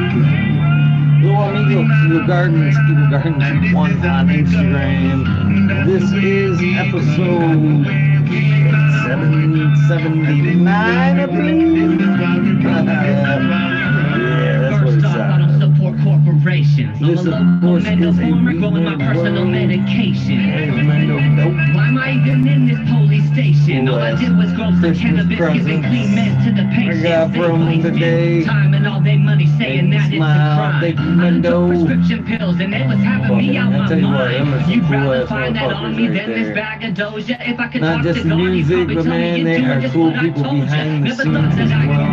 Little amigo, Steel Gardens 1 on Instagram. This is episode 779, I believe. Yeah, that's what it sounds. This, of course, is a personal medication. Mendo Dope. Why am I even in this police station? All I did was grow some cannabis, giving clean meds to the patients. I got from today. Time and all their money saying that it's a crime. I took prescription pills and it was having me out my mind. You'd rather find that on me than this bag of Doja. If I could not talk just to the God, music, but man, they are cool people behind the scenes as well.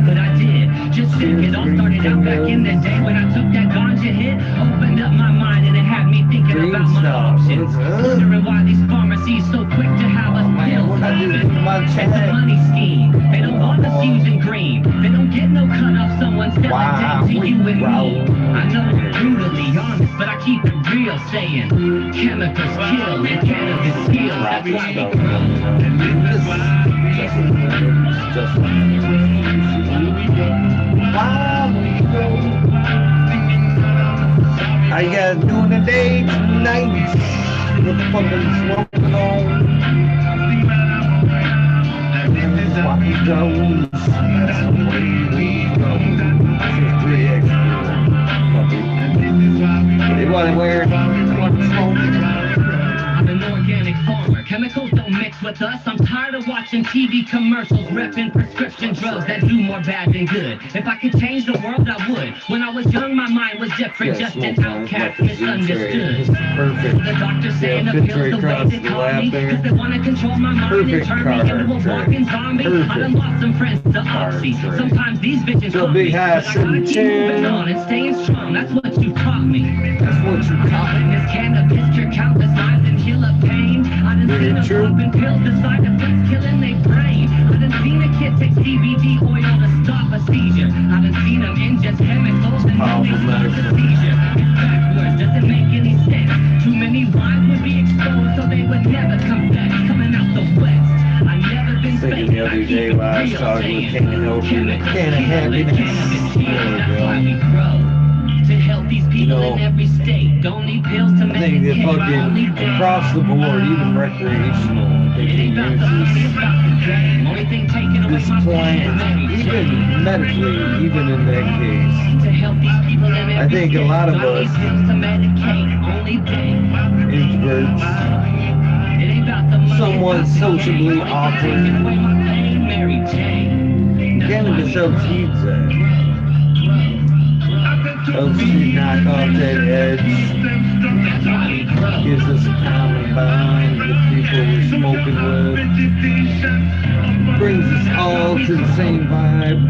But I did. Just think it all started out back in the day when I took that ganja hit, opened up my mind and it had me thinking about my options. Wondering why these pharmacies so quick to have us pills popping. It's a money scheme. They don't want us using green. They don't get no cut off someone selling dead to you and me. I know it's brutally honest, but I keep it real, saying chemicals kill and cannabis heal. That's why we grow. I got doing the day tonight. The fucking smoking on. Swappy Jones. That's the way we go. This is 3X. They want to wear. I'm an organic farmer. Chemicals don't mix with us. I'm tired of watching TV commercials repping prescription drugs that do more bad than good. If I could change the world, I would. When I was young, my mind was different, just an outcast, misunderstood. Perfect. The doctor saying the pills the way they call me, because they want to control my mind and turn me into a walking zombie. I done lost some friends to Oxy. Sometimes these bitches call me, but I gotta keep moving on and staying strong. That's what you taught me. That's what you taught me. This cannabis cure countless lives and heal a pain. I done seen them popping pills, the side effects killing their brain. I done seen a kid take CBD oil to stop a seizure. I done seen them ingest chemicals and then they start the seizure. It's backwards, doesn't make any sense. Too many lives would be exposed, so they would never confess. Coming out the west, I never been fake. The other day while I was talking with King and Ocean, can of happiness. To help these people in every state, don't need pills to I think that fucking across the board, even recreational, they can use this plant, even medically, even in that case. I think a lot of us, introverts, somewhat socially awkward, cannabis helps ease that. Helps you knock off that edge, gives us a common bond with people we're smoking with, brings us all to the same vibe.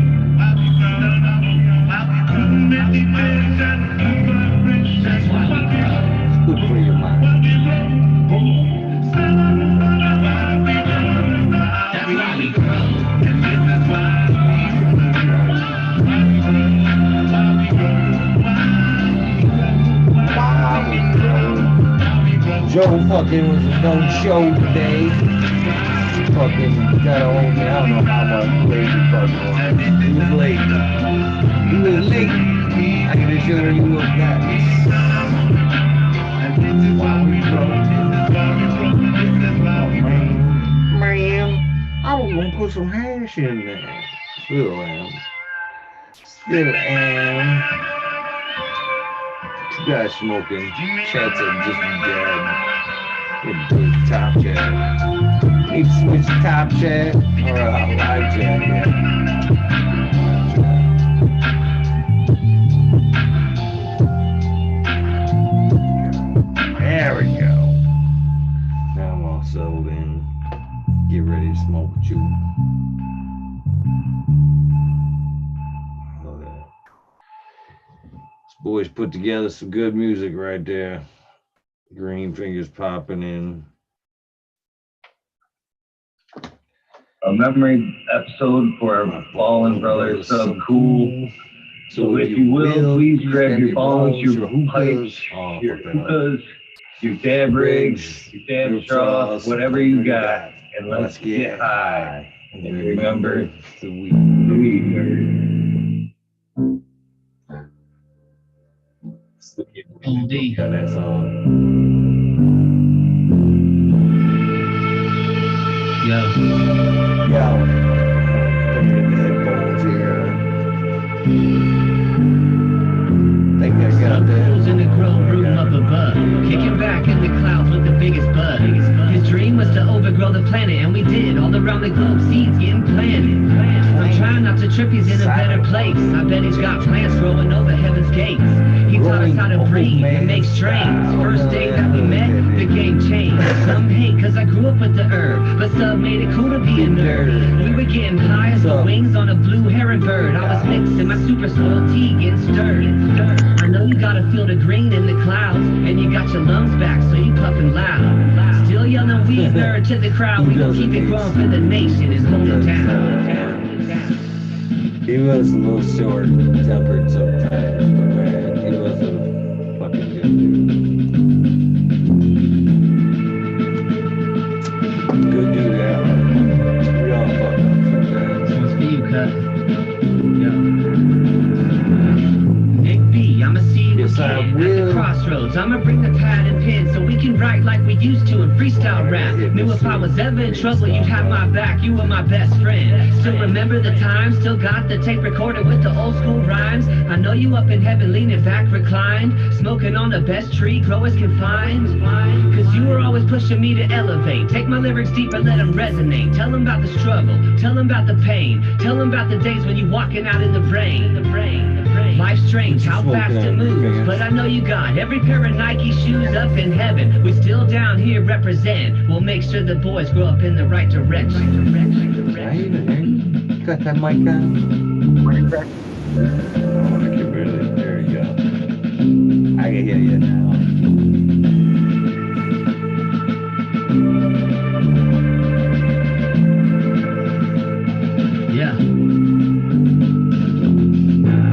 It's good for your mind. Joe fucking was a no-show today. Fucking got a hold me. I don't know how much late he fucking was. He was late. He was late. I can assure you of that. Man, I was gonna put some hash in there. Still am. You guys smoking. Chats are just dead. It's top chat. Need to switch to top chat or live chat. There we go. Now I'm all settled in. Get ready to smoke with you. Boys put together some good music right there. Green fingers popping in. A memory episode for our fallen brothers. So cool. So if you will, please grab your bongs, your pipes, your hookahs, your dab rigs, your dab straws, whatever you got, and let's get high. And remember, the weed nerd. OD. Got that song. Yo. Yo. Let me get the headphones here. Think I got that. Who's in the grove rooting up above, kicking back in the clouds with the biggest bud. His dream was to overgrow the planet, and we did. All around the globe, seeds getting planted. I'm trying not to trip, he's in a better place. I bet he's got plants growing over heaven's gates. He taught us how to breathe and make strains. First day that we met, the game changed. Some hate cause I grew up with the herb, but some made it cool to be a nerd. We were getting high as the wings on a blue heron bird. I was mixing my super soil tea, getting stirred. I know you gotta feel the green in the clouds, and you got your lungs back, so you puffin' loud. Still yelling weed nerd to the crowd. We gon' keep it growing for the nation and hold it down. He was a little short-tempered sometimes, but man, he was a fucking good dude. Good dude, yeah. We all fuck up sometimes. This one's for you, cut. Yo. Nick B, I'ma see you Yes, I again at will. the crossroads. I'ma bring the pad and pen so we can write like we used to and freestyle rap. Knew if I was ever in trouble, you'd have my back. You were my best friend. Still remember the time, still got the tape recorder with the old school rhymes. I know you up in heaven leaning back reclined, smoking on the best tree growers can find. Cause you were always pushing me to elevate. Take my lyrics deeper, let them resonate. Tell them about the struggle, tell them about the pain. Tell them about the days when you walking out in the rain. Life's strange, how fast it moves. But I know you got every pair of Nike shoes up in heaven. We still down here represent. We'll make sure the boys grow up in the right direction. Right? Got that mic on? Oh, I can barely. There you go. I can hear you now. Yeah.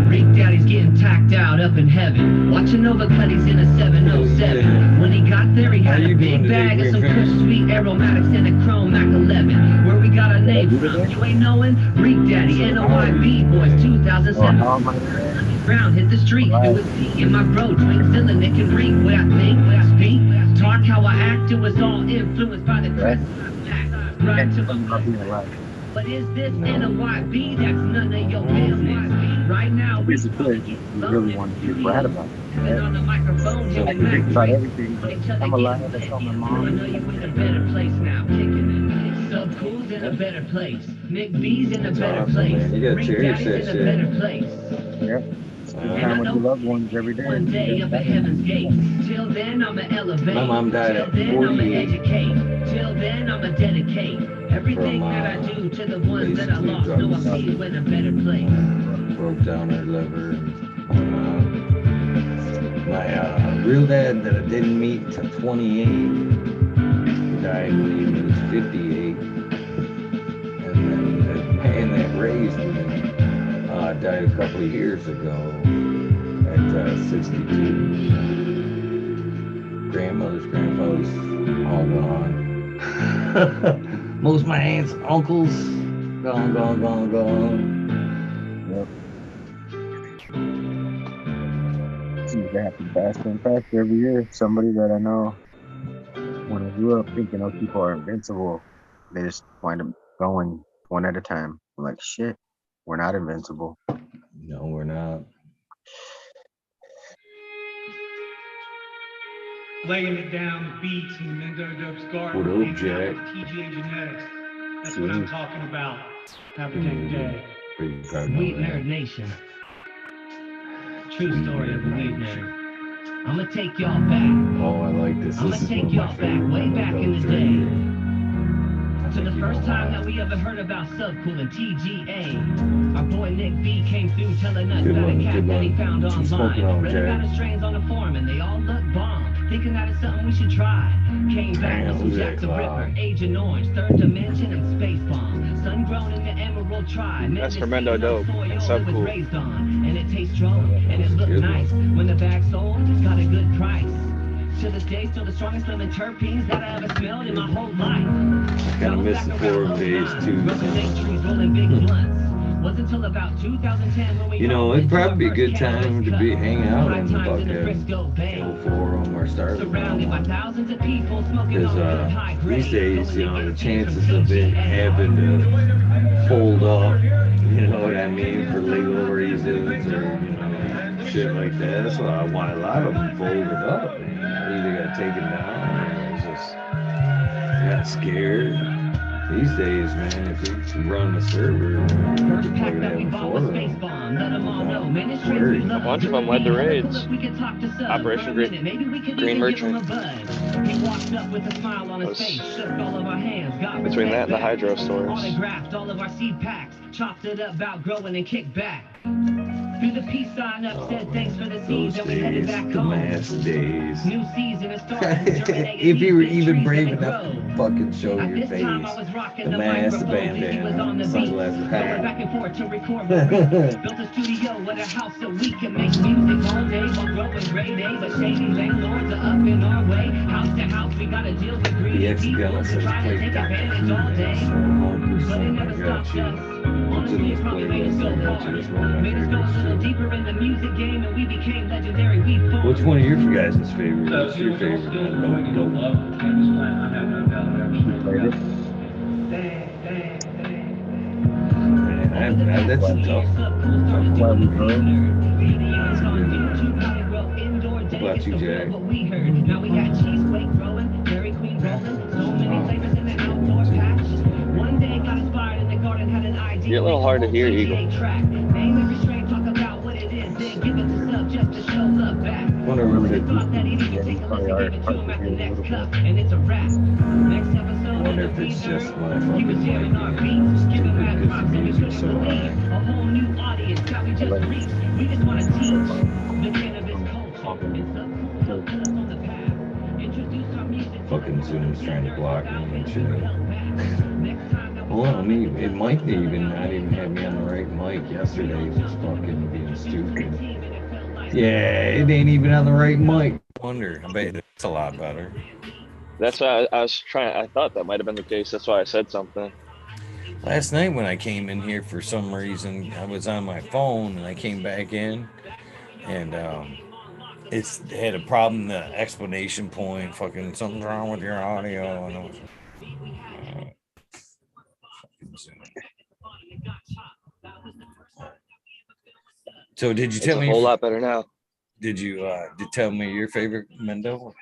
Rick Daddy's getting tacked out up in heaven. Watching over Cuddy's in a 707. When he got there, he had a big bag of some Kush Sweet Aromatics and a Chrome Mac 11. Where we got our name from, you ain't knowing? Rick Daddy, NOYB Boys 2007. Brown hit the street, it was me and my bro, drink Zilla, Nick and Reek. What I think, what I speak, talk how I act, it was all influenced by the crest. Right to the But is this NOYB? That's none of your business. Right now, Here's the thing, you really want to feel bad about it. on the microphone, So I think about everything, but I'm alive, I saw my I mom. know you in a better place now, kicking it. Sub Cool's in a better place. Nick B's in a better awesome, place. man. You gotta Rick cherish Daddy's that in a shit. better place. Yeah. Spend time with your loved ones every day. One day up at heaven's gates. Till then, I'ma elevate. My mom died Till at then, I'ma 48. educate. Till then, I'ma dedicate. Everything From, that I do to the ones that I basically lost. Know I drugs. see you in a better place. Broke down her liver. My real dad that I didn't meet till 28 died when he was 58. And then the man that raised me died a couple of years ago at 62. Grandfathers, all gone. Most of my aunts, uncles, gone. Yep. Seems to happen faster and faster every year. Somebody that I know, when I grew up thinking, oh, people are invincible, they just wind up going one at a time. I'm like, shit, we're not invincible. No, we're not. Laying it down, the beats in the Mendo Dope's garden. What up, Jack? TGA Genetics. That's what I'm talking about. Have a good day. Pretty proud of Weed that. Nerd Nation. True story of a weed nerd. I'ma take y'all back. Oh, I like this. I'ma This is take one of my y'all back, favorite way back in the Mendos day. right here. To the first time that we ever heard about Subcool and TGA. Our boy Nick B came through telling us Good about one, a cat good that he one. found Keep smoking online. on, Read Jack. about his strains on the forum and they all look bomb. Thinking that it's something we should try. Came back Damn, with some who's Jack that the clown? Ripper, Agent Orange, Third Dimension, and Space Bomb. Sun grown in the Emerald Tribe. That's for Mendo Dope and Subcool. Raised on, and it tastes strong, and it looked Good nice. one. When the bag sold, it's got a good price. To this day, still the strongest lemon terpenes that I ever smelled in my whole life. Kind of miss the 4 days too. Trees rolling big blunts. Was until about 2010 when we You know, it'd probably be a good time to be hanging out in fucking Hill Forum or Starving. Because these days, you know, the chances of it having to fold up, you know what I mean, for legal reasons or, you know, shit like that. That's why a lot of them folded up, man. Either got taken down or just got scared. These days, man, if you run the server, you can plug it in before. A bunch of them led the raids. Operation Green Merchant. Between that and the hydro stores. Through the peace sign up said thanks for the seeds that we headed back the home. mass days. New season is starting. If you were even brave enough to fucking show your face. The mask, the bandana, sunglasses, hat. Back and forth to record. Built a studio with a house so we can make music all day while growing grade A. But shady landlords are up in our way. House to house, we gotta deal with greedy people who try to take advantage all day. But it never stops us. Honestly, it probably made us go hard. Made us go a little deeper in the music game, and we became legendary. We fought. What's one of your guys' favorites? What's your favorite? Man, that's tough. What about you, Jack? Now we got cheesecake growing, Dairy Queen rolling, so many flavors in the outdoor patch. One day got inspired in the garden, had an idea. You're a little hard to hear, Eagle. Name every strain, talk about what it is, then give it to sub just to show love back. Wonder if Thought that he'd even take a listen, give it to him at the next cup, and it's a wrap. Next episode, wonder if it's just my he was jamming our beats, giving mad props, and we couldn't believe a whole new audience that we just reached. We just want to teach the cannabis culture and subculture put us on the path. Introduce our music. fucking Zoom's trying to block me and shit. Well, I mean, it might even not even have me on the right mic yesterday, just fucking being stupid. Yeah, it ain't even on the right mic. Wonder, I bet it's a lot better. That's why I was trying. I thought that might have been the case. That's why I said something. Last night when I came in here, for some reason, I was on my phone and I came back in and it had a problem, the explanation point, fucking something's wrong with your audio. And I was, so did you tell me? It's a whole lot better now. Did you tell me your favorite Mendo?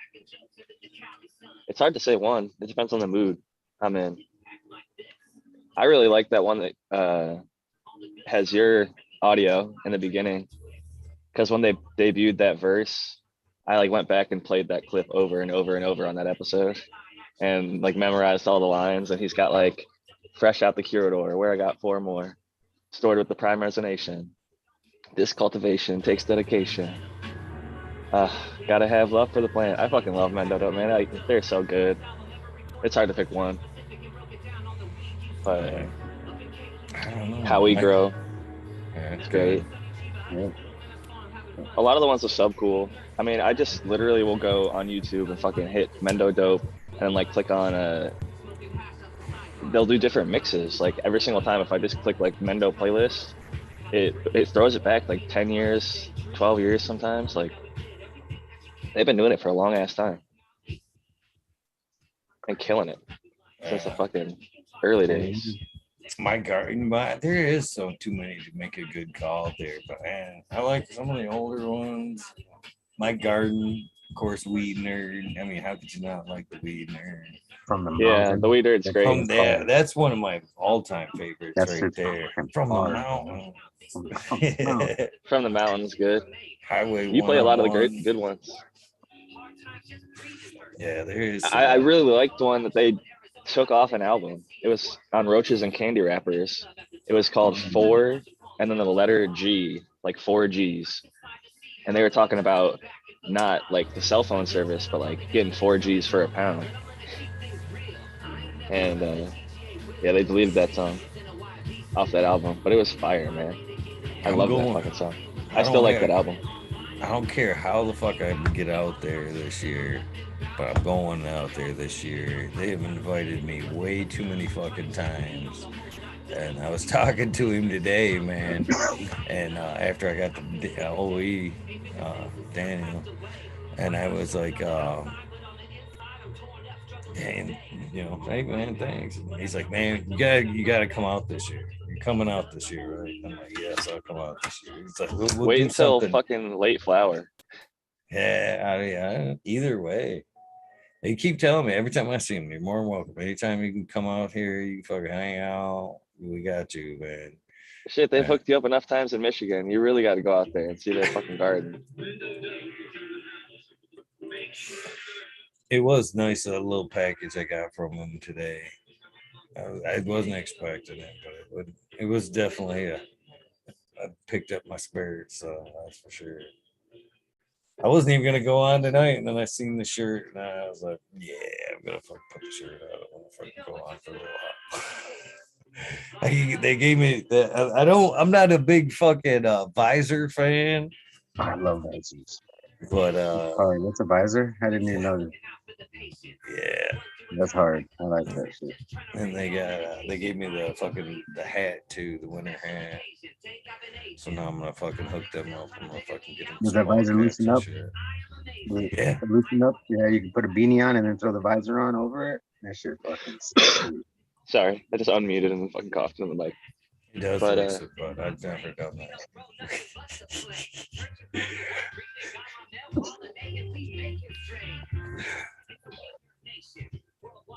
It's hard to say one. It depends on the mood I'm in. I really like that one that has your audio in the beginning, because when they debuted that verse, I like went back and played that clip over and over and over on that episode, and like memorized all the lines. And he's got like fresh out the curador, where I got 4 more, stored with the prime resonation. This cultivation takes dedication. Gotta have love for the plant. I fucking love Mendo Dope, man. They're so good. It's hard to pick one. But I don't know. How We Grow, Yeah, it's great. Yeah. A lot of the ones are sub cool. I mean, I just literally will go on YouTube and fucking hit Mendo Dope and like click on they'll do different mixes. Like every single time, if I just click like Mendo playlist, it throws it back like 10 years, 12 years sometimes. Like they've been doing it for a long ass time and killing it since the fucking early days. My garden, but there is so too many to make a good call there. But man, I like some of the older ones. My garden, of course, Weed Nerd. I mean, how could you not like the Weed Nerd? From the Yeah, mountain. the Weed Nerd's great. That's one of my all-time favorites. That's right super there. fucking From the hard. mountain. From the Mountain's good. Highway. You play a lot of the 101. great good ones. Yeah, there is. I really liked one that they took off an album. It was on Roaches and Candy Wrappers. It was called 4 and then the letter G, like 4 Gs. And they were talking about not like the cell phone service, but like getting 4 Gs for a pound. And yeah, they deleted that song off that album, but it was fire, man. I love that fucking song. I still like that album. I don't care how the fuck I get out there this year, but I'm going out there this year. They have invited me way too many fucking times. And I was talking to him today, man. And after I got the OE, Daniel, and I was like, and hey man, thanks. And he's like, man, you gotta come out this year. You're coming out this year, right? I'm like, yes, I'll come out this year. He's like, we'll Wait do until something. fucking late flower. Yeah, either way. They keep telling me every time I see him, you're more than welcome. Anytime you can come out here, you can fucking hang out. We got you, man. Shit, they've hooked you up enough times in Michigan. You really got to go out there and see their fucking garden. It was nice, a little package I got from them today. I wasn't expecting it, but it was definitely I picked up my spirits, so that's for sure. I wasn't even gonna go on tonight, and then I seen the shirt, and I was like, "Yeah, I'm gonna fucking put the shirt out. I'm gonna fucking go on for a little while." They gave me the. I'm not a big fucking visor fan, I love visors. but Oh, that's a visor? I didn't even know that. yeah. That's hard. I like that shit. And they gave me the hat too, the winter hat. So now I'm gonna fucking hook them up. I'm gonna fucking get them Does that small visor caps loosen and up? shit. Yeah. Loosen up? Yeah, you can put a beanie on and then throw the visor on over it. That shit fucking sweet. Sorry, I just unmuted and fucking coughed in the mic. It does But, look so fun. I've never done that.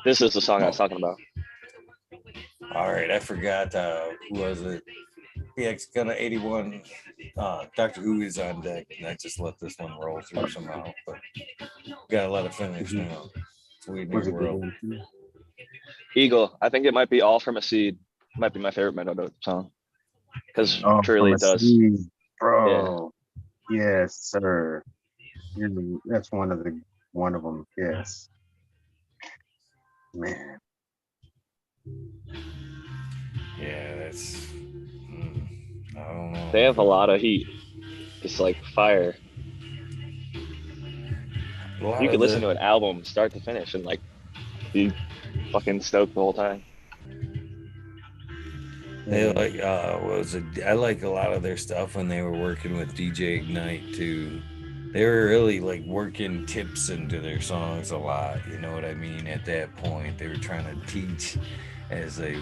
this is the song I was talking about. All right, I forgot. Who was it? PX Gunna 81. Doctor Who is on deck, and I just let this one roll through somehow. But gotta let it finish now. It's WEeDNerdWorld. Eagle. I think it might be All from a Seed. Might be my favorite Mendo Dope song. Because truly it does. Seed, bro. Yeah. Yes, sir. That's one of them. Yes. Man. Yeah, that's. I don't know. They have a lot of heat. It's like fire. You could listen to an album start to finish and like be fucking stoked the whole time. They like I like a lot of their stuff when they were working with DJ Ignite too. They were really like working tips into their songs a lot, you know what I mean? At that point, they were trying to teach as they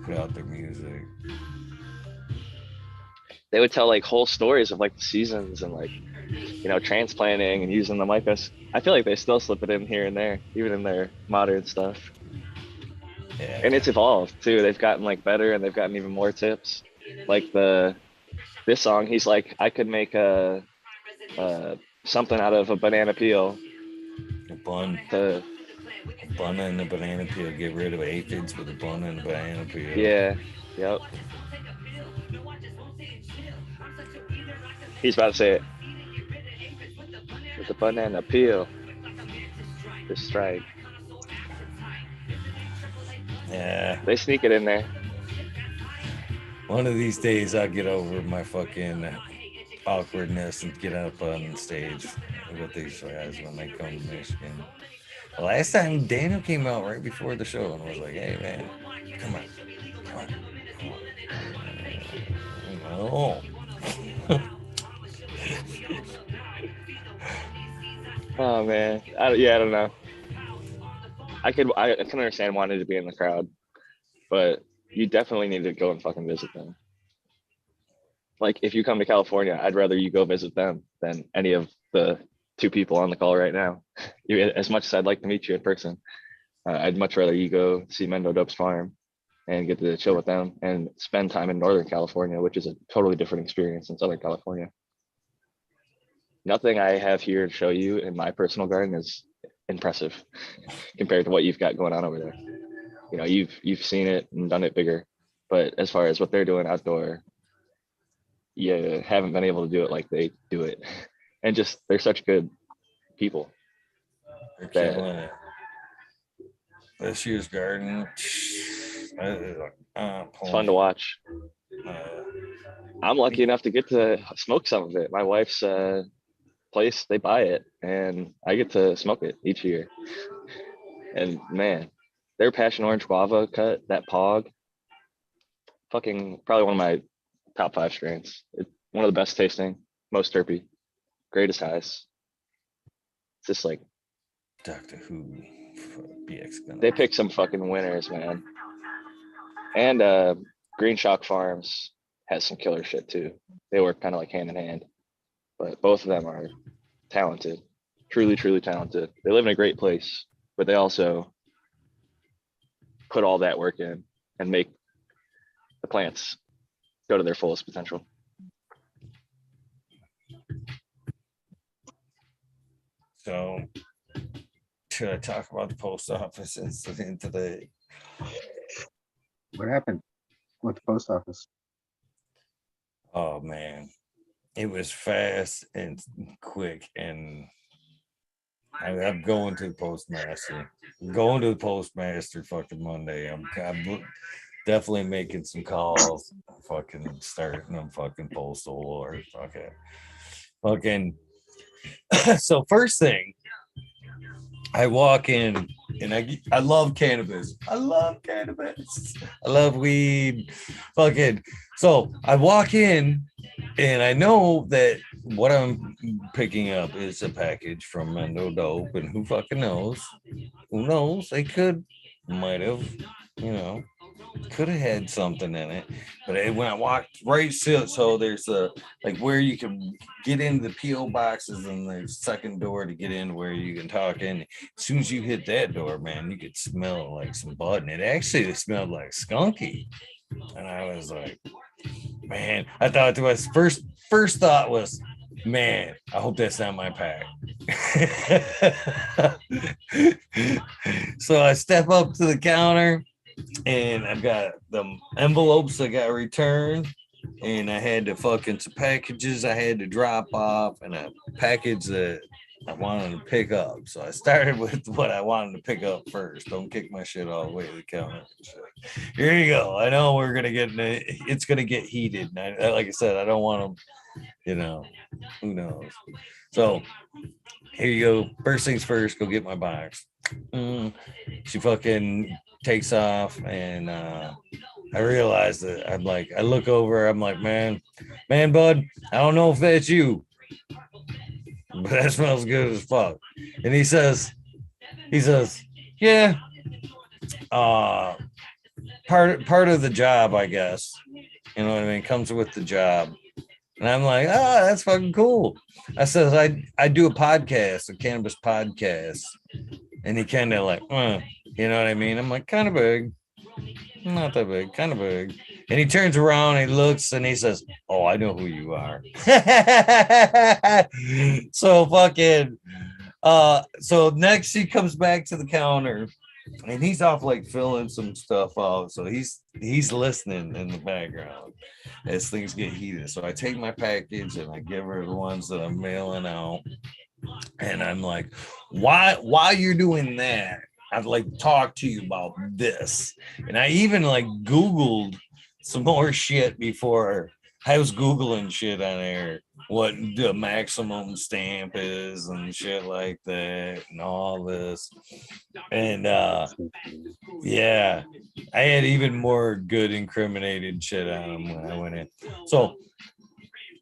put out their music. They would tell like whole stories of like the seasons and like, transplanting and using the micas. I feel like they still slip it in here and there, even in their modern stuff. Yeah. And it's evolved too. They've gotten like better and they've gotten even more tips. Like this song, he's like, I could make something out of a banana peel. A bun. A bun and a banana peel. Get rid of aphids with a bun and a banana peel. Yeah. Yep. He's about to say it. With the banana peel. The strike. Yeah. They sneak it in there. One of these days I'll get over my fucking awkwardness and get up on stage with these guys when they come to Michigan. The last time Daniel came out right before the show and was like, hey man, come on. No. Oh man. I don't know. I can understand wanting to be in the crowd, but you definitely need to go and fucking visit them. Like if you come to California, I'd rather you go visit them than any of the two people on the call right now. As much as I'd like to meet you in person, I'd much rather you go see Mendo Dope's farm and get to chill with them and spend time in Northern California, which is a totally different experience than Southern California. Nothing I have here to show you in my personal garden is impressive compared to what you've got going on over there. You've seen it and done it bigger, but as far as what they're doing outdoor, you haven't been able to do it like they do it. And just they're such good people. They're killing it. This year's garden, it's fun to watch. I'm lucky enough to get to smoke some of it. My wife's place, they buy it, and I get to smoke it each year. And man, their passion orange guava cut, that pog, fucking probably one of my top 5 strains. One of the best tasting, most terpy, greatest highs. It's just like Doctor Who, BX. they pick some fucking winners, man. And Green Shock Farms has some killer shit too. They work kind of like hand in hand, but both of them are talented, truly, truly talented. They live in a great place, but they also put all that work in and make the plants go to their fullest potential. So, should I talk about the post office incident today? What happened with the post office? Oh man, it was fast and quick, and I'm going to the postmaster. Going to the postmaster fucking Monday. I'm definitely making some calls. Fucking starting them fucking postal or fucking. So first thing, I walk in and I love cannabis. I love cannabis. I love weed. Fucking. So I walk in and I know that what I'm picking up is a package from Mendo Dope, and who fucking knows? Who knows? They might have, could have had something in it. But when I walked right, so there's like where you can get into the PO boxes, and there's second door to get in where you can talk in. As soon as you hit that door, man, you could smell like some bud, and it smelled like skunky. And I was like, man, I thought to myself, first thought was, man, I hope that's not my pack. So I step up to the counter, and I've got the envelopes that got returned, and I had some packages I had to drop off, and a package that I wanted to pick up. So I started with what I wanted to pick up first. Don't kick my shit all the way to the counter. Here you go. I know it's gonna get heated. And like I said, I don't want them, who knows. So here you go. First things first, go get my box. She fucking takes off, and I realize that I look over, I'm like, man, bud, I don't know if that's you, but that smells good as fuck. And he says, yeah, part of the job, I guess. You know what I mean? Comes with the job. And I'm like, that's fucking cool. I says, I do a podcast, a cannabis podcast. And he kind of like, you know what I mean? I'm like, kind of big. Not that big, kind of big. And he turns around, he looks, and he says, oh, I know who you are. So fucking, so next he comes back to the counter, and he's off like filling some stuff out. So he's listening in the background as things get heated. So I take my package and I give her the ones that I'm mailing out. And I'm like, why you're doing that, I'd like to talk to you about this. And I even like Googled some more shit before. I was Googling shit on there, what the maximum stamp is and shit like that and all this. And yeah, I had even more good incriminated shit on them when I went in. So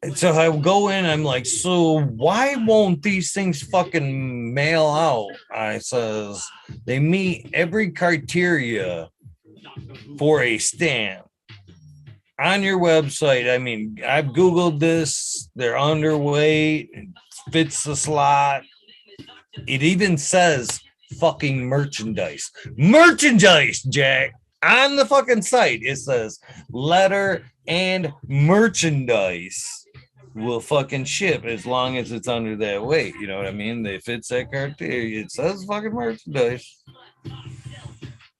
I go in, I'm like, so why won't these things fucking mail out? I says, they meet every criteria for a stamp on your website. I mean, I've Googled this, they're underweight, it fits the slot. It even says fucking merchandise, Jack. On the fucking site, it says letter and merchandise will fucking ship as long as it's under that weight. You know what I mean? It fits that criteria. It says fucking merchandise.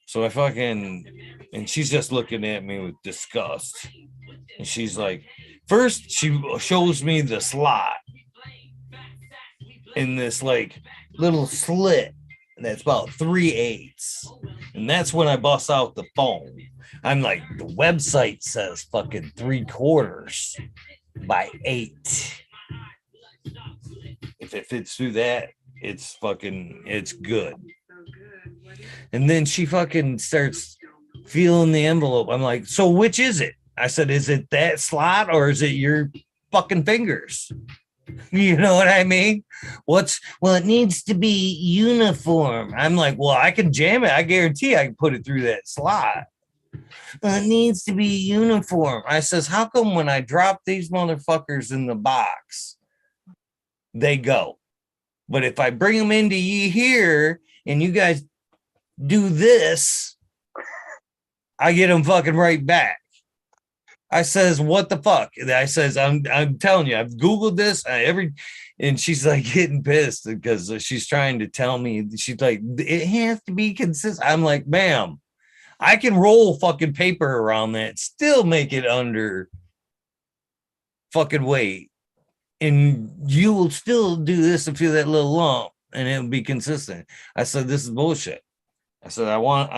So and she's just looking at me with disgust. And she's like, first she shows me the slot in this like little slit that's about 3/8. And that's when I bust out the phone. I'm like, the website says fucking 3/4 by 8. If it fits through that, it's good. And then she fucking starts feeling the envelope. I'm like, so which is it? I said, is it that slot or is it your fucking fingers? You know what I mean? Well, it needs to be uniform. I'm like, well, I can jam it. I guarantee I can put it through that slot. Well, it needs to be uniform. I says, how come when I drop these motherfuckers in the box, they go? But if I bring them into you here and you guys do this, I get them fucking right back. I says, what the fuck? I says, I'm telling you, I've Googled this and she's like getting pissed because she's trying to tell me, she's like, it has to be consistent. I'm like, ma'am, I can roll fucking paper around that, still make it under fucking weight. And you will still do this and feel that little lump and it'll be consistent. I said, this is bullshit. I said, I want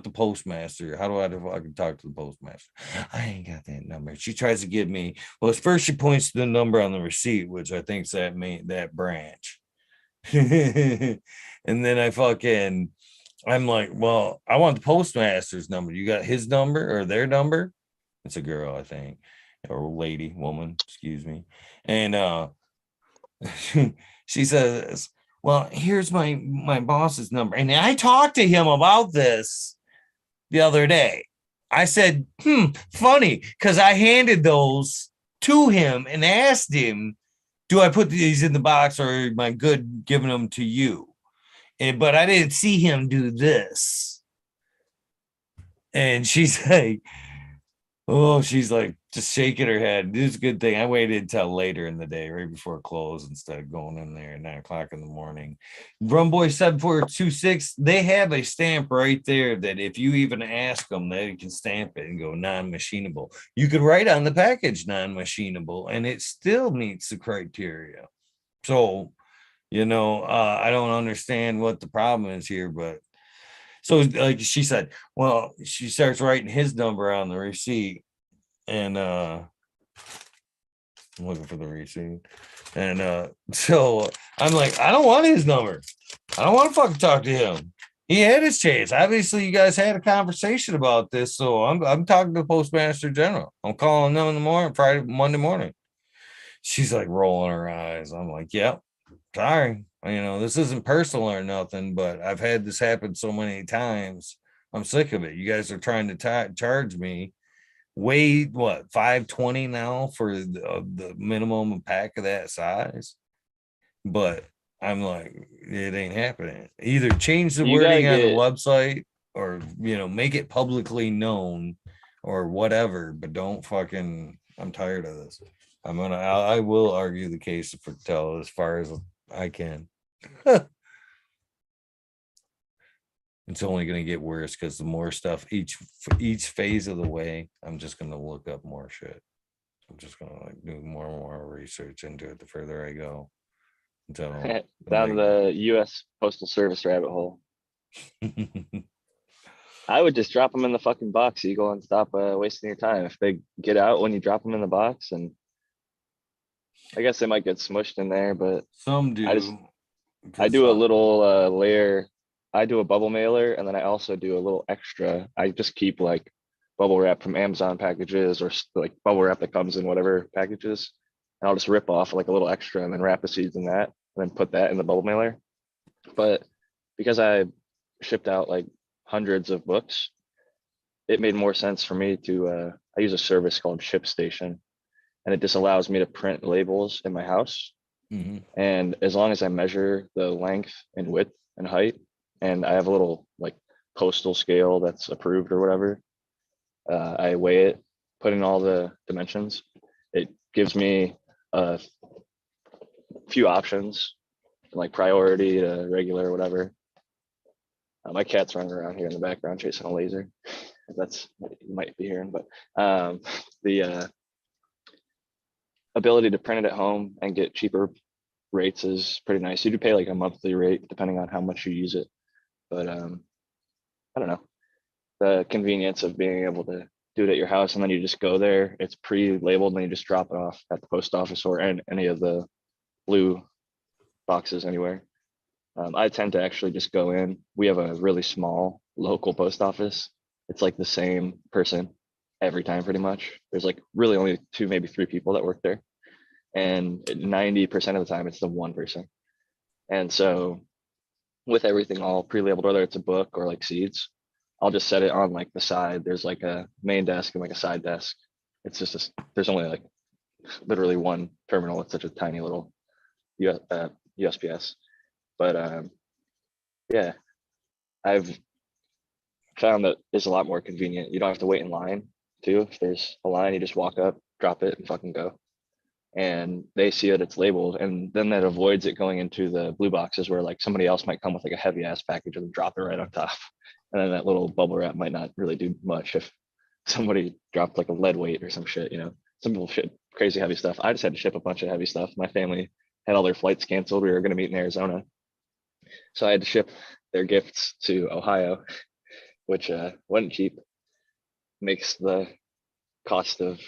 the postmaster. How do I can talk to the postmaster? I ain't got that number. She tries to give me, well, first she points to the number on the receipt, which I think is that branch. And then I'm like, well, I want the postmaster's number. You got his number or their number? It's a girl, I think, or woman, excuse me. And she says, well, here's my boss's number. And I talked to him about this the other day. I said, funny, because I handed those to him and asked him, do I put these in the box or am I good giving them to you? But I didn't see him do this. And she's like, just shaking her head. This is a good thing. I waited until later in the day, right before close, instead of going in there at 9 o'clock in the morning. Rumboy 7426, they have a stamp right there that if you even ask them, they can stamp it and go non-machinable. You could write on the package non-machinable, and it still meets the criteria. So, I don't understand what the problem is here, but so like she said, well, she starts writing his number on the receipt, and I'm looking for the receipt, and so I'm like, I don't want his number. I don't want to fucking talk to him. He had his chance. Obviously, you guys had a conversation about this, so I'm talking to the postmaster general. I'm calling them in the morning, Monday morning. She's like rolling her eyes. I'm like, yep. Sorry, this isn't personal or nothing, but I've had this happen so many times. I'm sick of it. You guys are trying to charge me $520 now for the minimum pack of that size. But I'm like, it ain't happening. Either change the wording on the website or, make it publicly known or whatever, but don't fucking, I'm tired of this. I will argue the case for Patel as far as I can. It's only going to get worse because the more stuff each phase of the way, I'm just going to look up more shit. I'm just going to do more and more research into it the further I go. Until down the U.S. Postal Service rabbit hole. I would just drop them in the fucking box, Eagle, and stop wasting your time. If they get out when you drop them in the box, and I guess they might get smushed in there, but some do. I do a little layer. I do a bubble mailer, and then I also do a little extra. I just keep like bubble wrap from Amazon packages or like bubble wrap that comes in whatever packages. And I'll just rip off like a little extra and then wrap the seeds in that and then put that in the bubble mailer. But because I shipped out like hundreds of books, it made more sense for me to, I use a service called ShipStation, and it just allows me to print labels in my house. Mm-hmm. And as long as I measure the length and width and height, and I have a little like postal scale that's approved or whatever, I weigh it, put in all the dimensions. It gives me a few options, like priority to regular or whatever. My cat's running around here in the background chasing a laser. That's what you might be hearing, but the ability to print it at home and get cheaper rates is pretty nice. You do pay like a monthly rate depending on how much you use it, but I don't know, the convenience of being able to do it at your house and then you just go there, it's pre-labeled, and then you just drop it off at the post office or any of the blue boxes anywhere. I tend to actually just go in. We have a really small local post office. It's like the same person every time pretty much. There's like really only 2, maybe 3 people that work there. And 90% of the time it's the one person. And so with everything all pre-labeled, whether it's a book or like seeds, I'll just set it on like the side. There's like a main desk and like a side desk. It's just there's only like literally one terminal. It's such a tiny little USPS. But yeah, I've found that it's a lot more convenient. You don't have to wait in line too. If there's a line, you just walk up, drop it, and fucking go. And they see that it's labeled, and then that avoids it going into the blue boxes where like somebody else might come with like a heavy ass package and drop it right on top. And then that little bubble wrap might not really do much if somebody dropped like a lead weight or some shit, you know. Some people ship crazy heavy stuff. I just had to ship a bunch of heavy stuff. My family had all their flights canceled. We were going to meet in Arizona. So I had to ship their gifts to Ohio, which wasn't cheap. Makes the cost of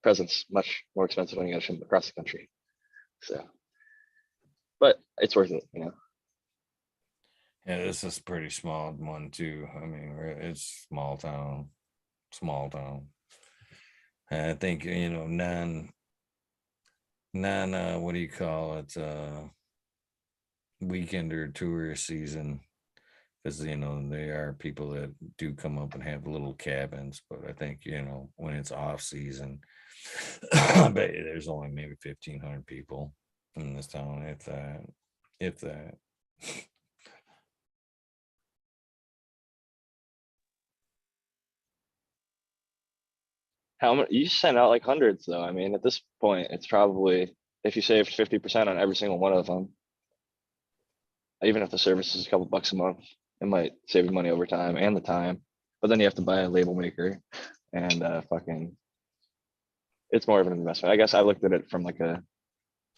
presents much more expensive when you got to ship them across the country. So, but it's worth it, you know. Yeah, this is pretty small one too. I mean, it's small town. And I think, you know, non what do you call it? Weekend or tourist season, because you know there are people that do come up and have little cabins, but I think, you know, when it's off season, I bet you there's only maybe 1,500 people in this town, if that. How much you send out like hundreds though? I mean, at this point, it's probably if you saved 50% on every single one of them, even if the service is a couple bucks a month, it might save you money over time and the time. But then you have to buy a label maker, and fucking, it's more of an investment. I guess I looked at it from like a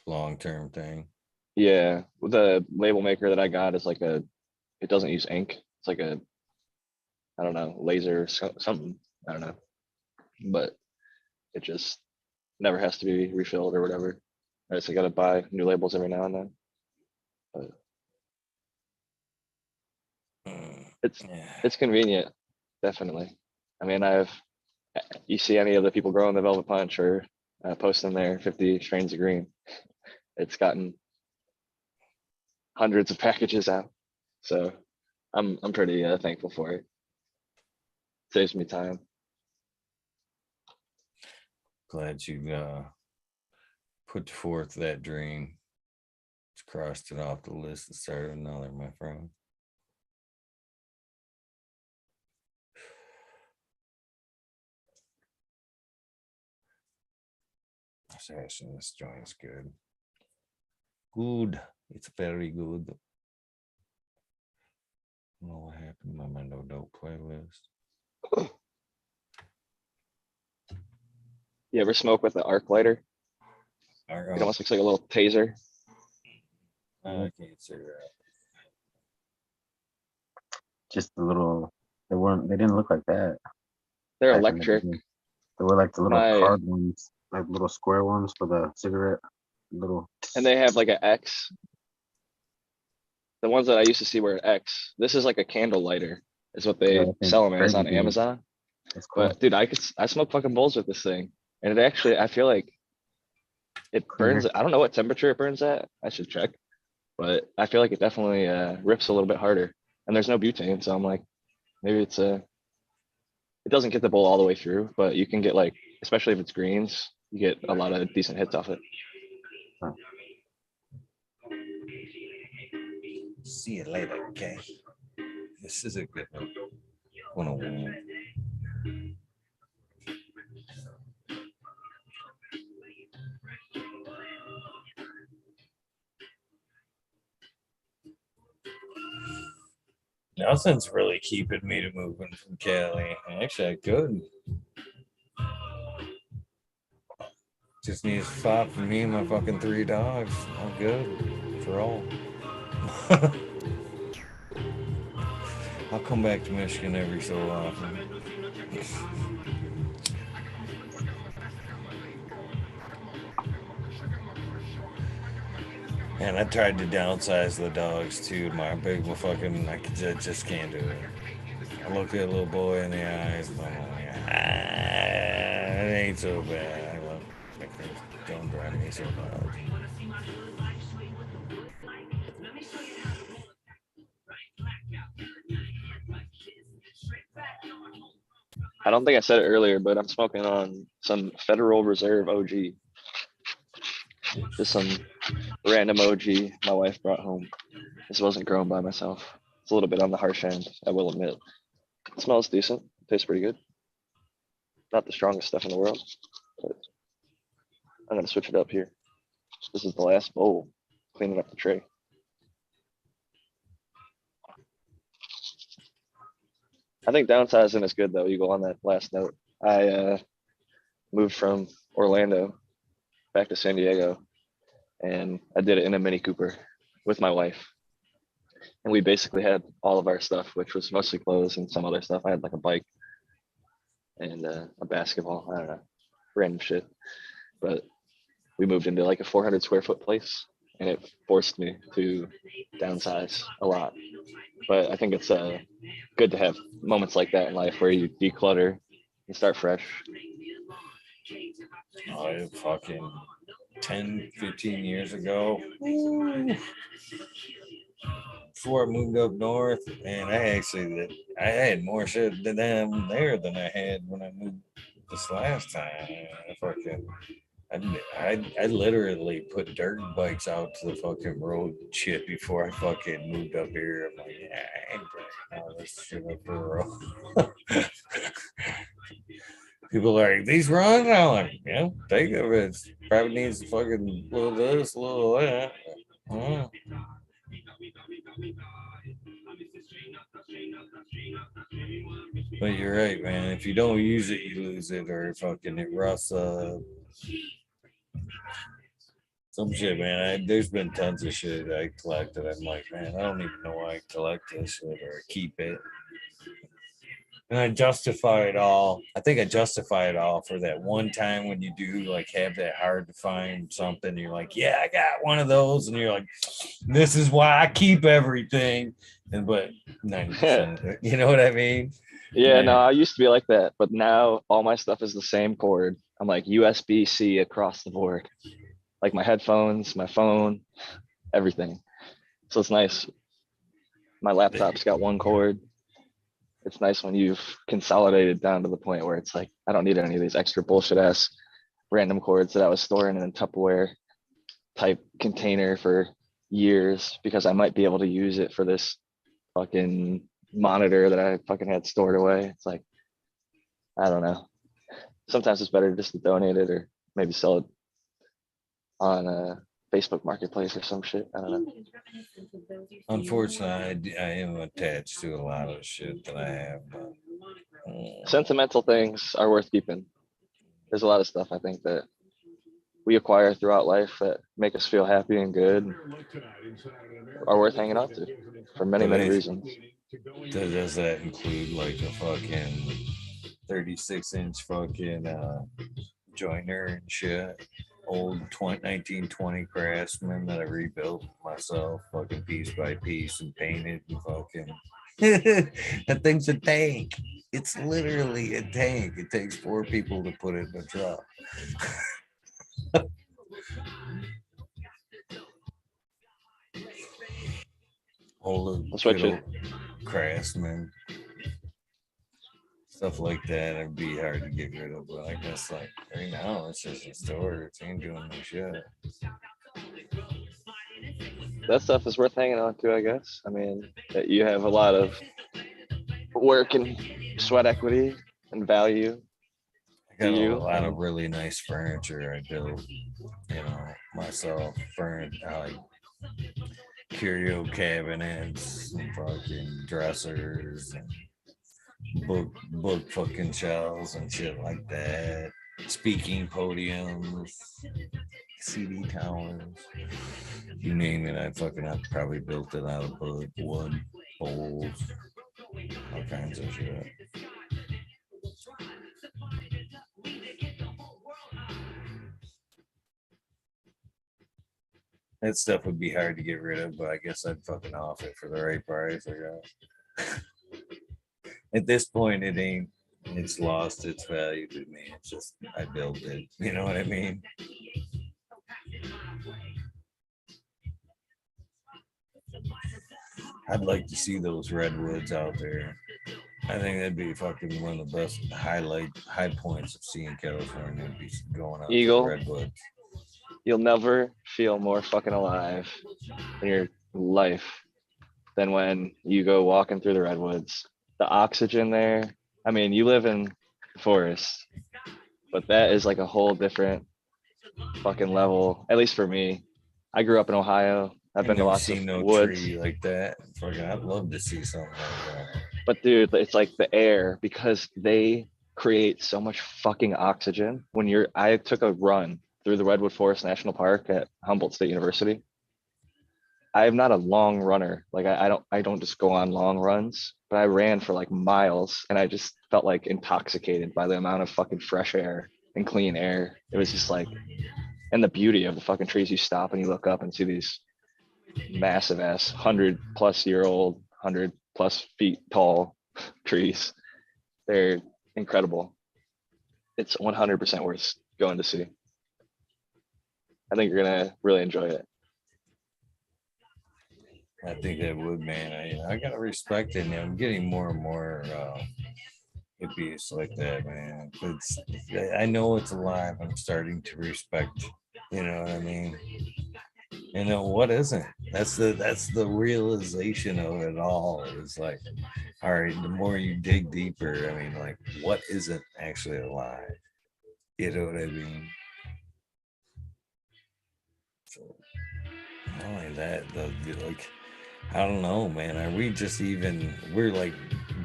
long-term thing. Yeah, the label maker that I got is like it doesn't use ink. It's like a, I don't know, laser something. I don't know, but it just never has to be refilled or whatever. I just got to buy new labels every now and then. But it's convenient, definitely. I mean, you see any of the people growing the Velvet Punch or posting their 50 strains of green, it's gotten hundreds of packages out. So I'm pretty thankful for it. Saves me time. Glad you put forth that dream. Just crossed it off the list and started another, my friend. Actually, this joint's good. Good. It's very good. I don't know what happened to my Mendo Dope playlist. You ever smoke with the arc lighter? It almost looks like a little taser. I can't see that. Just the little. They didn't look like that. They're electric. They were like the little card ones, like little square ones for the cigarette. Little. And they have like an X. The ones that I used to see were an X. This is like a candle lighter, is what they sell them as on Amazon. That's cool. But dude, I smoke fucking bowls with this thing, and it actually, I feel like it burns. I don't know what temperature it burns at. I should check, but I feel like it definitely rips a little bit harder. And there's no butane, so I'm like, maybe it's it doesn't get the bowl all the way through, but you can get like, especially if it's greens, you get a lot of decent hits off it. Huh. See you later, okay? This is a good one. Nothing's really keeping me to moving from Cali. Actually, I could. Just need a spot for me and my fucking 3 dogs. I'm good for all. I'll come back to Michigan every so often. And I tried to downsize the dogs too. My big fucking, I just can't do it. I look at a little boy in the eyes and I'm like, yeah. It ain't so bad. I love it. Don't drive me so much. I don't think I said it earlier, but I'm smoking on some Federal Reserve OG. Just some random OG my wife brought home. This wasn't grown by myself. It's a little bit on the harsh end, I will admit. It smells decent. Tastes pretty good. Not the strongest stuff in the world, but I'm gonna switch it up here. This is the last bowl, cleaning up the tray. I think downsizing is good though. You go on that last note. I moved from Orlando back to San Diego, and I did it in a Mini Cooper with my wife. And we basically had all of our stuff, which was mostly clothes and some other stuff. I had like a bike and a basketball. I don't know, random shit. But we moved into like a 400 square foot place, and it forced me to downsize a lot. But I think it's good to have moments like that in life where you declutter and start fresh. Oh, fucking 10, 15 years ago. Before I moved up north, and I had more shit than them there than I had when I moved this last time. I literally put dirt bikes out to the fucking road shit before I fucking moved up here. I'm like, yeah, I ain't bringing all this shit up the road. People are like, these runs, I'm like, yeah, take of it. Probably needs fucking little this, little that. But you're right, man. If you don't use it, you lose it, or fucking it rusts up. Some shit, man. There's been tons of shit I collected. I'm like, man, I don't even know why I collect this shit or keep it. And I justify it all. I think I justify it all for that one time when you do like have that hard to find something. You're like, yeah, I got one of those. And you're like, this is why I keep everything. And but 90%, you know what I mean? Yeah, no, I used to be like that, but now all my stuff is the same cord. I'm like USB-C across the board, like my headphones, my phone, everything. So it's nice. My laptop's got one cord. It's nice when you've consolidated down to the point where it's like, I don't need any of these extra bullshit ass random cords that I was storing in a Tupperware type container for years because I might be able to use it for this fucking monitor that I fucking had stored away. It's like, I don't know. Sometimes it's better just to donate it or maybe sell it on a Facebook Marketplace or some shit. I don't know. Unfortunately, I am attached to a lot of shit that I have. But, sentimental things are worth keeping. There's a lot of stuff I think that we acquire throughout life that make us feel happy and good, are worth hanging on to for many, many reasons. Does that include like a fucking 36-inch fucking joiner and shit? Old 1920 Craftsman that I rebuilt myself, fucking piece by piece, and painted and fucking. That thing's a tank. It's literally a tank. It takes 4 people to put it in a truck. Old Craftsman. Stuff like that, it'd be hard to get rid of, but I guess like right now it's just a storage. It ain't doing no shit. That stuff is worth hanging on to, I guess. I mean, that you have a lot of work and sweat equity and value. I got a lot of really nice furniture I built, myself. Like curio cabinets and fucking dressers and book fucking shelves and shit like that. Speaking podiums, CD towers, you name it. I probably built it out of wood, bowls, all kinds of shit. That stuff would be hard to get rid of, but I guess I'd fucking off it for the right price. I guess. At this point, it ain't It's lost its value to me. It's just I built it. You know what I mean? I'd like to see those redwoods out there. I think that'd be fucking one of the best high points of seeing California. Would be going out to the Eagle, redwoods. you'll never feel more fucking alive in your life than when you go walking through the redwoods. The oxygen there. I mean, you live in the forest, but that is like a whole different fucking level, at least for me. I grew up in Ohio. I've been to never lots seen of no woods, tree like that. Fucking, I'd love to see something like that. but dude, it's like the air because they create so much fucking oxygen. I took a run through the Redwood Forest National Park at Humboldt State University. I am not a long runner. Like I don't just go on long runs, but I ran for like miles and I just felt like intoxicated by the amount of fucking fresh air and clean air. It was just like, and the beauty of the fucking trees. You stop and you look up and see these massive ass 100+ year old, 100+ feet tall trees. They're incredible. It's 100% worth going to see. I think you're gonna really enjoy it. I think that would, man. I gotta respect it, and I'm getting more and more hippies like that, man. It's, I know it's alive. I'm starting to respect. You know what I mean? You know what isn't? That's the realization of it all. Is like, all right, the more you dig deeper, I mean, like, what isn't actually alive? You know what I mean? So, not only that, like, I don't know, man. Are we just we're like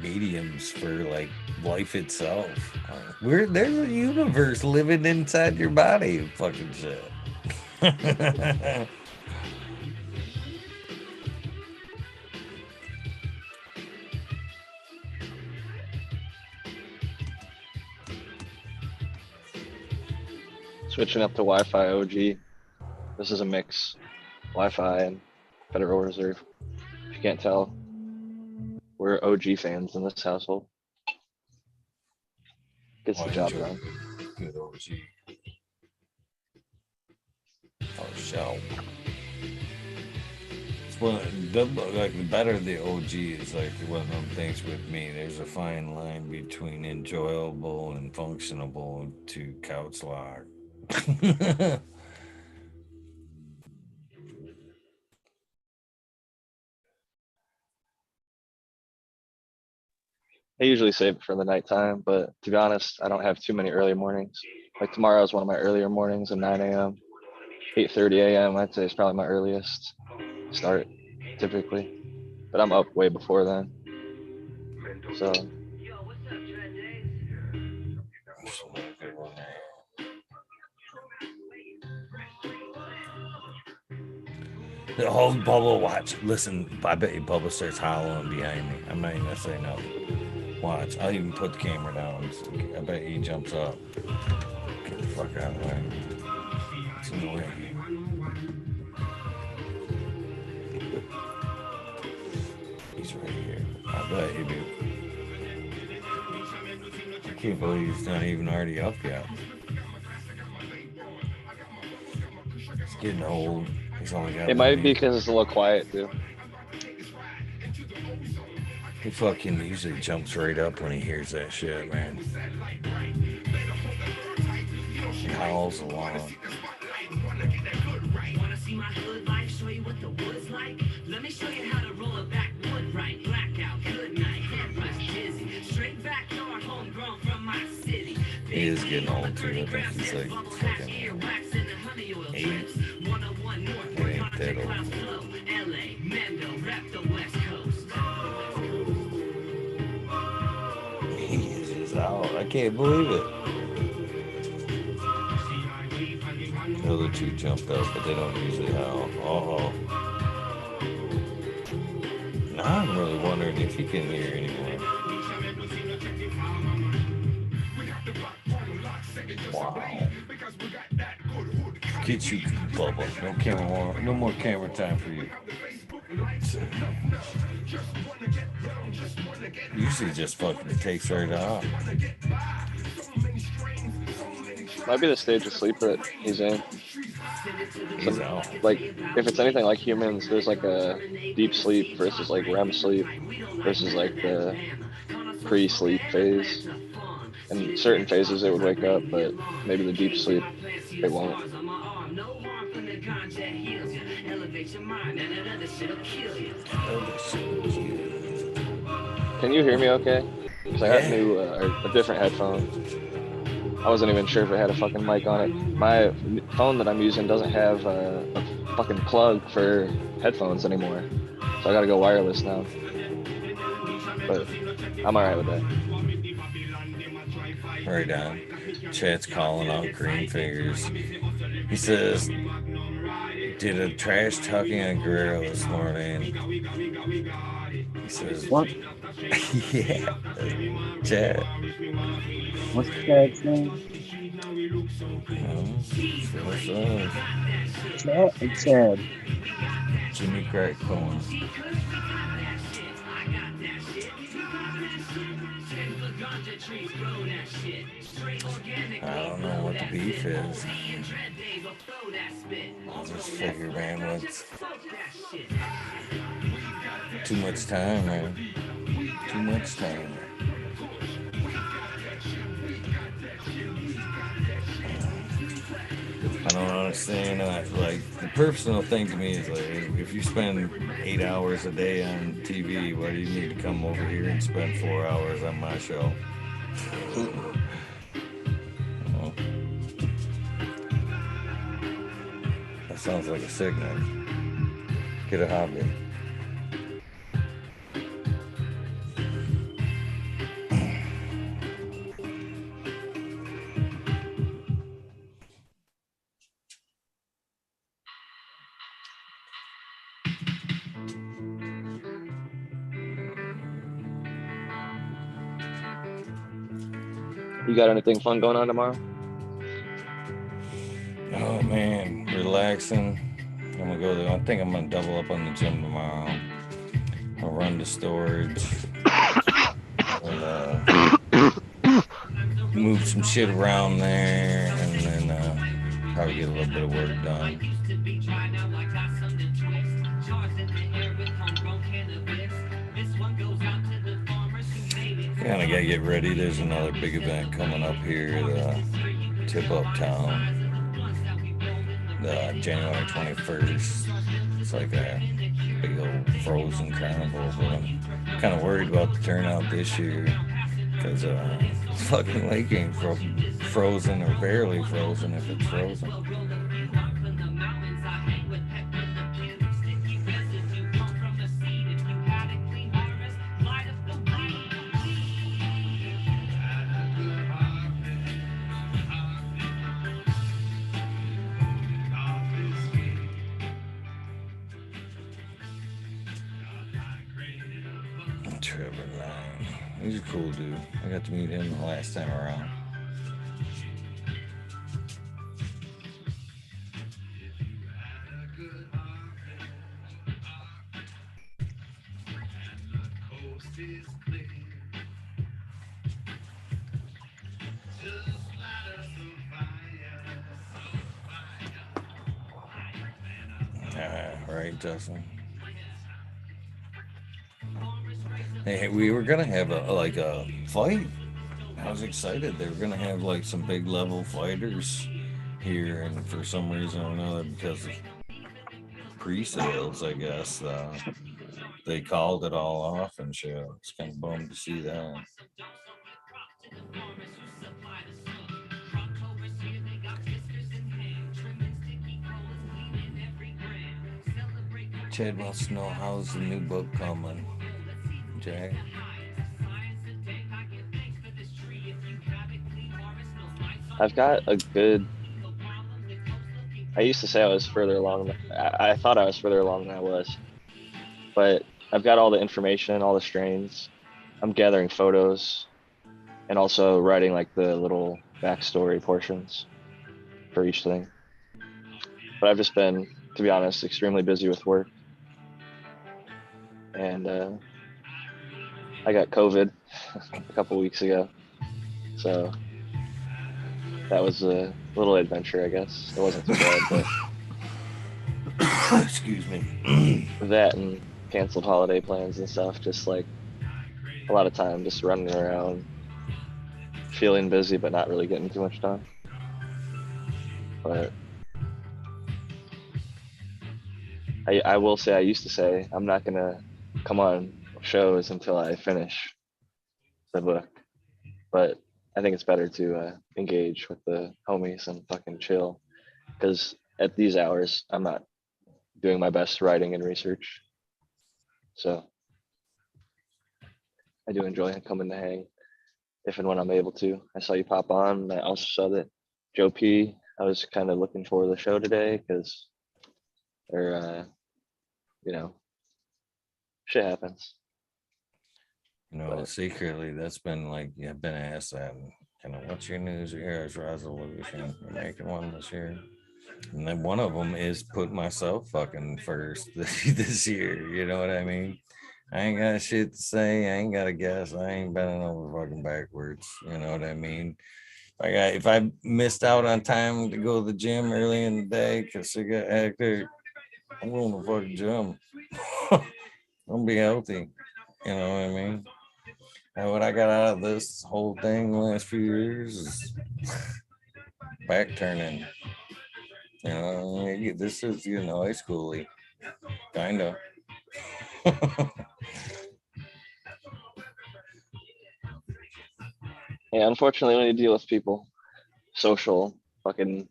mediums for like life itself? There's a universe living inside your body, fucking shit. Switching up to Wi-Fi OG. This is a mix, Wi-Fi and Federal Reserve. If you can't tell, we're OG fans in this household. Gets the job done. Good OG. Oh, shell. It's like the better the OG is, like one of them things with me. There's a fine line between enjoyable and functionable to couch lock. I usually save it for the nighttime, but to be honest, I don't have too many early mornings. Like tomorrow is one of my earlier mornings at 9 a.m. 8:30 a.m. I'd say is probably my earliest start typically, but I'm up way before then. So the whole Bubba watch. Listen, I bet you Bubba starts hollering behind me. I'm not even gonna say nothing. Watch. I'll even put the camera down. I bet he jumps up. Get the fuck out of the way. It's annoying. He's right here. I bet you do. I can't believe he's not even already up yet. It's getting old. He's only got it might be because it's a little quiet too. He fucking usually jumps right up when he hears that shit, man. He howls along. Wanna see my hood life? Show you what the wood's like? Let me show you how to roll a backwood right. Blackout, good night, head rush dizzy. Straight backyard, homegrown from my city. He is getting old too. I think he's like fucking 8. He ain't that old. LA, Mendo, rep the West Coast. He is just out. I can't believe it. The other two jumped up, but they don't usually howl. Uh-oh. Now I'm really wondering if he can hear anymore. Wow. Get you, Bubba. No more camera time for you. Usually just fucking takes right off. Might be the stage of sleep that he's in. He's out. Like, if it's anything like humans, there's like a deep sleep versus like REM sleep versus like the pre-sleep phase. In certain phases it would wake up, but maybe the deep sleep it won't. Can you hear me okay? Because I got new a different headphone. I wasn't even sure if it had a fucking mic on it. My phone that I'm using doesn't have a fucking plug for headphones anymore, so I gotta go wireless now. But I'm alright with that. Right on. Chat's calling out green fingers. He says, did a trash talking on Guerrero this morning. He says, What? yeah. Chat. What's Chad's name? Chad and Chad. Jimmy Crack Corn. I don't know what the beef is. I just figure, man, what's too much time, man. Too much time. I don't understand. Like, the personal thing to me is like, if you spend 8 hours a day on TV, why do you need to come over here and spend 4 hours on my show? That sounds like a sickness. Get a hobby. You got anything fun going on tomorrow? Oh man, relaxing. I'm gonna go there. I think I'm gonna double up on the gym tomorrow. I'll run to storage. Move some shit around there, and then probably get a little bit of work done. Kind of gotta get ready. There's another big event coming up here at Tip Up Town, January 21st. It's like a big old frozen carnival, but I'm kind of worried about the turnout this year because fucking lake ain't frozen or barely frozen if it's frozen. He's a cool dude. I got to meet him the last time around. Right, Justin. Hey, we were gonna have a fight. I was excited. They were gonna have like some big level fighters here, and for some reason or another, because of pre-sales, I guess they called it all off and shit. It's kind of bummed to see that. Chad wants to know how's the new book coming. Jack. I've got a good. I used to say I was further along. I thought I was further along than I was, but I've got all the information, all the strains. I'm gathering photos, and also writing like the little backstory portions for each thing. But I've just been, to be honest, extremely busy with work. and I got COVID a couple weeks ago. So that was a little adventure, I guess. It wasn't too bad, but Excuse me. that and canceled holiday plans and stuff, just like a lot of time just running around, feeling busy, but not really getting too much done. But I will say, I used to say, I'm not going to come on shows until I finish the book. But I think it's better to engage with the homies and fucking chill. Because at these hours, I'm not doing my best writing and research. So I do enjoy coming to hang if and when I'm able to. I saw you pop on. I also saw that Joe P. I was kind of looking for the show today because they're, shit happens. But secretly, that's been like, I've been asked that, kind of, what's your New Year's resolution? You're making one this year. And then one of them is put myself fucking first this year. You know what I mean? I ain't got shit to say. I ain't got a guess. I ain't bending over fucking backwards. You know what I mean? If I missed out on time to go to the gym early in the day because I got hectic, I'm going to the fucking gym. I'm gonna be healthy. You know what I mean? And what I got out of this whole thing the last few years is back turning. You know, this is, high schooly, kind of. Yeah, unfortunately, when you deal with people, social fucking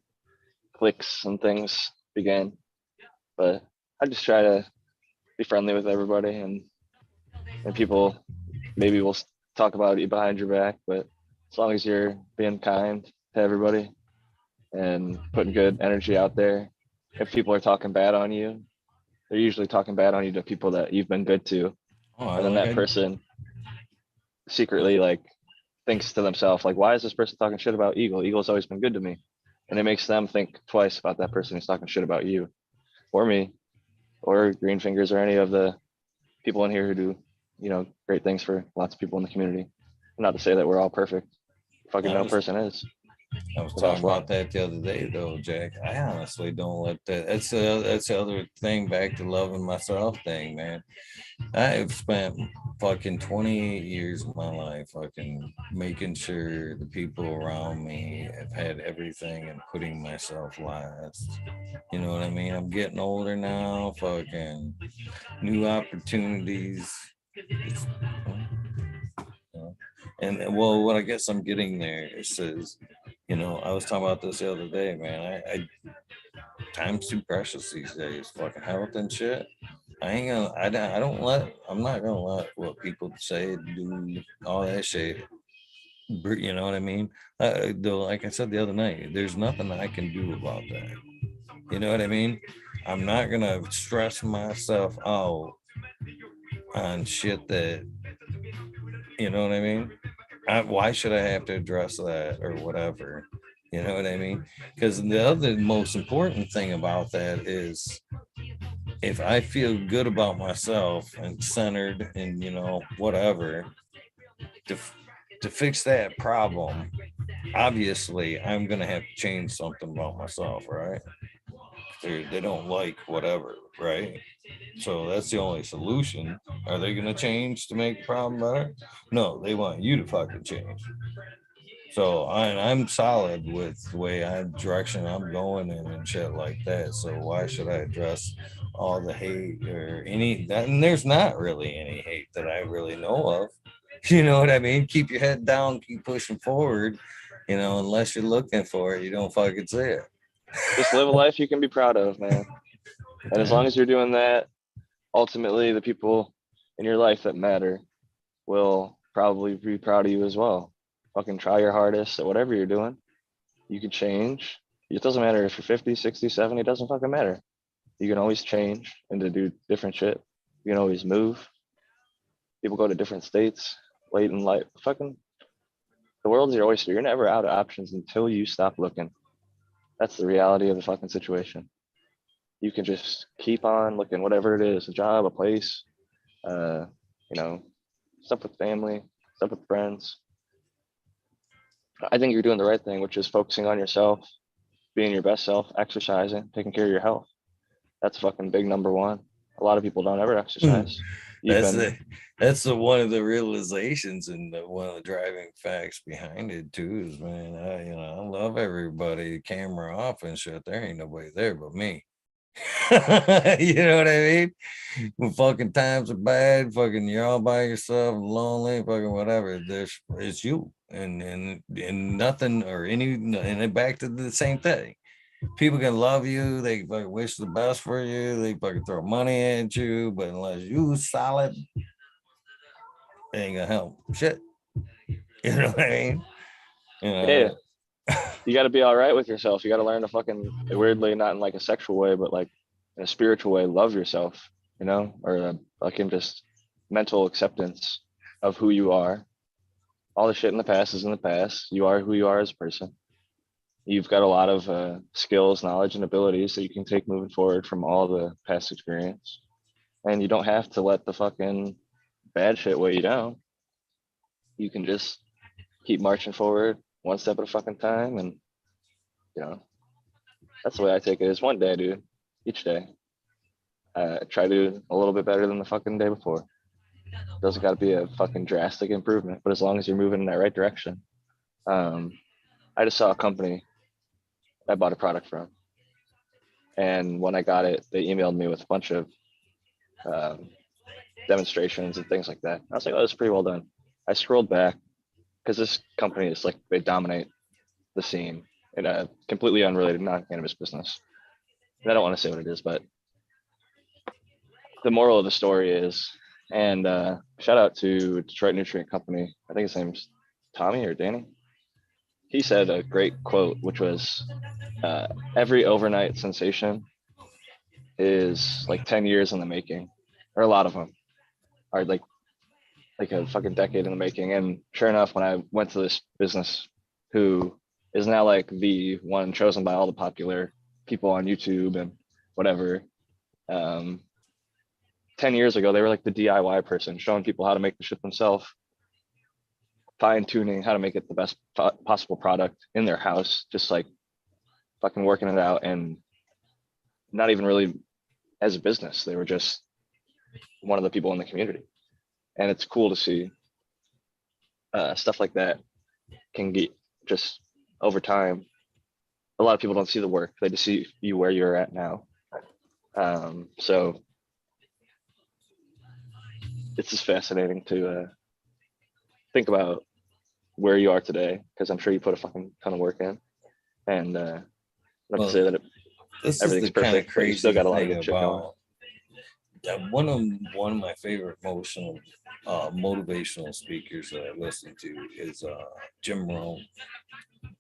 cliques and things begin. But I just try to be friendly with everybody, and people maybe will talk about you behind your back, but as long as you're being kind to everybody and putting good energy out there, if people are talking bad on you, they're usually talking bad on you to people that you've been good to. And then that person secretly like thinks to themselves, like, why is this person talking shit about Eagle? Eagle's always been good to me. And it makes them think twice about that person who's talking shit about you or me or Green Fingers or any of the people in here who do, great things for lots of people in the community. Not to say that we're all perfect. Fucking no person is. I was talking about that the other day, though, Jack. I honestly don't let that. That's the other thing, back to loving myself thing, man. I've spent fucking 28 years of my life fucking making sure the people around me have had everything and putting myself last. You know what I mean? I'm getting older now, fucking new opportunities. And well, what I guess I'm getting there is, I was talking about this the other day, man. I time's too precious these days. Fucking health and shit. I'm not gonna let what people say, do, all that shit. You know what I mean? Though, like I said the other night, there's nothing I can do about that. You know what I mean? I'm not gonna stress myself out on shit that, you know what I mean? Why should I have to address that or whatever? You know what I mean? Because the other most important thing about that is, if I feel good about myself and centered and, whatever, to fix that problem, obviously I'm going to have to change something about myself, right? They don't like whatever, right? So that's the only solution. Are they going to change to make the problem better? No, they want you to fucking change. So I'm solid with the way direction I'm going in and shit like that. So why should I address all the hate or any that? And there's not really any hate that I really know of. You know what I mean? Keep your head down, keep pushing forward. Unless you're looking for it, you don't fucking see it. Just live a life you can be proud of, man. And as long as you're doing that, ultimately the people in your life that matter will probably be proud of you as well. Fucking try your hardest at whatever you're doing. You can change. It doesn't matter if you're 50, 60, 70, it doesn't fucking matter. You can always change and to do different shit. You can always move. People go to different states late in life. Fucking the world's your oyster. You're never out of options until you stop looking. That's the reality of the fucking situation. You can just keep on looking, whatever it is, a job, a place, you know, stuff with family, stuff with friends. I think you're doing the right thing, which is focusing on yourself, being your best self, exercising, taking care of your health. That's fucking big number one. A lot of people don't ever exercise. That's one of the realizations and one of the driving facts behind it too. Is man, I love everybody, camera off and shit. There ain't nobody there but me. You know what I mean? When fucking times are bad, fucking you're all by yourself, lonely, fucking whatever. It's you and nothing or any, and back to the same thing. People can love you, they fucking wish the best for you, they fucking throw money at you, but unless you solid, it ain't gonna help shit. You know what I mean? Yeah. You got to be all right with yourself. You got to learn to fucking, weirdly, not in like a sexual way, but like in a spiritual way, love yourself, you know, or fucking just mental acceptance of who you are. All the shit in the past is in the past. You are who you are as a person. You've got a lot of skills, knowledge, and abilities that you can take moving forward from all the past experience. And you don't have to let the fucking bad shit weigh you down. You can just keep marching forward one step at a fucking time. And, you know, that's the way I take it, is one day, dude, each day. Try to do a little bit better than the fucking day before. Doesn't got to be a fucking drastic improvement, but as long as you're moving in that right direction. I just saw a company I bought a product from. And when I got it, they emailed me with a bunch of demonstrations and things like that. I was like, oh, that's pretty well done. I scrolled back because this company is like, they dominate the scene in a completely unrelated non-cannabis business. And I don't want to say what it is, but the moral of the story is, and shout out to Detroit Nutrient Company. I think his name's Tommy or Danny. He said a great quote, which was, every overnight sensation is like 10 years in the making, or a lot of them are like a fucking decade in the making. And sure enough, when I went to this business, who is now like the one chosen by all the popular people on YouTube and whatever, 10 years ago, they were like the DIY person, showing people how to make the shit themselves, fine tuning how to make it the best possible product in their house, just like fucking working it out, and not even really as a business. They were just one of the people in the community. And it's cool to see stuff like that can get just over time. A lot of people don't see the work, they just see you where you're at now. So it's just fascinating to think about where you are today, because I'm sure you put a fucking ton of work in. And not to say that everything's perfect, but you still got a lot of good shit going. One of my favorite motivational speakers that I listen to is Jim Rohn.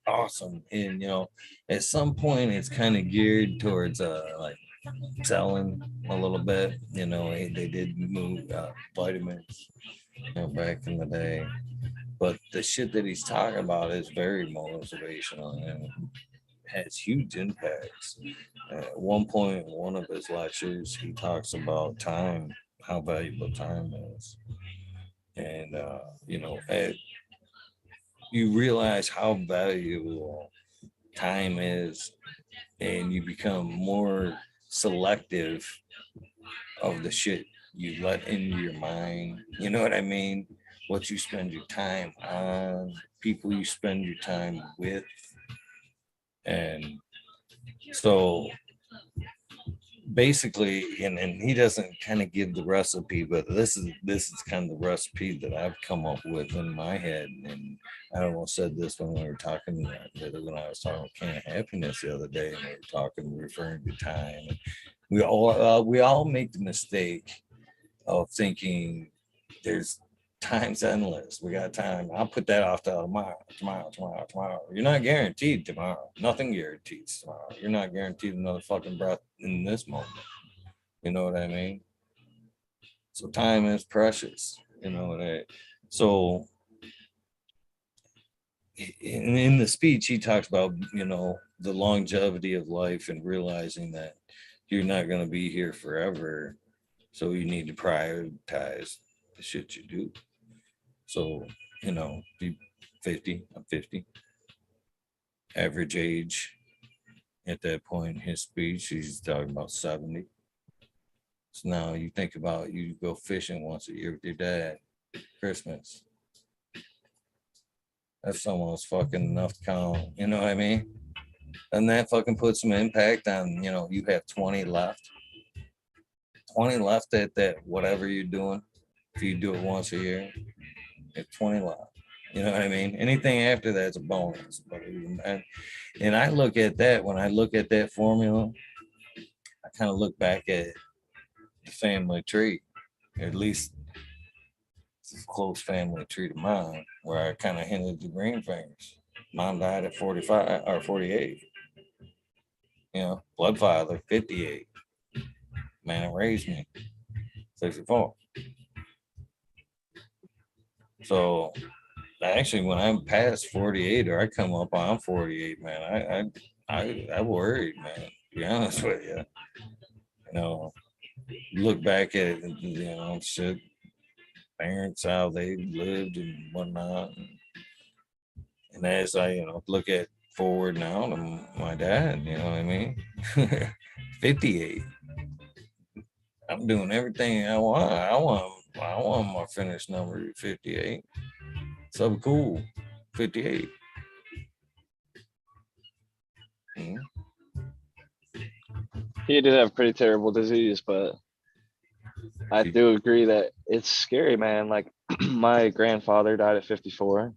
Awesome. And you know, at some point it's kind of geared towards like selling a little bit. You know, they did move vitamins, you know, back in the day, but the shit that he's talking about is very motivational and has huge impacts. At one point, one of his lectures, he talks about time, how valuable time is. And, you know, you realize how valuable time is, and you become more selective of the shit you let into your mind. You know what I mean? What you spend your time on, people you spend your time with. And so basically, and he doesn't kind of give the recipe, but this is kind of the recipe that I've come up with in my head. And I almost said this when we were talking, when I was talking about Can of Happiness the other day, and we were talking, referring to time. And we all make the mistake of thinking there's time's endless. We got time. I'll put that off till tomorrow. You're not guaranteed tomorrow. Nothing guarantees tomorrow. You're not guaranteed another fucking breath in this moment. You know what I mean? So time is precious. You know what I? So in the speech, he talks about, you know, the longevity of life and realizing that you're not going to be here forever. So you need to prioritize the shit you do. So, be 50, I'm 50. Average age at that point in his speech, he's talking about 70. So now you think about you go fishing once a year with your dad, Christmas. That's almost fucking enough to count, you know what I mean? And that fucking puts some impact on, you have 20 left. 20 left at that, whatever you're doing. If you do it once a year, it's 20 left. You know what I mean? Anything after that's a bonus. And I look at that, when I look at that formula, I kind of look back at the family tree, at least it's a close family tree to mine, where I kind of hinted the green fingers. Mom died at 45 or 48. Blood father, 58. Man that raised me, 64. So actually, when I'm past 48 or I come up on 48, man, I worried, man, to be honest with you. Look back at it, shit, parents, how they lived and whatnot. And as I, look at forward now to my dad, you know what I mean? 58. I'm doing everything I want. I want my finished number at 58. So cool. 58. Mm-hmm. He did have pretty terrible disease, but I do agree that it's scary, man. Like my grandfather died at 54,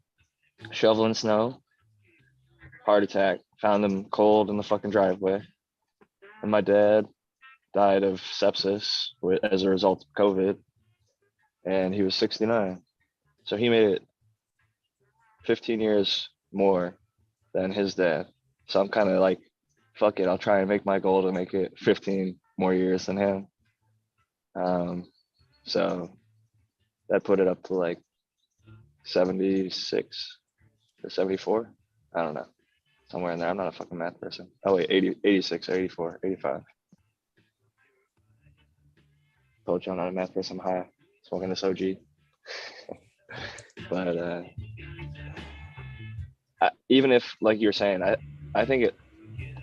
shoveling snow, heart attack, found him cold in the fucking driveway. And my dad died of sepsis as a result of COVID, and he was 69. So he made it 15 years more than his dad. So I'm kind of like, fuck it, I'll try and make my goal to make it 15 more years than him. So that put it up to like 76 or 74. I don't know. Somewhere in there. I'm not a fucking math person. Oh wait, 80, 86 or 84, 85. Told you I'm not a math person. I'm high. Smoking this OG. But even if, like you were saying, I think it,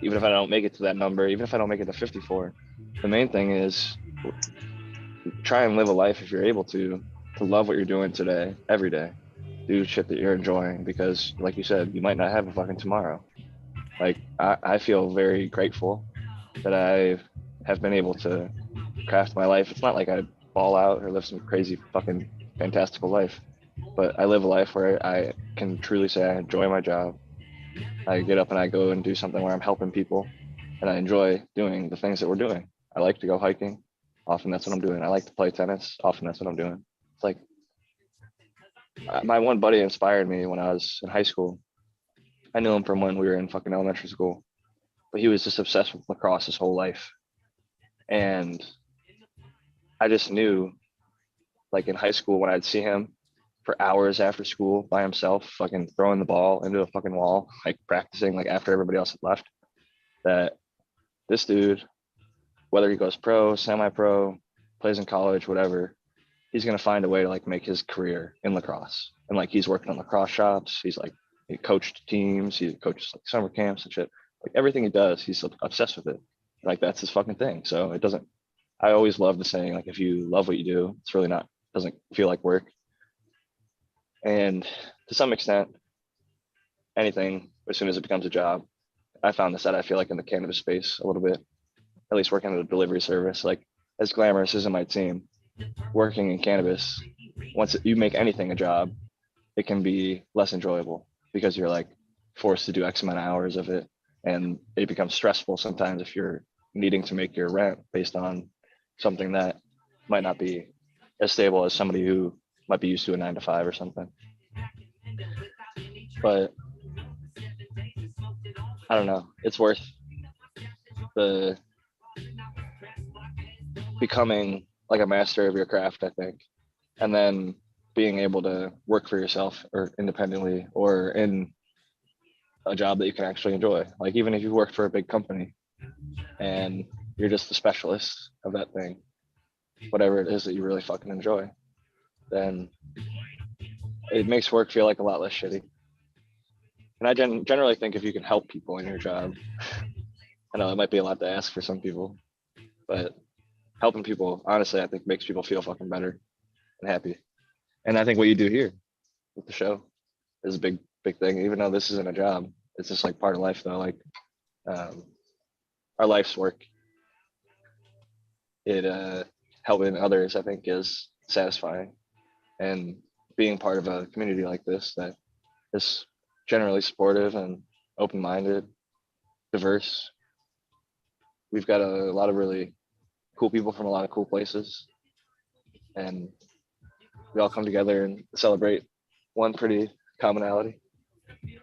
even if I don't make it to that number, even if I don't make it to 54, the main thing is try and live a life, if you're able to love what you're doing today, every day. Do shit that you're enjoying, because like you said, you might not have a fucking tomorrow. Like I feel very grateful that I have been able to craft my life. It's not like I ball out or live some crazy fucking fantastical life, but I live a life where I can truly say I enjoy my job. I get up and I go and do something where I'm helping people, and I enjoy doing the things that we're doing. I like to go hiking. Often that's what I'm doing. I like to play tennis. Often that's what I'm doing. It's like my one buddy inspired me when I was in high school. I knew him from when we were in fucking elementary school, but he was just obsessed with lacrosse his whole life. And I just knew, like in high school, when I'd see him for hours after school by himself, fucking throwing the ball into a fucking wall, like practicing, like after everybody else had left, that this dude, whether he goes pro, semi-pro, plays in college, whatever, he's gonna find a way to like make his career in lacrosse. And like he's working on lacrosse shops. He's like, he coached teams. He coaches like summer camps and shit. Like everything he does, he's obsessed with it. Like that's his fucking thing. So it doesn't. I always love the saying, like if you love what you do, it's really not, doesn't feel like work. And to some extent, anything as soon as it becomes a job, I found this out. I feel like in the cannabis space a little bit, at least working at a delivery service, like as glamorous as it might seem, working in cannabis, once you make anything a job, it can be less enjoyable because you're like forced to do X amount of hours of it. And it becomes stressful sometimes if you're needing to make your rent based on something that might not be as stable as somebody who might be used to a 9 to 5 or something. But I don't know, it's worth the becoming like a master of your craft, I think, and then being able to work for yourself or independently or in a job that you can actually enjoy. Like even if you work for a big company and you're just the specialist of that thing, whatever it is that you really fucking enjoy, then it makes work feel like a lot less shitty. And I generally think if you can help people in your job, I know it might be a lot to ask for some people, but helping people, honestly, I think makes people feel fucking better and happy. And I think what you do here with the show is a big, big thing. Even though this isn't a job, it's just like part of life, though. Like our life's work, it helping others, I think, is satisfying. And being part of a community like this that is generally supportive and open-minded, diverse. We've got a lot of really cool people from a lot of cool places, and we all come together and celebrate one pretty commonality,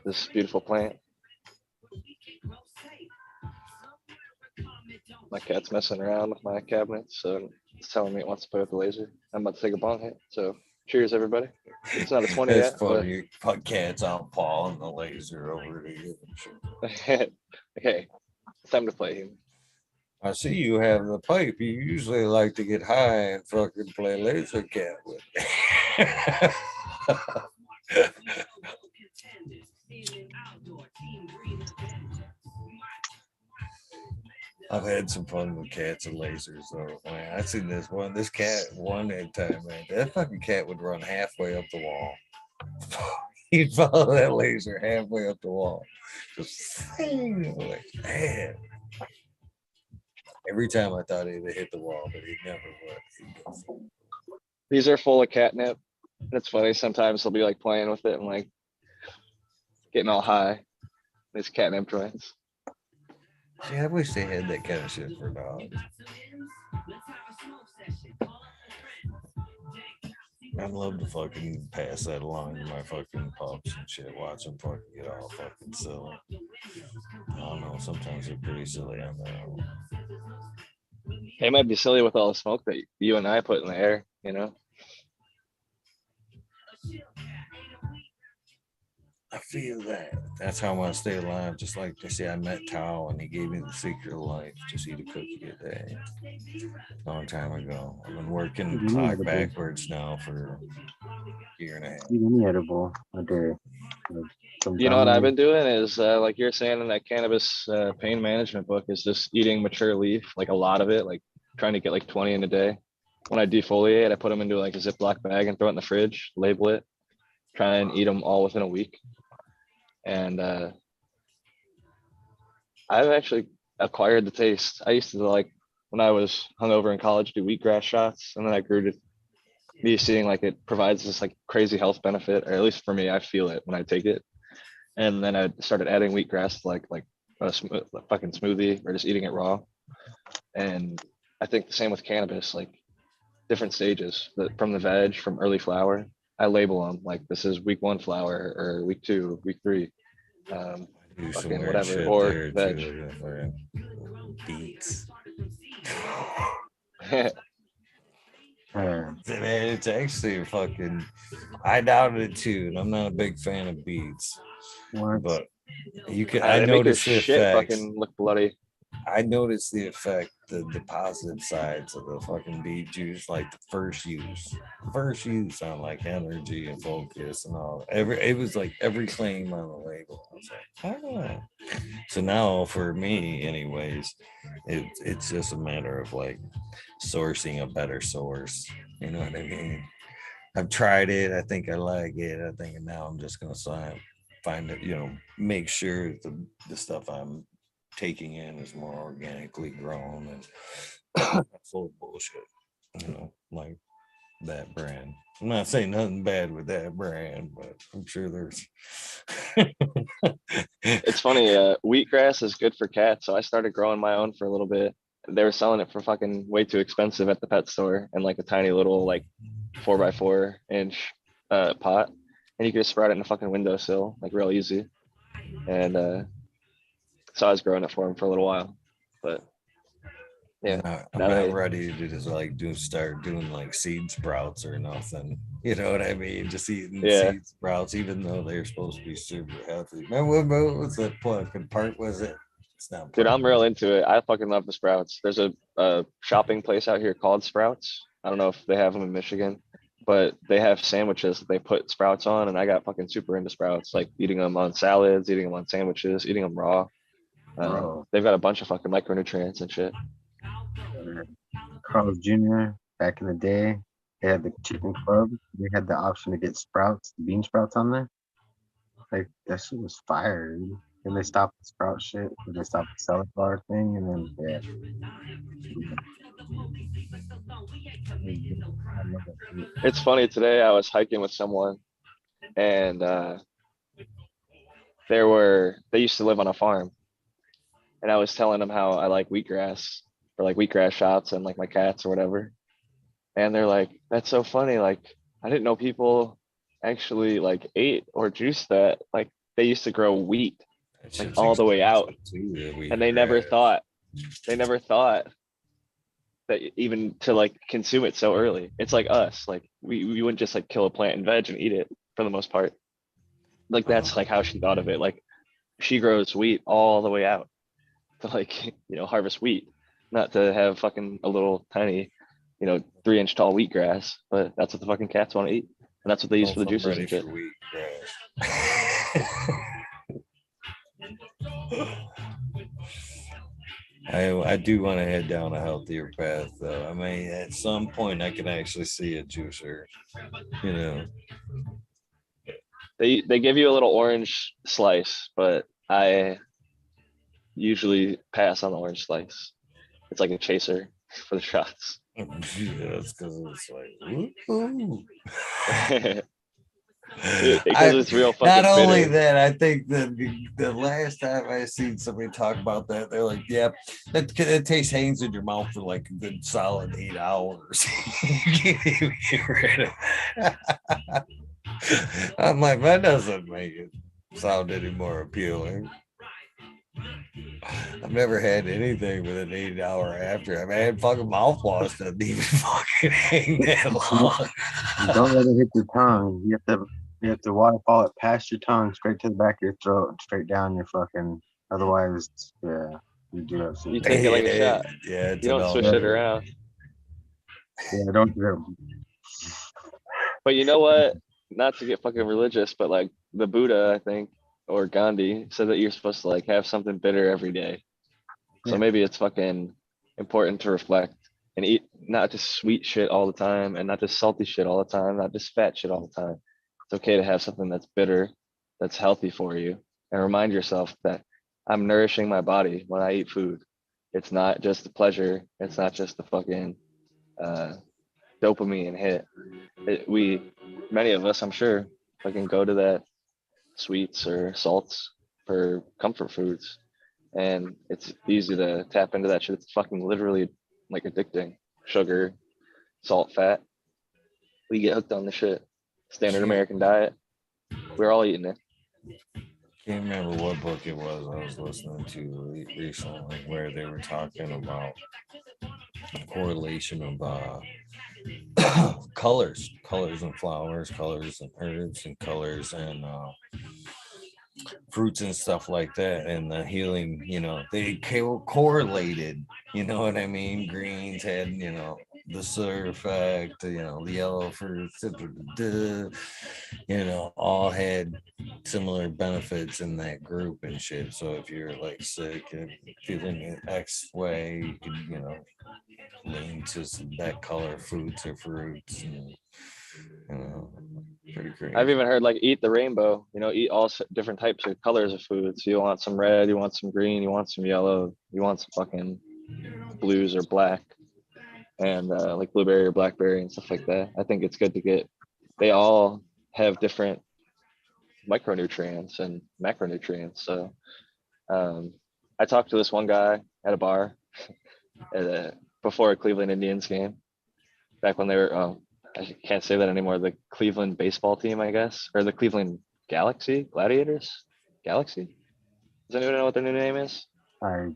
this beautiful plant. My cat's messing around with my cabinets, so it's telling me it wants to put out the laser. I'm about to take a bong hit, so cheers, everybody. It's not a 20 That's yet. funny. Put cats on Paul and the laser over to you. Okay, it's time to play him. I see you have the pipe. You usually like to get high and fucking play laser cat with it. I've had some fun with cats and lasers though, man. I seen this cat one time, man. That fucking cat would run halfway up the wall. He'd follow that laser halfway up the wall. Just like, man. Every time I thought he'd hit the wall, but he never would. These are full of catnip. It's funny, sometimes he'll be like playing with it and like getting all high. These catnip joints. See, I wish they had that kind of shit for dogs. I'd love to fucking pass that along to my fucking pups and shit. Watch them fucking get all fucking silly. I don't know. Sometimes they're pretty silly on their own. They might be silly with all the smoke that you and I put in the air, you know? I feel that. That's how I want to stay alive. Just like they say, I met Tao and he gave me the secret of life. Just eat a cookie a day. A long time ago. I've been working clock backwards now for a year and a half. Eat any edible a day. You know what I've been doing is like you're saying in that cannabis pain management book is just eating mature leaf, like a lot of it, like trying to get like 20 in a day. When I defoliate, I put them into like a Ziploc bag and throw it in the fridge, label it, try and eat them all within a week. And I've actually acquired the taste. I used to like when I was hungover in college do wheatgrass shots, and then I grew to me seeing like it provides this like crazy health benefit, or at least for me, I feel it when I take it. And then I started adding wheatgrass to like a fucking smoothie or just eating it raw. And I think the same with cannabis, like different stages from the veg, from early flower. I label them like this is week 1 flower or week 2, week 3, fucking whatever, or veg. Beets. Man, it's actually fucking. I doubted it too, and I'm not a big fan of beets. what? But you can. I I noticed the shit effects. fucking look bloody. I noticed the effect, the positive sides of the fucking beet juice, like the first use on like energy and focus and all. It was like every claim on the label. I was like, oh. So now for me, anyways, it's just a matter of like sourcing a better source. You know what I mean? I've tried it. I think I like it. I think now I'm just gonna find it. You know, make sure the stuff I'm taking in is more organically grown and full of bullshit, you know, like that brand. I'm not saying nothing bad with that brand, but I'm sure there's It's funny, wheatgrass is good for cats, so I started growing my own for a little bit. They were selling it for fucking way too expensive at the pet store in like a tiny little like 4x4 inch pot, and you could just sprout it in a fucking windowsill like real easy. And so I was growing it for him for a little while, but yeah, I'm not ready to just like start doing like seed sprouts or nothing. You know what I mean? Just eating seed sprouts, even though they're supposed to be super healthy. Man, what was that fucking part? Was it? It's not. Dude, I'm real into it. I fucking love the sprouts. There's a shopping place out here called Sprouts, I don't know if they have them in Michigan, but they have sandwiches that they put sprouts on, and I got fucking super into sprouts, like eating them on salads, eating them on sandwiches, eating them raw. Bro, They've got a bunch of fucking micronutrients and shit. Carl's Jr. back in the day, they had the chicken club. They had the option to get sprouts, bean sprouts on there. Like that shit was fire, dude. And they stopped the sprout shit. They stopped the cauliflower thing, and then yeah. I love that shit. It's funny, today I was hiking with someone, and they used to live on a farm, and I was telling them how I like wheatgrass, or like wheatgrass shots, and like my cats or whatever. And they're like, that's so funny. Like, I didn't know people actually like ate or juiced that. Like, they used to grow wheat like all the way out, and they never thought that even to like consume it so early. It's like us. Like, we wouldn't just like kill a plant and veg and eat it for the most part. Like, that's like how she thought of it. Like, she grows wheat all the way out to like, harvest wheat, not to have fucking a little tiny, 3-inch tall wheatgrass. But that's what the fucking cats want to eat, and that's what they use for the juices and shit. I do want to head down a healthier path, though. I mean, at some point, I can actually see a juicer. They give you a little orange slice, but I usually pass on the orange slice. It's like a chaser for the shots. Yeah, it's because it's like, ooh. Because it's real fucking not only bitter. that, I think that the last time I seen somebody talk about that, they're like, "Yep, it tastes hangs in your mouth for like a good solid 8 hours." Get rid of that. I'm like, that doesn't make it sound any more appealing. I've never had anything with an 8-hour after. I mean, I had fucking mouthwash that didn't even fucking hang that long. Don't let it hit your tongue. You have to waterfall it past your tongue, straight to the back of your throat, and straight down your fucking. Otherwise, yeah, you do have some. You take it like a shot. Yeah, you don't switch it around. Yeah, don't do it. But you know what? Not to get fucking religious, but like the Buddha, I think, or Gandhi said that you're supposed to like have something bitter every day. So maybe it's fucking important to reflect and eat not just sweet shit all the time, and not just salty shit all the time, not just fat shit all the time. It's okay to have something that's bitter, that's healthy for you, and remind yourself that I'm nourishing my body when I eat food. It's not just the pleasure. It's not just the fucking dopamine hit. Many of us, I'm sure, fucking go to that sweets or salts for comfort foods, and it's easy to tap into that shit. It's fucking literally like addicting. Sugar, salt, fat. We get hooked on the shit. Standard American diet. We're all eating it. Can't remember what book it was I was listening to recently, where they were talking about the correlation of colors and flowers, colors and herbs, and colors and fruits and stuff like that, and the healing. They correlated. You know what I mean? Greens had the sur effect, the yellow fruits, all had similar benefits in that group and shit. So if you're like sick and feeling X way, you can lean to that color foods or fruits. Pretty crazy. I've even heard like eat the rainbow. Eat all different types of colors of foods. You want some red, you want some green, you want some yellow, you want some fucking blues or black, and like blueberry or blackberry and stuff like that. I think it's good to get. They all have different micronutrients and macronutrients. So I talked to this one guy at a bar before a Cleveland Indians game, back when they were I can't say that anymore, the Cleveland baseball team, I guess, or the Cleveland Gladiators. Does anyone know what their new name is? I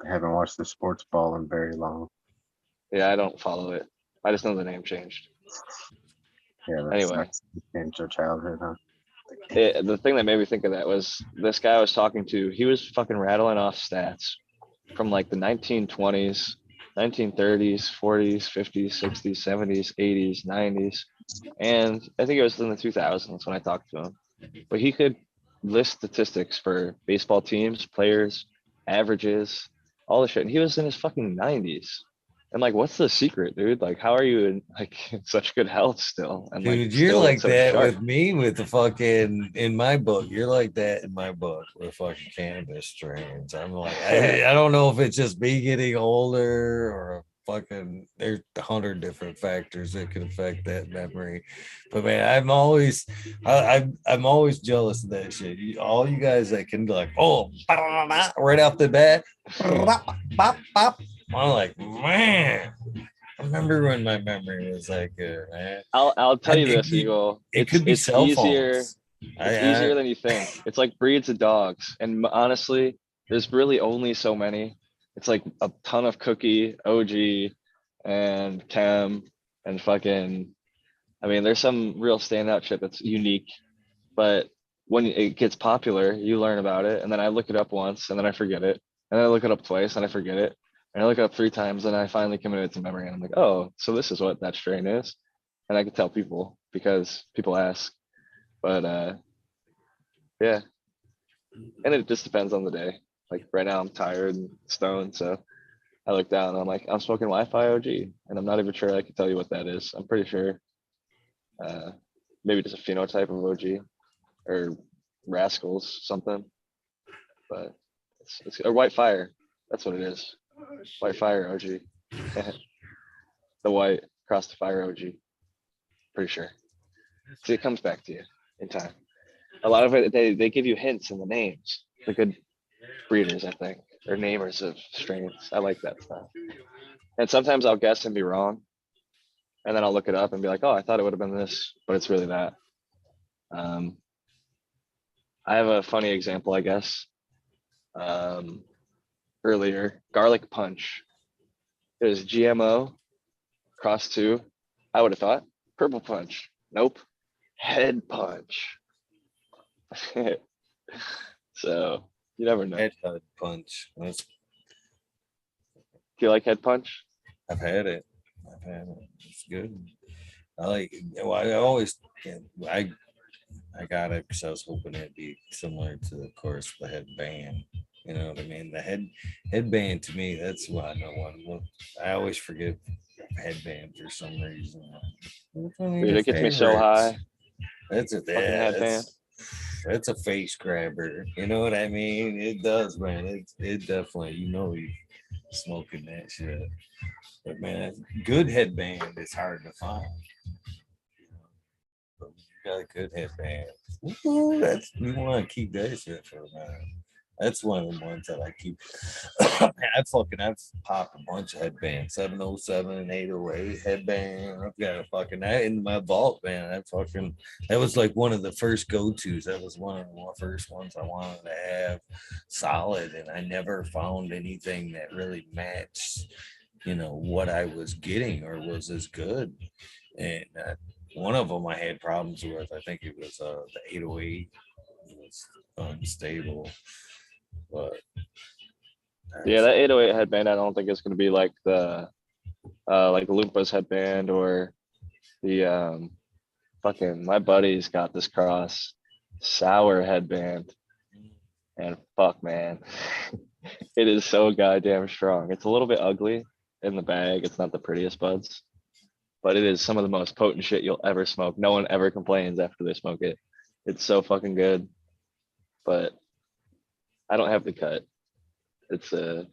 haven't watched the sports ball in very long. Yeah, I don't follow it. I just know the name changed. Yeah, anyway, changed your childhood, huh? The thing that made me think of that was this guy I was talking to. He was fucking rattling off stats from like the 1920s 1930s, 40s, 50s, 60s, 70s, 80s, 90s, and I think it was in the 2000s when I talked to him. But he could list statistics for baseball teams, players, averages, all the shit. And he was in his fucking 90s. And like, what's the secret, dude? Like, how are you in like in such good health still? And like, Dude, you're still like so that sharp? with me with the fucking in my book. You're like that in my book with fucking cannabis strains. I'm like, I don't know if it's just me getting older or fucking there's 100 different factors that could affect that memory. But man, I'm always jealous of that shit. All you guys that can be like, oh, right off the bat, I'm like, man. I remember when my memory was like good, man. I'll tell you this, it, Eagle. it could be It's cell easier. phones. It's easier than you think. It's like breeds of dogs. And honestly, there's really only so many. It's like a ton of Cookie, OG, and Chem, and fucking, I mean, there's some real standout shit that's unique. But when it gets popular, you learn about it. And then I look it up once and then I forget it. And then I look it up twice and I forget it. And I look it up 3 times and I finally commit it to memory. And I'm like, oh, so this is what that strain is. And I can tell people because people ask. But yeah. And it just depends on the day. Like right now I'm tired and stoned. So I look down and I'm like, I'm smoking Wi-Fi OG. And I'm not even sure I can tell you what that is. I'm pretty sure maybe just a phenotype of OG or Rascals, something. But it's or White Fire. That's what it is. White Fire OG. The white across the fire OG. Pretty sure. See, it comes back to you in time. A lot of it, they give you hints in the names. The good breeders, I think, or namers of strains. I like that stuff. And sometimes I'll guess and be wrong. And then I'll look it up and be like, oh, I thought it would have been this, but it's really that. I have a funny example, I guess. Earlier, garlic punch. It was GMO, cross 2. I would have thought purple punch. Nope. Head punch. So you never know. Head punch. Do you like head punch? I've had it. It's good. I like. Well, I always. I got it because I was hoping it'd be similar to, of course, the headband. You know what I mean? The headband to me, that's what I know. I always forget headband for some reason. Dude, it gets me so high. That's a headband. That's a face grabber. You know what I mean? It does, man. It definitely. You smoking that shit. But man, good headband is hard to find. But you got a good headband. Ooh, we want to keep that shit for a minute. That's one of the ones that I keep. I've popped a bunch of headbands, 707, 808 headband. I've got a fucking that in my vault, man. That was like one of the first go-tos. That was one of the first ones I wanted to have solid, and I never found anything that really matched, what I was getting or was as good. And one of them I had problems with. I think it was the 808. It was unstable. But yeah, that 808 headband, I don't think it's going to be like the like Lumpa's headband or the fucking, my buddy's got this cross sour headband, and fuck, man, it is so goddamn strong. It's a little bit ugly in the bag. It's not the prettiest buds, but it is some of the most potent shit you'll ever smoke. No one ever complains after they smoke it. It's so fucking good. But I don't have the cut. It's another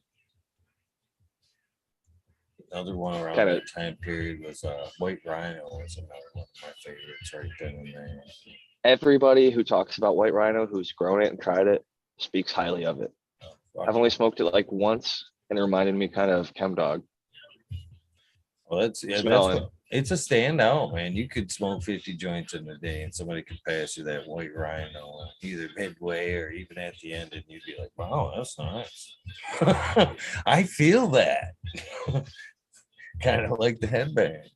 one around that time period was White Rhino was another one of my favorites right then and there. Everybody who talks about White Rhino who's grown it and tried it speaks highly of it. I've only smoked it like once, and it reminded me kind of Chem Dog. Well, it's a standout, man. You could smoke 50 joints in a day and somebody could pass you that White Rhino either midway or even at the end, and you'd be like, wow, that's nice. I feel that. Kind of like the headband.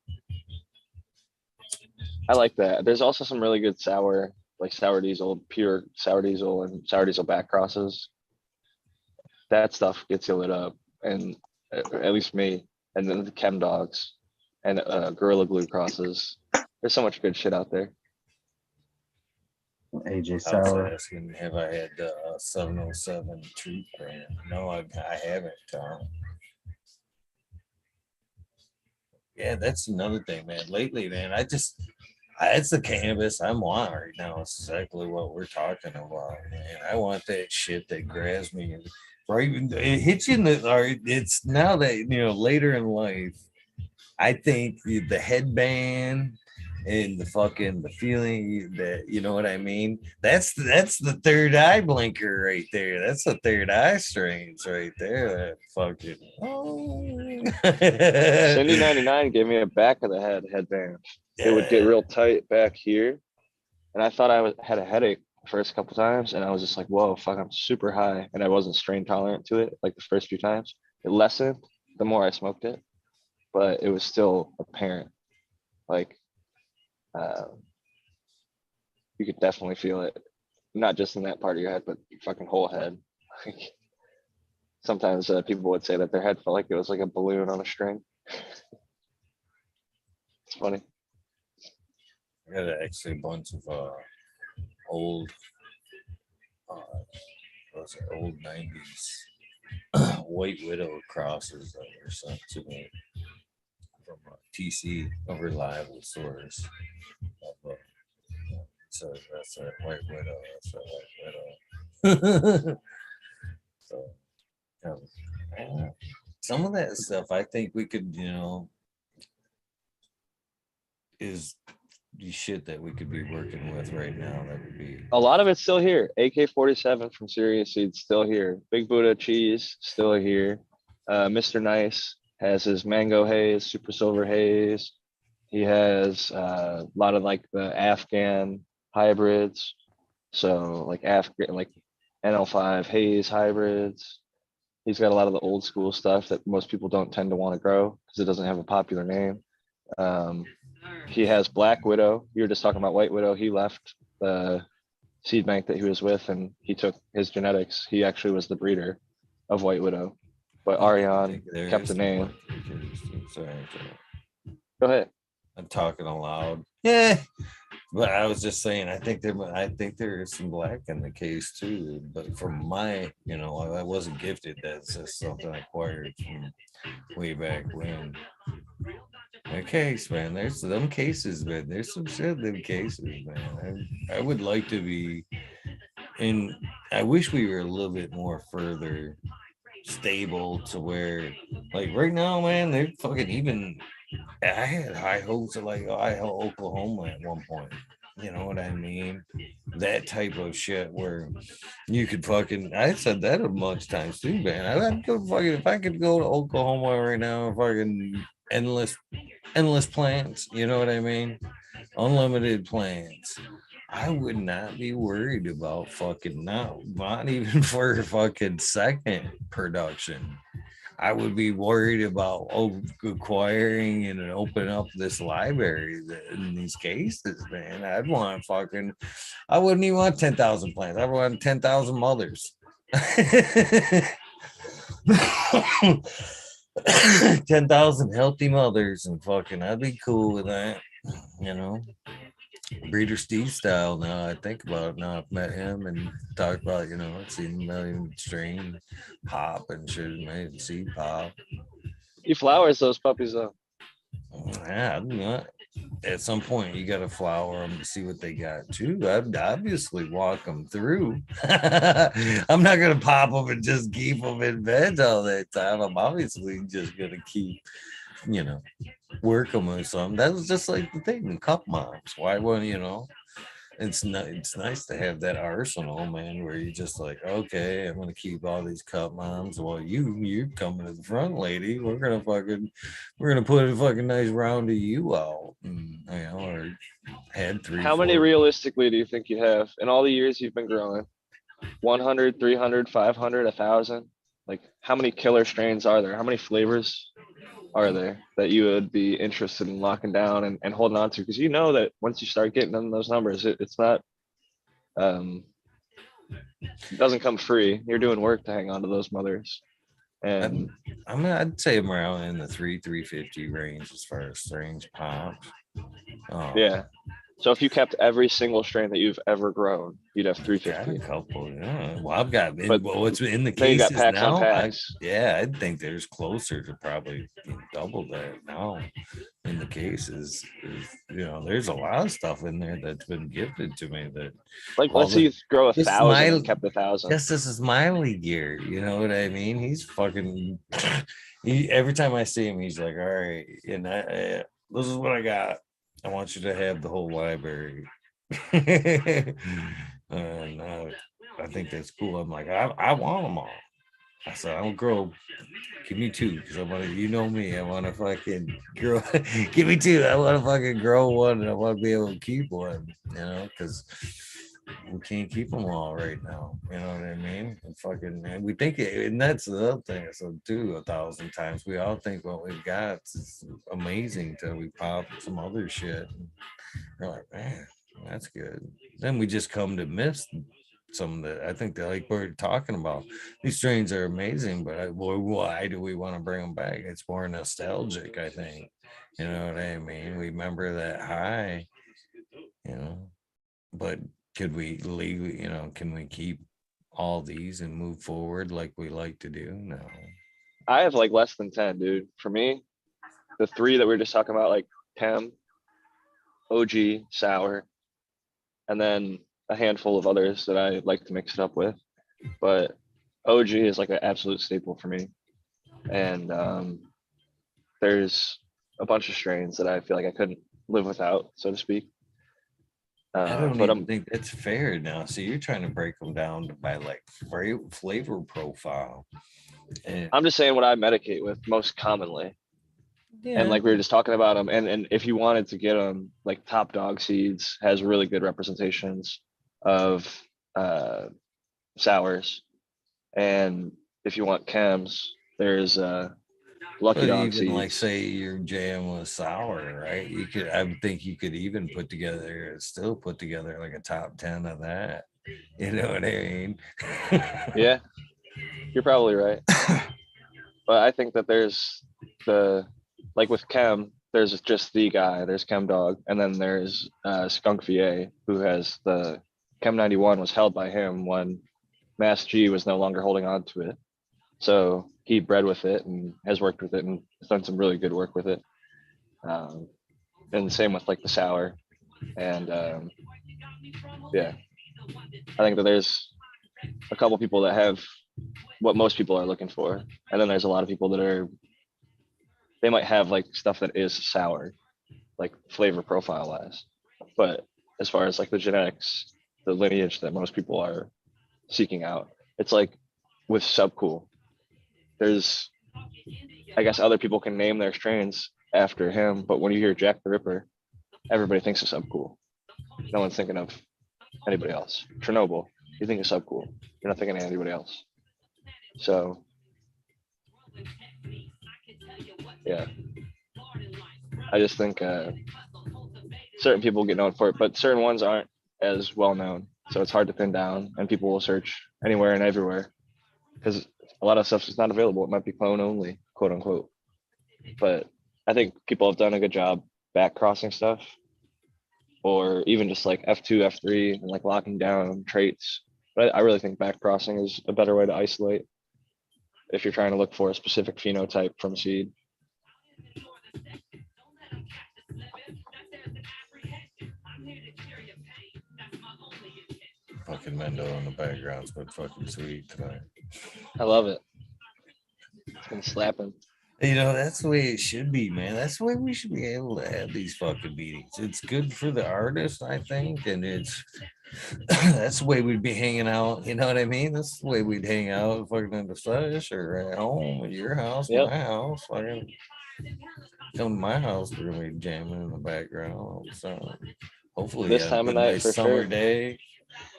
I like that. There's also some really good sour, like sour diesel, pure sour diesel and sour diesel back crosses. That stuff gets you lit up, and at least me. and then the chem dogs and Gorilla Glue crosses. There's so much good shit out there. AJ I was Sour. asking, have I had the 707 Truth brand? No, I haven't. Yeah, that's another thing, man. Lately, man, it's the cannabis I want right now. It's exactly what we're talking about, man. I want that shit that grabs me. Right, it hits you in the. Or it's now that later in life. I think the headband and the feeling that what I mean. That's the third eye blinker right there. That's the third eye strains right there. That fucking. Cindy 99 gave me a back of the head headband. Yeah. It would get real tight back here, and I thought I had a headache the first couple times, and I was just like, "Whoa, fuck! I'm super high," and I wasn't strain tolerant to it like the first few times. It lessened the more I smoked it, but it was still apparent. Like, you could definitely feel it, not just in that part of your head, but your fucking whole head. Sometimes people would say that their head felt like it was like a balloon on a string. It's funny. I got actually a bunch of old, old 90s White Widow crosses that were sent to me from TC of reliable source. So that's a White Widow. That's a White Widow. So some of that stuff I think we could, is the shit that we could be working with right now. That would be a lot of it's still here. AK-47 from Serious Seeds still here. Big Buddha Cheese still here. Mr. Nice has his Mango Haze, Super Silver Haze. He has a lot of like the Afghan hybrids. So like Afghan, like NL5 Haze hybrids. He's got a lot of the old school stuff that most people don't tend to want to grow because it doesn't have a popular name. He has Black Widow. You were just talking about White Widow. He left the seed bank that he was with and he took his genetics. He actually was the breeder of White Widow, but Ariane kept the name. Sorry. Go ahead. I'm talking aloud. Yeah. But I was just saying, I think there is some black in the case too. But from my, I wasn't gifted. That's just something I acquired from way back when. The case, man. There's them cases, man. There's some shit in them cases, man. I would like to be, and I wish we were a little bit more further stable to where, like right now, man, they're fucking even. I had high hopes of like Oklahoma at one point. You know what I mean? That type of shit where you could fucking. I said that a bunch of times too, man. I'd go fucking if I could go to Oklahoma right now, fucking endless plants. You know what I mean? Unlimited plants. I would not be worried about fucking not even for fucking second production. I would be worried about acquiring and opening up this library in these cases, man. I wouldn't even want 10,000 plants. I want 10,000 mothers. 10,000 healthy mothers and fucking, I'd be cool with that, Breeder Steve style. Now I think about it. Now I've met him and talked about, I've seen him strain pop and shit, made seed pop. He flowers those puppies though. Yeah, at some point you got to flower them to see what they got too. I'd obviously walk them through. I'm not gonna pop them and just keep them in bed all that time. I'm obviously just gonna keep, work them or something. That was just like the thing, cup moms. Why wouldn't it's nice to have that arsenal, man, where you're just like, okay, I'm gonna keep all these cup moms. Well, you're coming to the front, lady. We're gonna put a fucking nice round of you out, or had 3. How many realistically do you think you have in all the years you've been growing? 100, 300, 500, 1,000? Like, how many killer strains are there? How many flavors are there that you would be interested in locking down and holding on to? Because that once you start getting in those numbers, it's not, it doesn't come free. You're doing work to hang on to those mothers. And I'd say I'm around in the 350 range as far as strains pops. yeah. So if you kept every single strain that you've ever grown, you'd have Got a 350. couple, yeah. Well, I've got But what's in the then you got cases packs on now. packs. I think there's closer to probably double that now in the cases. There's a lot of stuff in there that's been gifted to me that Like, all let's say the you grow just 1,000 and kept 1,000. just this is Miley gear, you know what I mean? He's fucking every time I see him, he's like, all right, and this is what I got. I want you to have the whole library. And I think that's cool. I'm like, I want them all. I said, I'll grow. Give me two, because I want to. You know me. I want to fucking grow. Give me two. I want to fucking grow one, and I want to be able to keep one. Because we can't keep them all right now. You know what I mean? And we think it, and that's the other thing. So do 1,000 times. We all think what we've got is amazing till we pop some other shit. And we're like, man, that's good. Then we just come to miss some of the. I think that, like we're talking about, these strains are amazing, but why do we want to bring them back? It's more nostalgic, I think. You know what I mean? We remember that high, but could we legally, can we keep all these and move forward like we like to do? No. I have like less than 10, dude. For me, the three that we were just talking about, like Chem, OG, Sour, and then a handful of others that I like to mix it up with. But OG is like an absolute staple for me. And there's a bunch of strains that I feel like I couldn't live without, so to speak. I don't even think that's fair now. So you're trying to break them down by like flavor profile. And I'm just saying what I medicate with most commonly. Yeah. And like we were just talking about them, and if you wanted to get them, like Top Dog Seeds has really good representations of sours, and if you want chems, there's Lucky Dog even Seeds. Like say your jam was sour, right? I think you could even still put together like a top 10 of that. You know what I mean? Yeah, you're probably right. But I think that there's like with Chem, there's just the guy, there's Chem Dog, and then there's Skunk VA, who has the Chem 91 was held by him when Mass G was no longer holding on to it. So he bred with it and has worked with it and has done some really good work with it. And the same with like the sour. And yeah, I think that there's a couple people that have what most people are looking for. And then there's a lot of people that they might have like stuff that is sour, like flavor profile wise. But as far as like the genetics, the lineage that most people are seeking out, it's like with Subcool, there's, I guess other people can name their strains after him, but when you hear Jack the Ripper, everybody thinks of Subcool. No one's thinking of anybody else. Chernobyl, you think of Subcool. You're not thinking of anybody else. So, yeah. I just think certain people get known for it, but certain ones aren't as well known. So it's hard to pin down, and people will search anywhere and everywhere because a lot of stuff is not available. It might be clone only, quote unquote. But I think people have done a good job back crossing stuff, or even just like F2, F3, and like locking down traits. But I really think back crossing is a better way to isolate if you're trying to look for a specific phenotype from seed. Fucking Mendo in the background's been fucking sweet tonight. I love it. It's been slapping. That's the way it should be, man. That's the way we should be able to have these fucking meetings. It's good for the artist, I think, and that's the way we'd be hanging out. You know what I mean? That's the way we'd hang out, fucking in the flesh or at home, at your house, my house. Fucking come to my house, we're gonna be jamming in the background. So hopefully, this time of night for summer sure. Day.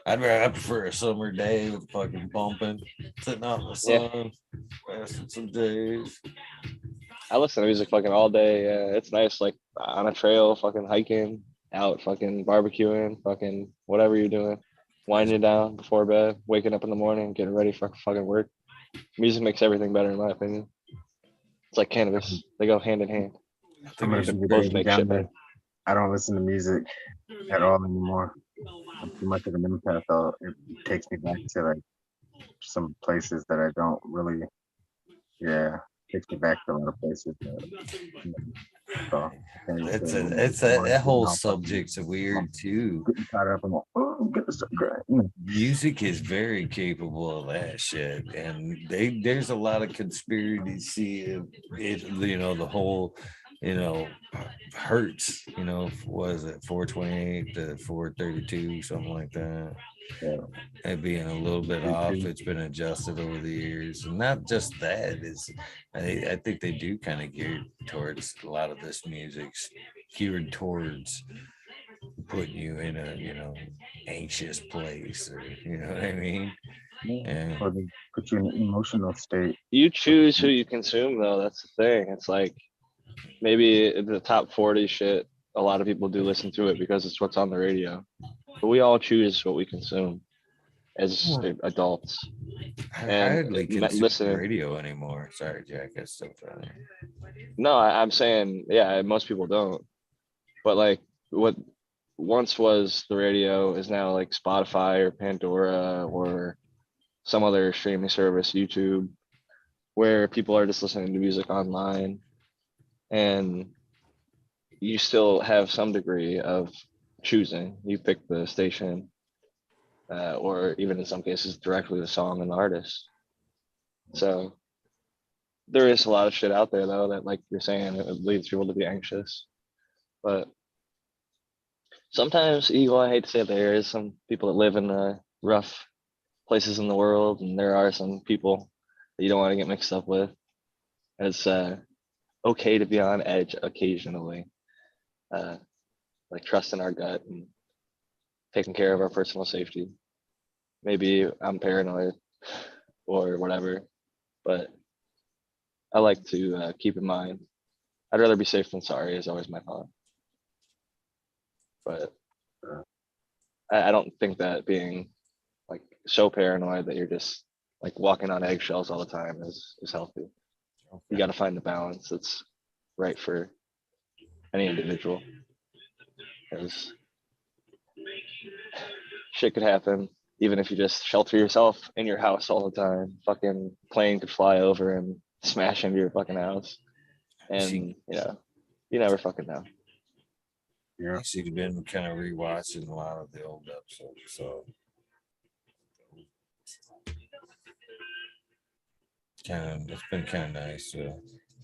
I prefer a summer day with fucking bumping, sitting out in the sun, passing some days. I listen to music fucking all day. It's nice, like on a trail, fucking hiking, out, fucking barbecuing, fucking whatever you're doing, winding down before bed, waking up in the morning, getting ready for fucking work. Music makes everything better, in my opinion. It's like cannabis; they go hand in hand. I'm gonna They be both the make down shit there. better. I don't listen to music at all anymore. I'm too much of an empath, though. It takes me back to like some places that I don't really. Yeah, takes me back to a lot of places that. So, It's that whole subject's weird too. getting caught up in get this great. Music is very capable of that shit, and there's a lot of conspiracy. The whole, hurts. Was it 428 to 432, something like that? Yeah. It being a little bit off, it's been adjusted over the years, and not just that. I think they do kind of gear towards a lot of this music's geared towards putting you in a anxious place, or you know what I mean. And Or they put you in an emotional state. You choose who you consume, though. That's the thing. It's like maybe the top 40 shit. A lot of people do listen to it because it's what's on the radio, but we all choose what we consume as adults. I And hardly consume listening. radio anymore. Sorry, Jack. I still trying. No, I'm saying, yeah, most people don't. But like what once was the radio is now like Spotify or Pandora or some other streaming service, YouTube, where people are just listening to music online, and you still have some degree of choosing. You pick the station, or even in some cases directly the song and the artist. So there is a lot of shit out there though that, like you're saying, it leads people to be anxious. But sometimes, Eagle, I hate to say it, there is some people that live in rough places in the world, and there are some people that you don't want to get mixed up with. It's okay to be on edge occasionally, like trusting our gut and taking care of our personal safety. Maybe I'm paranoid or whatever, but I like to keep in mind, I'd rather be safe than sorry is always my thought. But I don't think that being like so paranoid that you're just like walking on eggshells all the time is healthy. You got to find the balance that's right for any individual, because shit could happen even if you just shelter yourself in your house all the time. Fucking plane could fly over and smash into your fucking house, and you never fucking know. Yeah, she's been kind of rewatching a lot of the old episodes, so it's been kind of nice.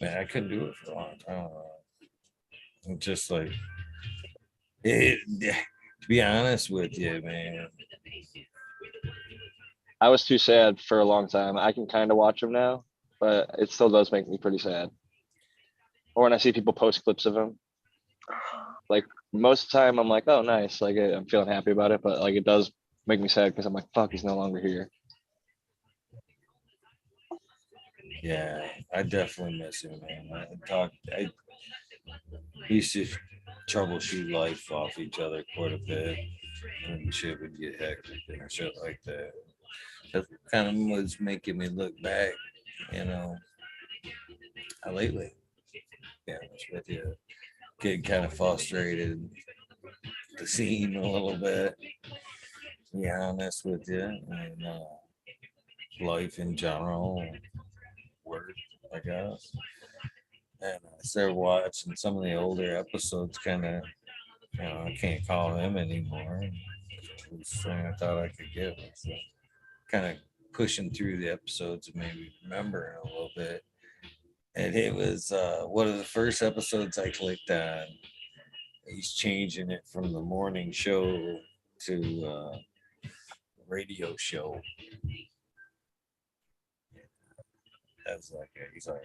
Man, I couldn't do it for a long time. I'm just like it. To be honest with you, man, I was too sad for a long time. I can kind of watch them now, but it still does make me pretty sad. Or when I see people post clips of him, like most of the time I'm like, oh, nice. Like I'm feeling happy about it, but like it does make me sad because I'm like, fuck, he's no longer here. Yeah, I definitely miss him, man. I used to troubleshoot life off each other quite a bit, and shit would get hectic and shit like that. That kind of was making me look back, lately. Yeah, with you, getting kind of frustrated the scene a little bit. To be honest with you, and life in general, work, I guess. And I started watching some of the older episodes, kind of, I can't call them anymore. It was something I thought I could get. So kind of pushing through the episodes and maybe remembering a little bit. And it was one of the first episodes I clicked on. He's changing it from the morning show to radio show. That's like, he's like,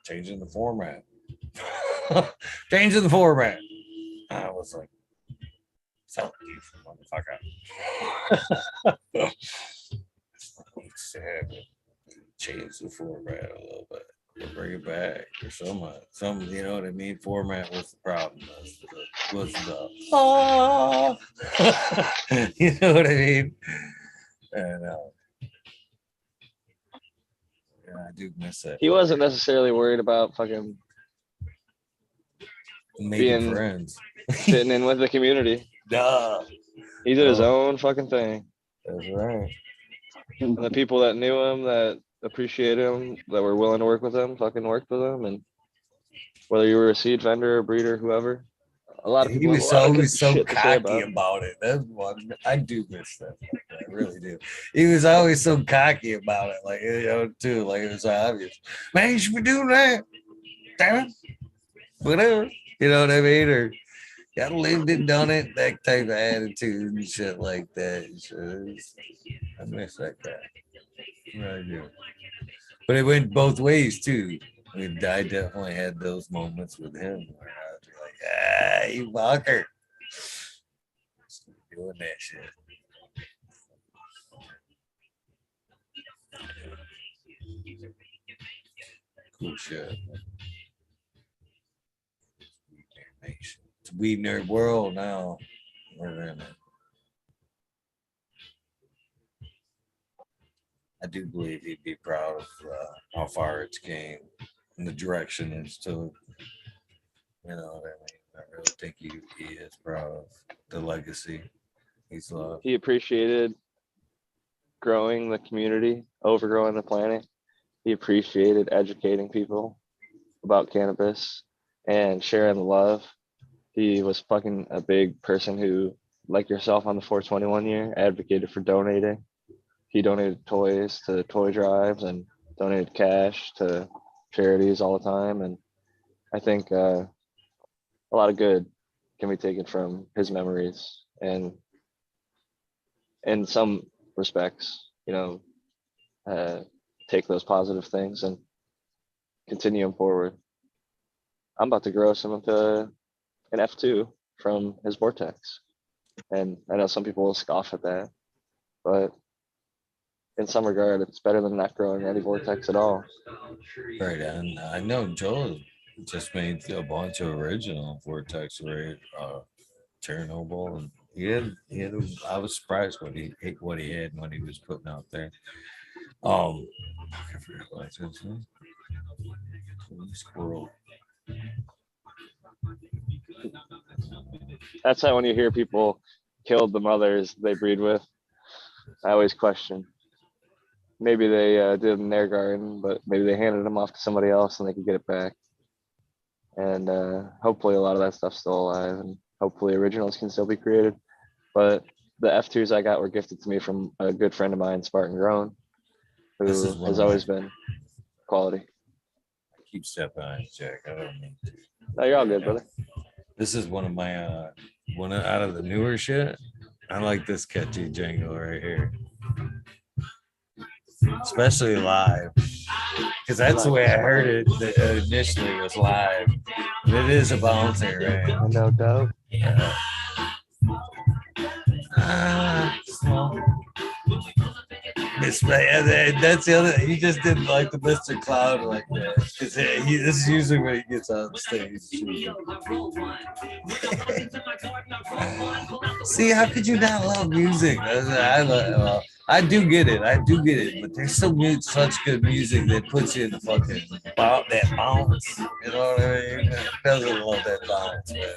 changing the format. Changing the format. I was like, so you motherfucker. Change the format a little bit. Or bring it back or some, you know what I mean? Format was the problem. Was the you know what I mean? And Yeah, I do miss that. He wasn't necessarily worried about fucking Making being friends. fitting in with the community. Duh. He did his Oh. own fucking thing. That's right. And the people that knew him, that appreciated him, that were willing to work with him, fucking worked with him. And whether you were a seed vendor or breeder, whoever, a lot of He people have was a lot of always good so shit to say cocky about him. about it. That's one I do miss stuff like that. I really do. He was always so cocky about it, like too. Like it was obvious. Man, you should be doing that. Damn it. Whatever. You know what I mean? Or gotta lived it, done it, that type of attitude and shit like that. So I miss that guy. I do. But it went both ways too. I mean, I definitely had those moments with him where I was like, you fucker. Doing that shit. Cool shit. It's Weed Nerd World now. We're in it. I do believe he'd be proud of how far it's came and the direction it's took. You know what I mean? I really think he is proud of the legacy he's loved. He appreciated growing the community, overgrowing the planet. He appreciated educating people about cannabis and sharing the love. He was fucking a big person who, like yourself on the 421 year, advocated for donating. He donated toys to toy drives and donated cash to charities all the time. And I think a lot of good can be taken from his memories. And in some respects, take those positive things and continue them forward. I'm about to grow some of an F2 from his vortex. And I know some people will scoff at that, but in some regard, it's better than not growing any vortex at all. Right, and I know Joel just made a bunch of original vortex Chernobyl, and I was surprised what he had and what he was putting out there. I forget what it is. Squirrel. That's how when you hear people killed the mothers they breed with, I always question. Maybe they did it in their garden, but maybe they handed them off to somebody else and they could get it back. And hopefully a lot of that stuff's still alive, and hopefully originals can still be created. But the F2s I got were gifted to me from a good friend of mine, Spartan Grown, who has always been quality. I keep stepping on it, Jack. I don't mean to. No, you're all good, brother. This is one of my one out of the newer shit. I like this catchy jingle right here, especially live, because that's the way I heard it initially was live. But it is a bouncer, right? Mendo Dope. Yeah. That's the other. He just didn't like the Mr. Cloud like that, because this is usually when he gets on stage. See, how could you not love music? I do get it, but there's such good music that puts you in the fucking that bounce. You know what I mean? It doesn't love that bounce, man.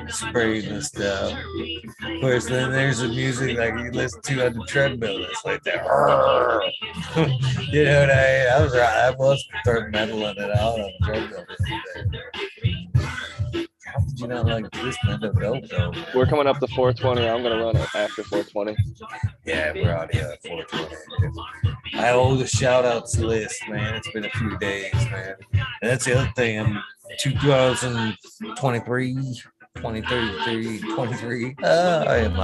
Spraying and stuff. Of course, then there's the music like you listen to on the treadmill. It's like that. You know what I mean? I was throwing metal in it out on the treadmill. How did you not like this Mendo Dope though? We're coming up to 420. I'm gonna run it after 420. Yeah, we're out here at 420. I owe the shout outs list, man. It's been a few days, man. And that's the other thing. I'm 2023, 2033, 23. I am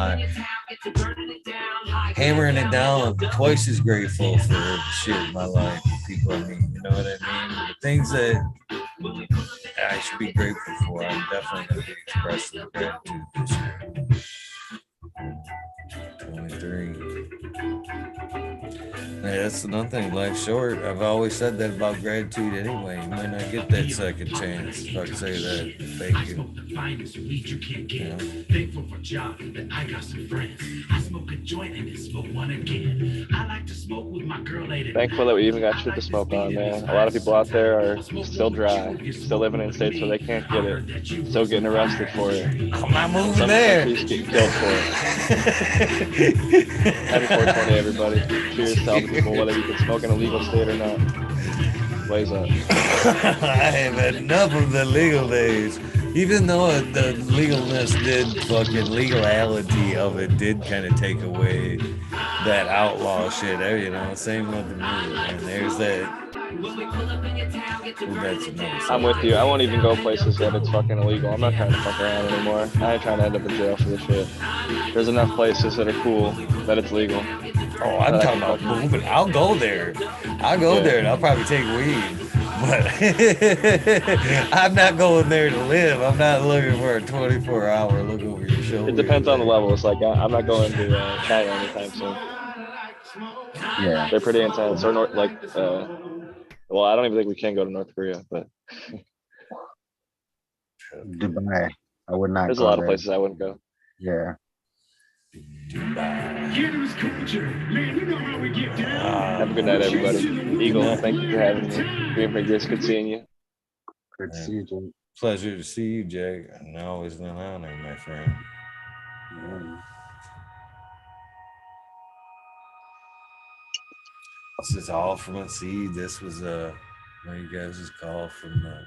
hammering it down. I'm twice as grateful for the shit in my life. People I meet, you know what I mean? The things that I should be grateful for, I'm definitely going to be expressing gratitude this year. 23. Hey, that's another thing. Life's short. I've always said that about gratitude anyway. You might not get that second chance. If I could say that. Thank you. Yeah. Thankful for job that I got some friends. I smoke a joint and then smoke one again. I like to smoke with my girl late at Thankful that we even got shit to smoke on, man. A lot of people out there are still dry, still living in states where they can't get it, still getting arrested for it. I'm not moving Some there. countries get killed for it. Happy 420, everybody. Cheers to all the people, whether you can smoke in a legal state or not. Blaze up. I have had enough of the legal days. Even though the legalness legality of it did kind of take away that outlaw shit, you know, same with the movie. And there's that. I'm with you. I won't even go places that it's fucking illegal. I'm not trying to fuck around anymore. I ain't trying to end up in jail for this shit. There's enough places that are cool that it's legal. Oh, I'm talking about moving. I'll go there. I'll go there and I'll probably take weed. But I'm not going there to live. I'm not looking for a 24-hour look over your shoulder. It depends on the level. It's like I'm not going to China anytime soon. Yeah. They're pretty intense. Or well, I don't even think we can go to North Korea, but Dubai. I would not. There's a lot of places I wouldn't go. Yeah. Cannabis culture. Man, you know how we get down. Have a good night, everybody. Eagle, thank you for having me. Green Fingers, good seeing you. Good to see you, Jake. Pleasure to see you, Jake. And always an honor, my friend. This is all from a seed. This was one of you guys' call from the.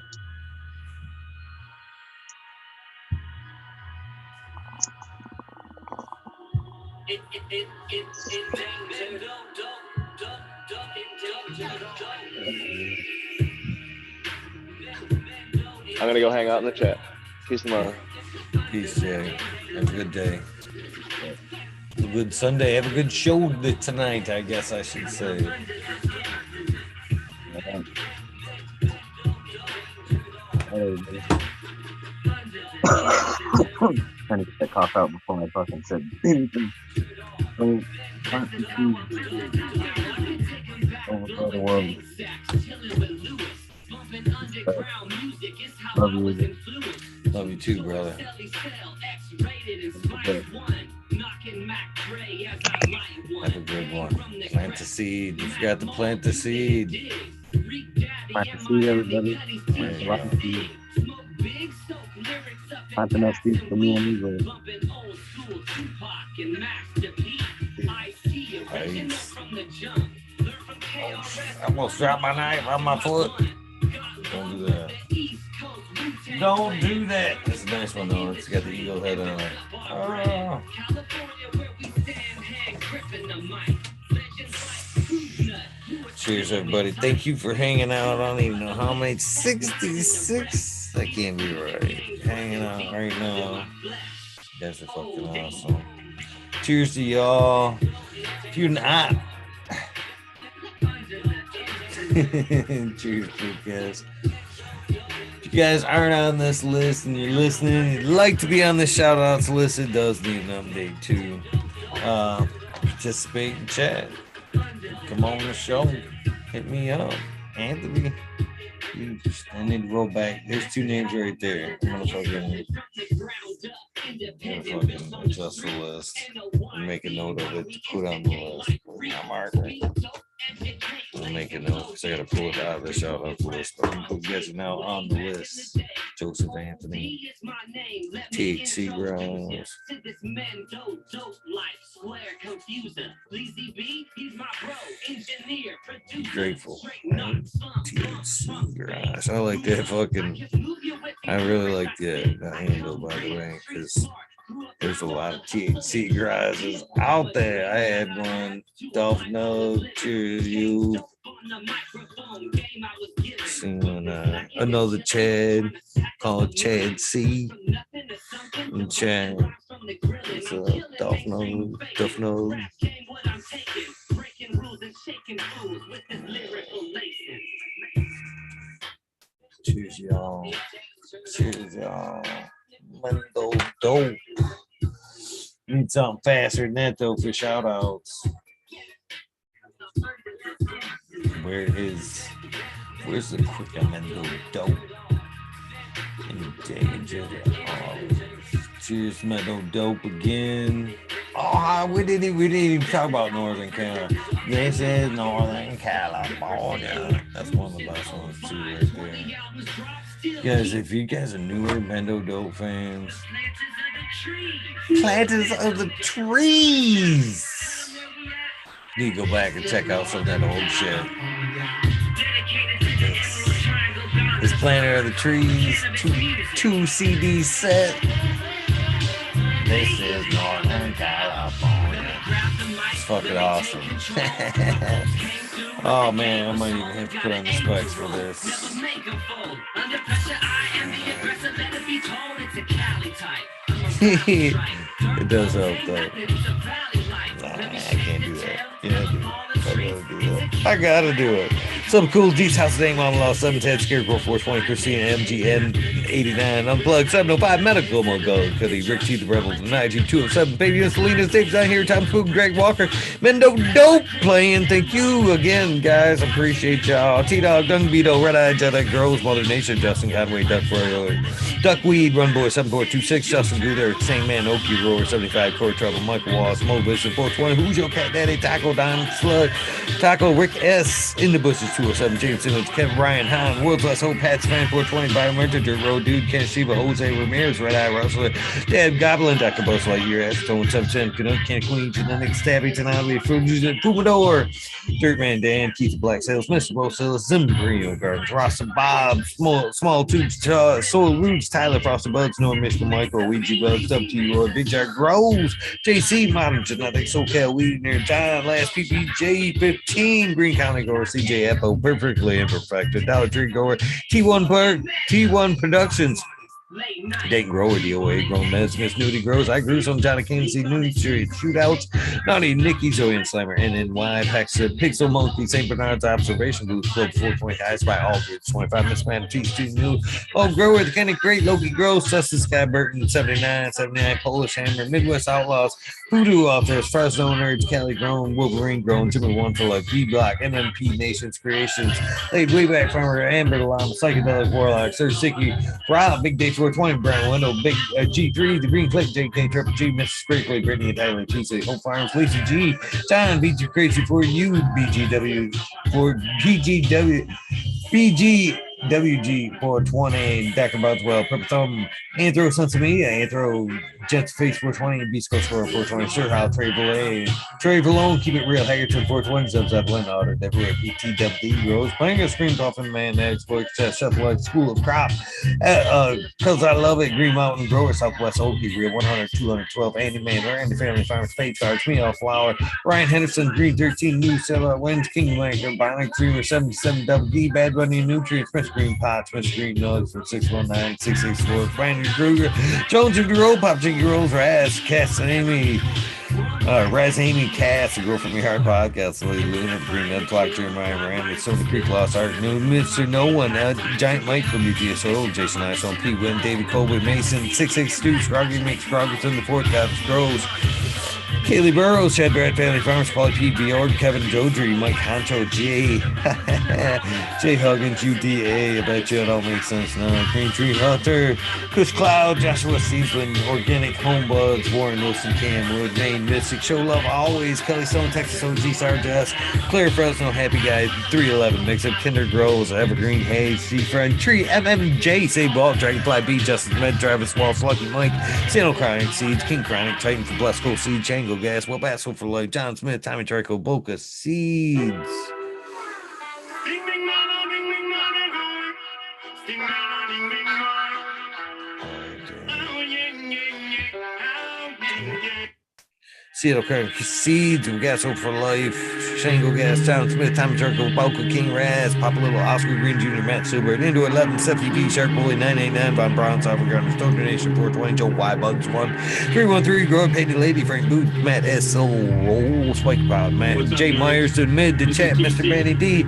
I'm gonna go hang out in the chat. Peace and love. Peace, Jay. Have a good day. Have a good Sunday. Have a good show tonight, I guess I should say. Trying to get that cough out before I fucking said anything. So, over the world. Love you. Love you too, brother. Have a good one. Plant the seed. You forgot to plant the seed. Plant the seed, everybody. Plant the seed. Plant enough seeds for me and you, bro. I almost dropped my knife on my foot. Don't do that. Don't do that. That's a nice one though. It's got the eagle head on it. Oh. Cheers, everybody. Thank you for hanging out. I don't even know how many. 66? That can't be right. Hanging out right now. You guys are fucking awesome. Cheers to y'all. If you're not. Cheers, guys. If you guys aren't on this list and you're listening, you'd like to be on the shout outs list, it does need an update too. Participate and chat. Come on the show. Hit me up. Anthony. I need to roll back. There's two names right there. I'm gonna fucking adjust the list and make a note of it to put on the list. I'm marking. I'll make a note because I gotta pull it out of the shout out list. But I'm gonna get you now on the list. Joseph Anthony, THC Grounds. Grateful. THC Garage. I like that fucking. I really like that handle, by the way, because there's a lot of THC garages out there. I had one. Dolph Node, cheers you. Seen another Chad called Chad C. And Chad. It's Dolph Node. Cheers, y'all. Cheers, y'all. Mendo Dope. Need something faster than that, though, for shout outs. where's the quick Mendo Dope? Any danger? Cheers, Mendo Dope again. Oh, we didn't even talk about Northern California. This is Northern California. That's one of the best ones too, right there. Guys, if you guys are newer Mendo Dope fans, Planters of the Trees. You need to go back and check out some of that old shit. This Planter of the Trees, two CD set. This is Northern California. It's fucking awesome. Oh man, I might even have to put on the specs for this. It does help though. Nah, I can't do that. Yeah, I gotta do it. Some cool D's House Name on Law 710 Scarecrow 420 Christina MGN 89 Unplugged 705 Medical Mogo Cody Rick T the Rebels 9G207 Baby Salinas Dave's down here Tom Cook Greg Walker Mendo Dope playing. Thank you again, guys. Appreciate y'all. T Dog Dung Beetle Red Eye Jedi Grows Mother Nation Justin Conway Duckweed Run Boy 7426 Justin Guder Sandman Okie Roar 75 Corey Trouble Michael Wallace Mo Vision 420 Who's Your Cat Daddy Taco Don Slug Taco Rick S in the Bushes 207 James Simmons Kevin Ryan Hahn World's Last Hope Pat's Fan 420 Biomerger Dirt Road Dude Ken Shiva Jose Ramirez Red Eye Rustler Dad Goblin Dr. Buzz Lightyear Acetone 710 Canuck Can Queen Genetic Stabby Tanabe Fumador Dirtman Dan Keith Black Sales Mr. Bosilis Zim Green Gardens Rasta Bob Small Tubes Soil Roots Tyler Frosted Buds Norm Michigan Michael Ouija Bugs WT Roy Big Jar Grows JC Modern Genetics SoCal Weed Nerd John Last PPJ 15 Green County Gore CJ Epo Perfectly Imperfected Dollar Tree Goer T1 Productions Dayton Grower DOA Grown Meds Miss Nudie Grows I Grew Some Johnny Kansas Nudie Street Shootouts Naughty Nicky Zoe Slammer NNY Paxton Pixel Monkey St. Bernard's Observation Booth Club 420 Highs by All Groups 25 Miss Man T2 New Old Grower The Kenny Great Loki Grows Sussex Sky Burton 79 Polish Hammer Midwest Outlaws Voodoo Authors Fresno Nerds Cali Grown Wolverine Grown Jimmy One for Life B Block MMP Nations Creations Laid Way Back Farmer Amber Llama Psychedelic Warlock Sir Sticky Rob Big Day 420 Brown Window Big G3 The Green Click JK Triple G Mrs. Brigley Brittany and Tyler TC Hope Farms Lisa G John BG Crazy for you BGW for BGWG 420 Dr. Boswell Purple Thumb Anthro Sons of Me Anthro Jets Face 420 Beast Coast 420 Sir How Trey Valone Keep It Real Haggerton 420 Zubs Evelyn Otter Everywhere PTWD Rose Playing a Scream Dolphin Man Exploit Shuffle School of Crop Cause I Love It Green Mountain Grower Southwest Okie Real 100 212 Andy Man Randy Family Farmers Fate Cards Me All Flower Ryan Henderson Green 13 New Seller Wins King Lanker Bionic Dreamer 77 WD Bad Bunny Nutrients Miss Green Pots Miss Green Nugs from 619 664 Brandon Kruger Jones of the Road Pop Jiggy Rolls Raz Cass and Amy Raz Amy Cass the Girl from Your Heart Podcast Lady Luna Green Ned Block Jeremiah Miranda Soda Creek Lost Art New Mr. No One Giant Mike from UTSO Jason Isom P Win David Colby Mason 66 Stu Scroggy makes progress in the fourth Cavs Grows Kaylee Burrows, Chad Brad Family Farmers, Paulie P. Bjorn, Kevin Jodry, Mike Honcho, Jay Huggins, UDA, I bet you it all makes sense now. Green Tree Hunter, Chris Cloud, Joshua Seasland, Organic Homebuds, Warren Wilson, Cam Wood, Maine Mystic, Show Love Always, Kelly Stone, Texas OG, Sargess, Claire Fresno, Happy Guy, 311, Mix Up, Kinder Grows, Evergreen Hayes, G Friend, Tree, MMJ, Say Ball, Dragonfly B, Justice Med, Travis Walsh, Lucky Mike, Sano Chronic Seeds, King Chronic, Titan for Blesco Seed, Chango Gas, Well Bassel for Life, John Smith, Tommy Trico, Boca Seeds. Seattle Current Seeds, we got Hope for Life, Shango Gas, John Smith, Tommy Turco, Boca King Raz, Papa Little, Oscar Green Jr., Matt Silver, Indoor 11, Septi B, Shark Bully 989, Von Brown, Sovereign Garden, Stone Donation 420, Joe Y Bugs 1, 313, Grow Up, Painted Lady, Frank Booth, Matt S. Roll, Spike Pod, Matt J. Myers to mid, the chat, Mr. Manny D,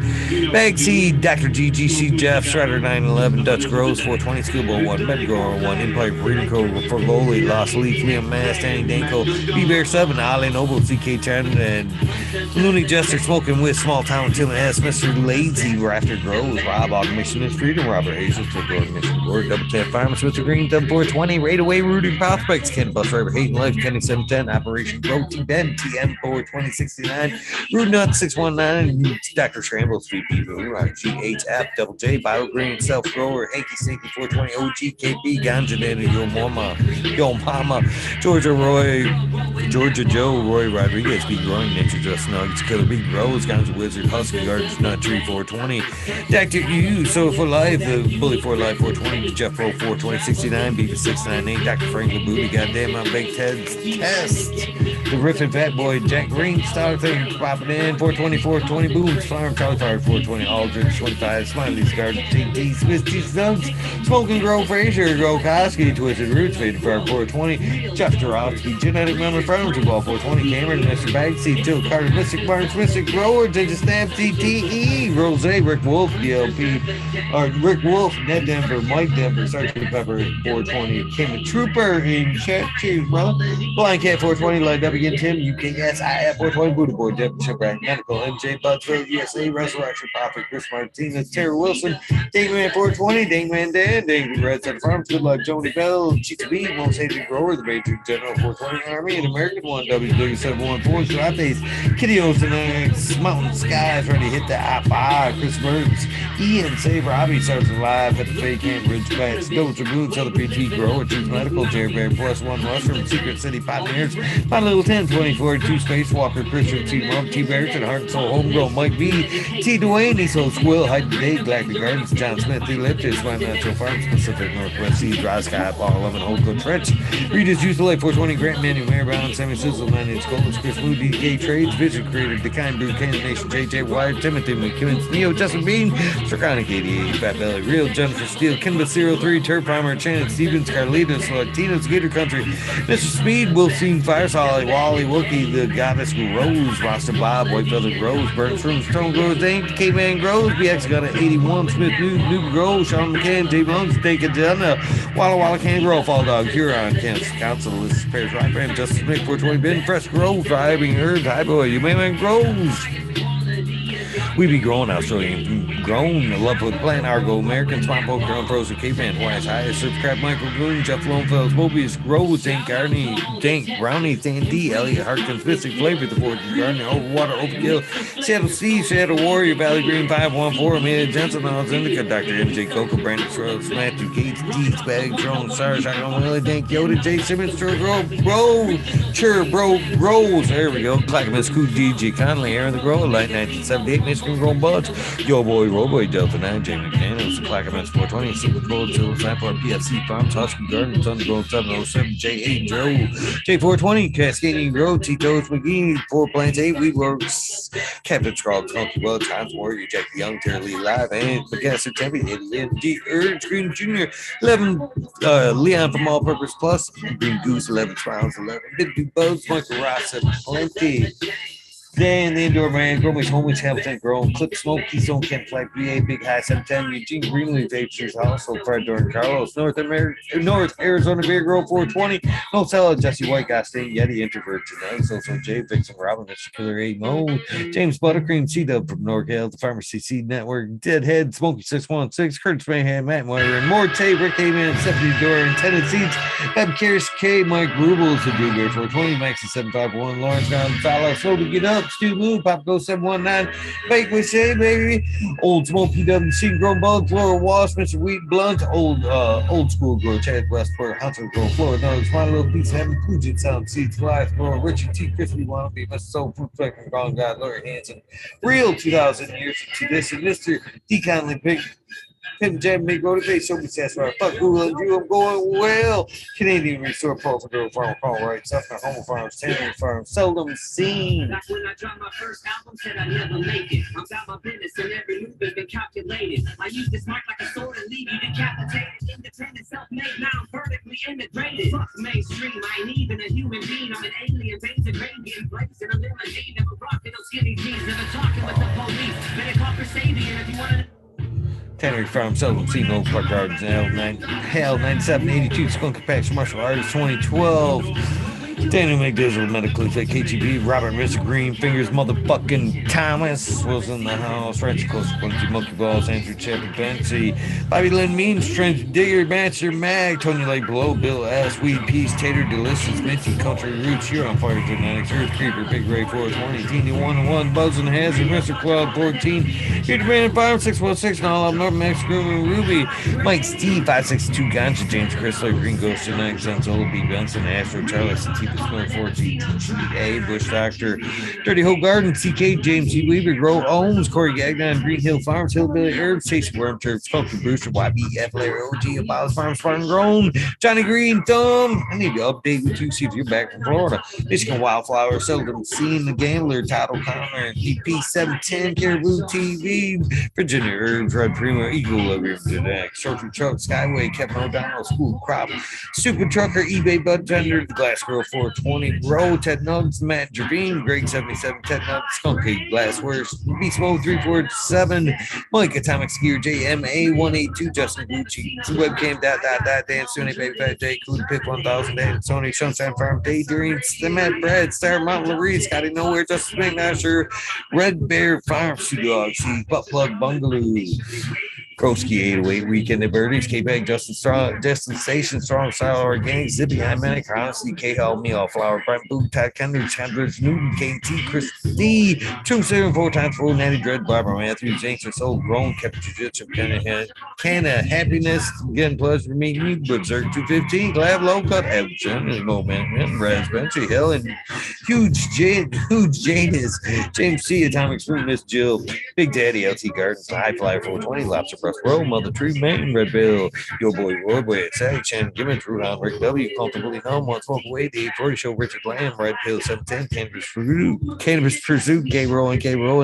Bag Seed, Dr. GGC Jeff, Shredder 911, Dutch Grows 420, Skillbo 1, Bedgrower 1, Empire Breeding Code for Goalie, Lost Leaf, Liam Mass, Danny Danko, B Bear 7, Ali Noble, CK10, and Looney Jester smoking with Small Town Tim S, Mr. Lazy, Rafter Grows, Rob Automation is Freedom, Robert Hazel, Gordon Mission Gord, Double Tap Farmers, Mr. Green, Dub 420, Raid Away, Rooting Prospects, Ken Bus Driver, Hayden Life, Kenny 710, Operation Grow, T Ben, TM 42069, Rude Nut 619, Dr. Scramble, 3P Boo, GHF, Double J, Bio Green, Self Grower, Hanky Sneaky 420, OGKB, Ganja Daddy, Yo Mama, Georgia Roy, Georgia Joe, Roy Rodriguez, Be Growing, Nature Just Nugs, Killer Big Grows, Ganja Wizard, Husky Gardens, Nut Tree 420, Dr. U, So for Life, the Bully for Life 420, Jeff Pro 42069, Beaver 698, Dr. Franklin Booty, Goddamn, I'm Big Ted's Test, the Riffin' Fat Boy, Jack Green, Star Thing, popping in, 420, 420, Booms, Farm, Charlie Fire, 420, Aldridge, 25, Smiley's Garden, TT, Swiss Cheese Dunks, Smoking Grow, Frazier, Grow, Koski, Twisted Roots, Faded Farm, 420, Jeff Jarofsky, Genetic Memory Farm, Ball 420, Cameron, Mr. Bagseed, Jill Carter, Mystic Barnes, Mystic Grower, Ginger Stamp, TTE, Rose, Rick Wolf, DLP, or Rick Wolf, Ned Denver, Mike Denver, Sergeant Pepper, 420, Kim a Trooper in chat. Cheers, brother. Blind Cat 420, Light Up Again, Tim, UKS, IF 420, Buddha Boy, Jeff Shipwreck, Medical, MJ, Budsville, USA, Resurrection, Prophet, Chris Martinez, Terry Wilson, Dangman 420, Dangman Dan, Dangman Red Sun Farms, Good Luck, Joni Bell, Chica B, Most Hated Grower, the Major General 420 Army, an American one, W714, Strates, Kitty Olsen X, Mountain Skies, ready to hit the I-5, Chris Burns, Ian Save, Robbie starts live at the Fake Cambridge Bats, Doja Boots, other PT Grower, Chief Medical, Jerry Bear, Plus One Mushroom, Secret City Pioneers, My Little 1024, 2 Spacewalker, Christian T. Rump, T. Barrington, Heart and Soul, Homegrown, Mike B, T. Dwayne, Eso Squill, Hyde Dave, Galactic Gardens, John Smith, The Elliptis, My Natural Farms, Pacific Northwest Sea, Dry Sky, Paul 11, Holco Trench, Regis Youth Life 420, Grant Manuel, Marebound, Sammy Sizzle, 9 Inch Gold, Chris Blue, DK Trades, Vision Creator, The Kind Brew, Cannon Nation, JJ Wire, Timothy McKimmons, Neo, Justin Bean, Sarconic 88, Fat Belly, Real, Jennifer Steele, Kimba 03, Turf Primer, Shannon Stevens, Carlitos, Latinos, Gator Country, Mr. Speed, Wilson, Fire Solid, Wally, Wookie, The Goddess Rose, Rasta Bob, White Feather Grows, Burns Room, Stone Grows, Dank, K-Man Grows, BX got an 81, Smith New, New Grows, Sean McCann, Dave Lungs, Take a Jenna, Walla Walla Can Grow, Fall Dog, Huron, Kansas Council, this is Paris Rock Band, Justice Smith, 420, Ben, Fresh Grove, Driving Herbs, High Boy, You Man Grows. We be growing Australian, grown, love with plant, Argo, American, Swamp Oak, Grown Frozen, Caveman, Wise High, Surf Crab, Michael Goon, Jeff Lonefells, Mobius, Grows, Dank Garney, Dank, Brownie, Sandy, Elliot, Harkins, Mystic, Flavor, The Fortune, Gardener, Overwater, Overkill, Shadow Steve, Shadow Warrior, Valley Green, 514, Amelia Jensen, Oz Indica, Dr. MJ Coco, Brandon Strokes, Matthew Gates, Deeds, Bag, Drone, Stars, Shotgun, Willie, Dank, Yoda, Jay Simmons, Bro, Sure, Bro, Grows, there we go, Clackamas, Cool, DJ Conley, Aaron the Grower, Light 1978, Michigan Grown Buds, Yo Boy, Roboy, Delta 9, Jamie McDaniels, the Clackamas 420, Super Cold, Silver Snapper, PFC Farms, Husky Gardens, Undergrown 707, J8, Joe, J420, Cascading Road, Tito's McGee, 4 Plants, 8 Weed Works, Captain Scrog, Funky Well, Times Warrior, Jackie Young, Terry Lee Live, and McGasser Tempe, Idiot, D. Urge, Green Jr., 11, Leon from All Purpose Plus, Green Goose, 11 Smiles, 11, Big Bugs, Michael Ross, and Plenty. Dan, the Indoor Man, Growmix, Homies, Hamilton, Grown, Clip Smoke, Keystone, Kent Flag, VA, Big High 710, Eugene Greenleaf, Ages, also Fred Dorn, Carlos, North Arizona, Beer Grove 420, No Salad, Jesse White, Gostain, Yeti, Introvert, Janelle, Social J, Vixen, Robin, Mr. Killer 8 Mo, James Buttercream, C-Dub from NorCal, the Pharmacy Seed Network, Deadhead, Smokey 616, Curtis Mayhem, Matt Moyer, and Morte, Rick Heyman, Stephanie Door, Intended Seeds, Fab Karis K, Mike Rubles, the Dude 420, Maxi 751, Lawrence Gonzalez, Slow to Get Up, Stu Lou, Pop Go 719, Bake with Say, baby, Old Smoke PWC, Grown Bug, Flora Wasp, Mr. Wheat Blunt, Old School Grow, Chad Westport, Hunter Grow, Flora Nugs, My Little Piece, Heaven, Puget Sound, Seeds, Fly, Flora, Richard T. Crispy Wannabe, Mr. Soul, Food Spectrum, Gone God, Larry Hanson, Real 2000 years to this, and Mr. D. Conley Pig. Pim Jam, Big Road Face, Show Me Sassfire, Fuck Google and you, I'm going well. Canadian Restore, Profit Girl, Farm, Call Right, Suffner, Homo Farms, Tannery Farms, Seldom Seen. Back when I dropped my first album, said I'd never make it. I'm about my business and every move has been calculated. I use this mic like a sword and leave you decapitated. Independent, self-made, now I'm vertically integrated. Fuck mainstream, I ain't even a human being. I'm an alien, painted, radiant, blazing a limousine. Never rocking no skinny jeans, never talking with the police. Better call for Sabian if you want to. Tannery Farm, Seldom Seen, Old Park Gardens, Hell 9782, Skunk Packs, Martial Artists 2012. Daniel McDizzle, Medical Fit, KGB, Robert, Mr. Green, Fingers, motherfucking Thomas was in the house, Ranch Close, Quincy, Monkey Balls, Andrew Chappie, Bency, Bobby Lynn Means, Trench Digger, Master Mag, Tony Lake Below, Bill S, Weed Peace, Tater, Delicious, Minty, Country Roots, You're on Fire, Genetics, Earth Creeper, Big Ray 420, Teeny 101, Buzzing Hazard, Mr. Cloud 14, Peter Man 5616, and all of North Mexico, Ruby, Mike Steve 562, Ganja, James Chrysler, Green Ghost, Genetics, Sensola, B. Benson, Astro, Charlie, Sativa, Smith, 4G, TCA, Bush Doctor, Dirty Hole Garden, CK, James E. Weaver, Grow Ohms, Corey Gagnon, Green Hill Farms, Hillbilly Herbs, Chase Worm Turks, Funky Brewster, YBF, Larry OG, Apollo's Farms, Farm Grown, Johnny Green, Thumb. I need to update with you, see if you're back from Florida. Michigan Wildflower, Seldom Seen, The Gambler, Todd O'Connor, EP710, Caribou TV, Virginia Herbs, Red Primo, Eagle Lover, Shorty Truck, Skyway, Kevin O'Donnell, School Crop, Super Trucker, eBay Bud Tender, The Glass Girl 420, Bro, Ted Nugs, Matt Javine, Greg 77, Ted Nugs, Skunky, Glassworks, Beast Mode 347, Mike Atomic Skier, JMA 182, Justin Gucci, Webcam, Dan, Sony, Baby Fat J, Cool Pip 1000, Dan, Sony, Sunshine Farm, Daydream, Matt Brad, Star Mountain Larry, Scotty Nowhere, Justin McNasher, Red Bear Farm, Shoe Dog, C, Butt Plug Bungalow, Kroski 808, Weekend at Birdies, K-Bag, Justin Strong, Justin Station, Strong Style Organic, Zippy, Manic, Honestly, K-Hall, Meal, Flower, Brian Boot, Todd Kendrick, Chandler's Newton, KT, Chris D, 274 times 4, Natty Dread, Barbara Matthews, Ancient Soul, Grown, Captain Jiu-Jitsu, Canna, Happiness, again, pleasure to meet you, Berserk 215, Glad Low Cut, Absent, Moment, Raz Benchy, Helen, Huge Janus, James C, Atomic Spoon, Miss Jill, Big Daddy, LT Gardens, High Flyer 420, Lobster Press Row, Mother Tree, Main, Red Bill, Yo Boy, Roy Boy, Sally Chan, Gimmons, Rudolph, Rick W, Comfortably Numb, One Smoke Away, Dave 40 Show, Richard Lamb, Red Pill 710, Cannabis Pursuit, K Rolling,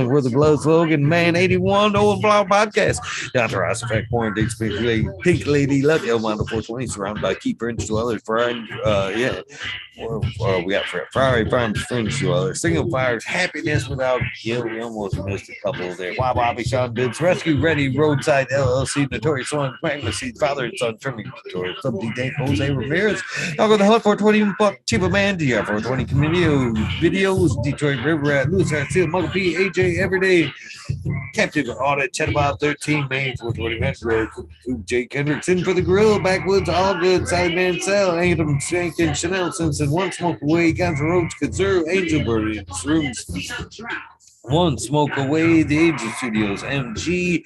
Where the Gloves, Logan, Man 81, Owen Blau Podcast, Dr. Ross Effect, Warren Diggs, Pink Lady, Love El Mondo 420, surrounded by key Fringe Dwellers, Brian, we got Ferrari Farms, Fringe Dwellers, Single Fires, Happiness Without Guilt, we almost missed a couple there, Wow Bobby, Sean Bibbs, Rescue Ready, Roadside LLC, Notorious One, Magma Seed, Father and Son, Trimming, Notorious, Subdy Dank, Jose Ramirez, Dog of the Hunt, 420, Buck, Chiba Man, DR 420 Community Videos, Detroit River Rat, Loose Hat Seal, Muggle P, AJ Everyday, Captain Audit, Chatterbob 13, Main, 420 Metro, Jay Kendricks, In for the Grill, Backwoods, All Good, Sideman Cell, Adam Shankin, Chanel Simpson, One Smoke Away, Ganja Roach, Kazoo, Angel Bird, Rooms. One Smoke Away, The Angel Studios, MG,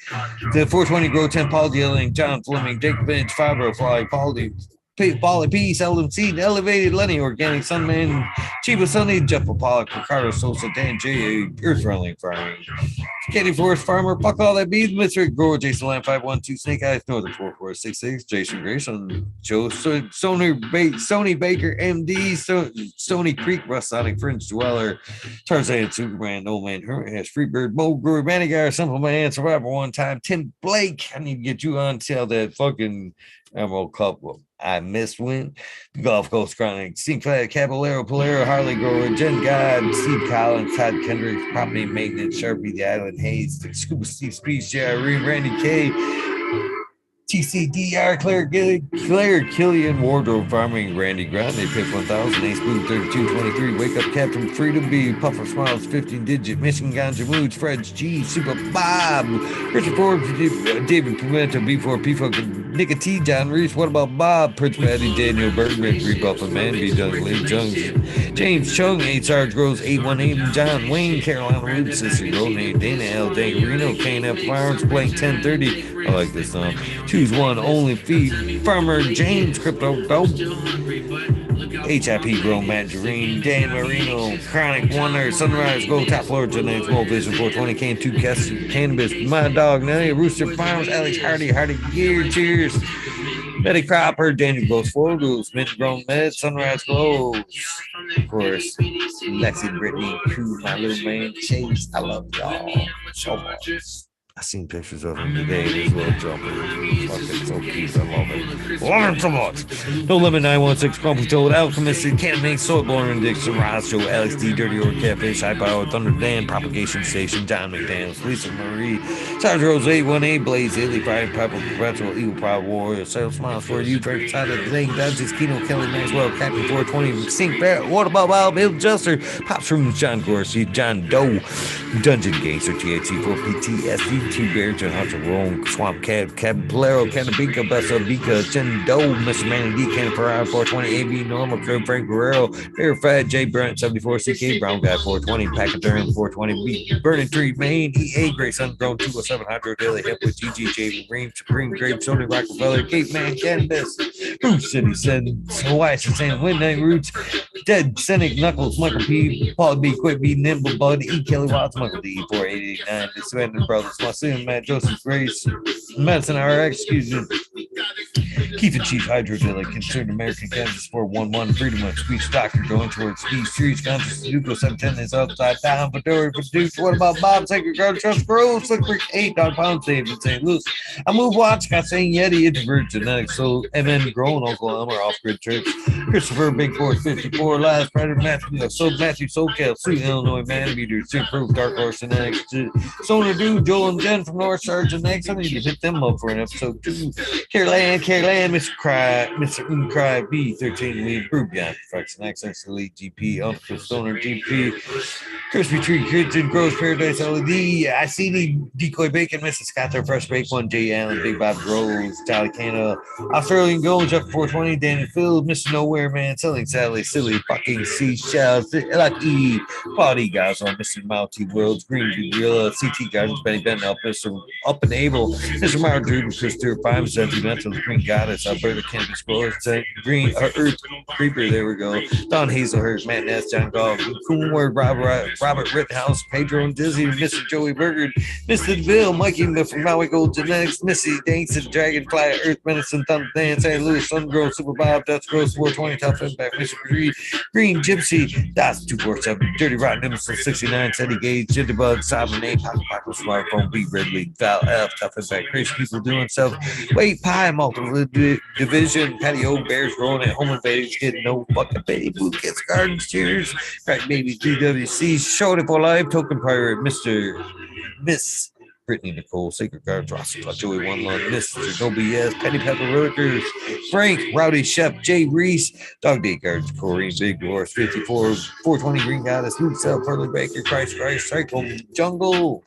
the 420 Grow 10, Paul Dealing, John Fleming, Dick Bench, Fibro Fly, Polly P, Seldom Seed, Elevated Lenny, Organic Sunman, Chiba Sunny, Jeff Pollock, Ricardo Sosa, Dan J, Earth Running Farming, Katie Forest Farmer, Fuck All That Bees, Mr. Grower, Jason Lamb 512, Snake Eyes, Northern 4466, Jason Grayson, Joe Sony Baker, MD, Stony Creek, Russ Sonic, Fringe Dweller, Tarzan, Superman, Old Man, Hermit, Freebird, Mo Brewer, Manigar, Simple Man, Survivor One Time, Tim Blake. I need to get you on till that fucking Emerald Cup. I missed win. The Gulf Coast Chronic, Steve Flat, Caballero, Polero, Harley Grower, Jen God, Steve Collins, Todd Kendrick, Property Maintenance, Sharpie, The Island Hayes, the Scuba Steve Speech, Jerry, Randy K, TCDR, Claire Killian, Wardrobe Farming, Randy Grande, Pick 1000, Ace Blue 3223, Wake Up Captain, Freedom B, Puffer Smiles, 15 Digit, Michigan Ganja Moods, Fred's G, Super Bob, Richard Forbes, David Pimento, B4, P4, Nick T, John Reese, What About Bob, Prince Patty, Daniel Bergman, Rebuff and Manby, Doug Lee, James Chung, 8 Sarge Grows, 818, John Wayne, Carolina Root, Sissy Rodney, Dana L, Dangarino, KNF Farms, Blank 1030. I like this song. Choose one, only feed. Farmer James, Crypto Dope. HIP Grow, Matt Jareen, Dan Marino, Chronic Wonder, Sunrise Go, Top Floor, Janae's World Vision 420, Can 2 Cannabis, My Dog, Nelly, Rooster Farms, Alex Hardy Gear, Cheers. Betty Cropper, Daniel Glows Photos, Mint Grown Med, Sunrise Glows. Of course, Lexi, Brittany, Crew, my little man, Chase. I love y'all so much. I seen pictures of him today. He's a little jumping. Fucking so cute. I love it. Love him so much. No Limit 916, Grumpy Toad, Alchemist, Candyman, Soyborn, Dixon, Ross, Joe, Alex D, Dirty Orc, Catfish, High Power, Thunder Dan, Propagation Station, John McDaniels, Lisa Marie, Sarge Rose, 818, Blaze, Illy, Friday, Purple, Perpetual, Eagle Pride Warrior, Sales Smiles for You, Frank Side of the Thing, Dodges, Kino, Kelly, Maxwell, Captain 420, Sink Barrett, What About Bob, Bill Juster, Pops Rooms, John Gorsi, John Doe, Dungeon Gangster, THC4, PTSD, Two Bear, John Hunter, Rome, Swamp Cab, Caballero, Canabinka, Bessa, Vika, Jen Doe, Mr. Manny D, Cannon Ferrari, 420, AB, Normal, Crib, Frank Guerrero, Bear Fat, J Brent, 74, CK, Brown Guy, 420, Pachyderm, 420, B, Burning Tree, Maine, EA, Grace, Ungrown, 207, Hydro, Daily, Hip with GGJ, Green, Supreme, Grape, Sony, Rockefeller, Cape Man, Cannabis, Bruce City, Sin, Hawaii, San, Midnight Roots, Dead, Cynic, Knuckles, Michael P, Paul B, Quit B, Nimble, Bud, E, Kelly Watts, Michael D, 489, The Savannah Brothers, Masim, Matt, Joseph Grace, Medicine RX, excuse me, Keith and Chief Hydrodelic, Concerned American Kansas 411, Freedom of Speech, Doctor, going towards Speech, Trees, Conscious, Duco 710 is upside down, Fedora, Produce, What About Bob, Sacred Guard, Trust, Grove, Slick Creek, 8, Dog Pound, Save in St. Louis, I Move Watch, Got Saying Yeti, Introvert, Genetics, So, MN, Grown, Oklahoma, Off Grid Church, Christopher, Big Force 54, Last Predator, Matthew, SoCal, Sweet Illinois, Man Beater, Super Proof, Dark Horse, Genetics, Sonar Dude, Joel and Jen from North Sergeant X. I need to hit them up for an episode 2. Caroline, Mr. Cry, B13 Lead, Rubion, Fraction Access Elite GP, Uncle Stoner GP, Crispy Tree Kitchen, Gross Paradise LED, I see the Decoy Bacon, Mrs. Scott, their Fresh Bake One, Jay Allen, Big Bob Groves, Charlie Canada, Australian Gold, Jeff 420, Danny Phil, Mr. Nowhere Man, Selling Sally, Silly Fucking Seashells, Lucky, Party Guys on Mr. Mounty Worlds, Green Gorilla, CT Gardens, Benny Ben, Mr. Up and Able, Mr. Mara Drew, Christopher 5, Sentimental, Green Goddess, Alberta Cannabis Growers, Green Earth Creeper, there we go, Don Hazelhurst, Matt Ness, John Goff, Coon Word, Robert Rittenhouse, Pedro and Dizzy, Mr. Joey Burger, Mr. DeVille, Mikey from Maui Gold Genetics, Missy Dancing, Dragonfly, Earth Medicine, Thunder Dan, St. Louis, Sun Girl, Super Bob, Dutch Gross, 420, Tough Impact, Mr. Green Gypsy, Dots 247, Dirty Rotten, Emerson 69, Teddy Gage, Jitterbug, Simon A, Pocket Smartphone, B Red League, Val F, Tough Impact, Crazy People Doing Stuff, Wait Pie, Multiple Division, Patio Bears growing at home invaders, getting no fucking baby, Blue Kids Gardens, Cheers, Crack Baby, GWC, Showed It for Life, Token Pirate, Miss Brittany Nicole, Sacred Guards, Ross, Joey One Love, Mr. No BS, Penny Pepper Rookers, Frank, Rowdy Chef, Jay Reese, Dog Day Guards, Corey, Big Horse, 54, 420 Green Goddess, Luke Cell, Pearly Baker, Christ, Cycle, Jungle,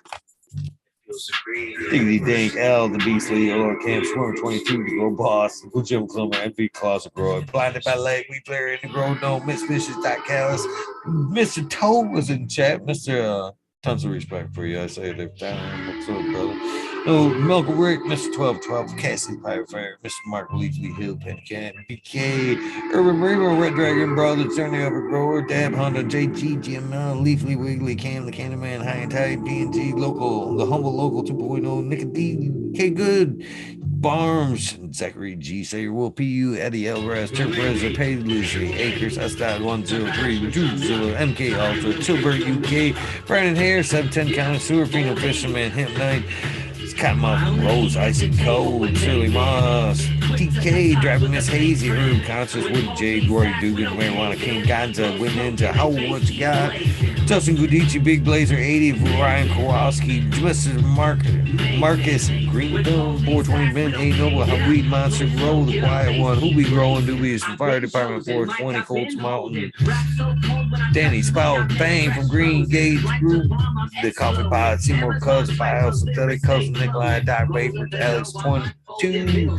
Diggity Dank, L, the Beastly, Lord Camp, Swimmer 22, the Grow Boss, Blue Jim Plumber, MV Closet Grow, Blinded by Light, We Player in the Grow Dome, Miss Vicious, Dot Callus, Mr. Toad was in chat, Mr. Tons of respect for you. I say they're down. What's up, brother? No, Milk Rick, Mr. 1212, Cassie Pirate Fire, Mr. Mark Leafly Hill, Pen Cat, BK, Urban Reaver, Red Dragon Brothers, Journey Upper Grower, Dab Honda, JG, GML, Leafly Wiggly, Cam, the Candyman, High and Tide, PNG, Local, the Humble Local 2.0, Nicotine, K Good, Barnes, Zachary G, Sayer Will, PU, Eddie Elras, Turk Reza, Paisley, Acres, S.103, Juzilla, MK Ultra, Tilburg, UK, Brandon Hare, 710 County Sewer, Pino Fisherman, Hemp Knight, Cottonmouth, Rose, Ice and Cold, Shirley Moss, TK, Driving Miss Hazy, Herb, Conscious, Woody J, Rory Dugan, Marijuana King, Gonza, Win Ninja, How What You Got, Justin Gudici, Big Blazer 80, Ryan Kowalski, Mr. Marcus, Green Film, 420 Ben, A Noble, Weed Monster, Grow, The Quiet One, Who Be Growing, Dubious from Fire Department, 420, Colts Mountain, Danny Spout, Bang from Green Gate Group, The Coffee Pod, Seymour Cubs, File, Synthetic Cousin, Nikolai, Doc Vapor, Alex 22,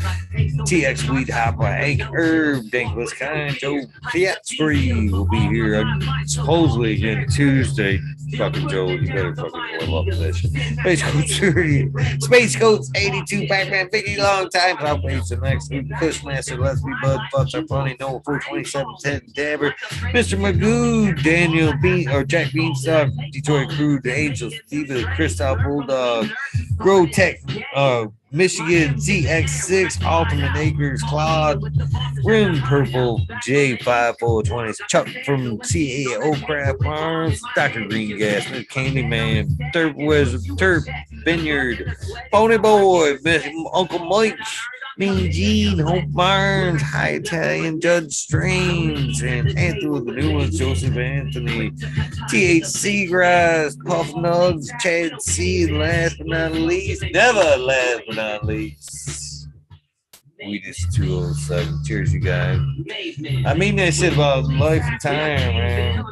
TX Weed Hopper, Hank Herb, Dankless Kind, Joe Piatsbury will be here supposedly again Tuesday. Fucking Joe, you better fucking love this shit. Space Coats 30, Space Coats 82, Pac-Man 50, long time, South Base, the next week, Cushmaster, Let's Be Bud, Fucks Are Funny, Noah 427, Ted Dabber, Mr. Magoo, Daniel Bean, or Jack Beanstalk, Detroit Crew, The Angels, Diva, Crystal Bulldog, Grow Tech, Michigan ZX6, Ultimate Acres, Claude, Rim Purple, J5420, Chuck from CAO Craft Farms, Dr. Green, Gas, Mr. Candyman, Turp Wizard, Turp Vineyard, Pony Boy, Uncle Mike, Mean Gene, Hope Barnes, High Italian, Judge Strange, and Anthony with the new ones, Joseph Anthony, THC Grass, Puff Nugs, Chad C, and last but not least, never last but not least, Weedest 207. Cheers, you guys. I mean that shit about life and time, man.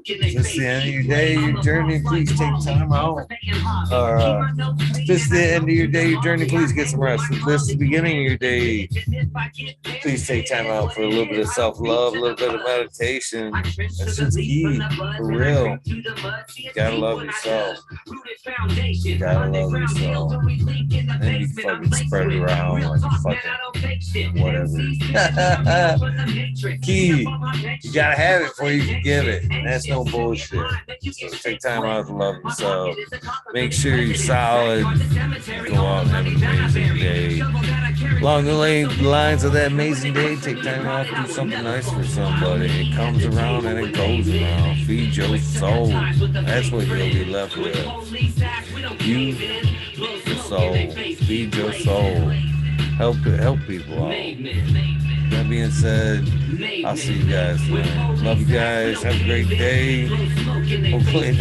Just the end of your day, your journey, please take time out. Or just the end of your day, your journey, please get some rest. If this is the beginning of your day, please take time out for a little bit of self-love, a little bit of meditation. That's just key, for real. You gotta love yourself. You gotta love yourself. Then you fucking spread it around like fucking whatever. Key, you gotta have it before you can give it. And that's no bullshit. So take time out to love yourself. Make sure you're solid. Go out and have an amazing day. Along the lines of that amazing day, take time out to do something nice for somebody. It comes around and it goes around. Feed your soul. That's what you'll be left with. You, your soul. Feed your soul. Help people out. That being said, I'll see you guys, man. Love you guys. Have a great day. Hopefully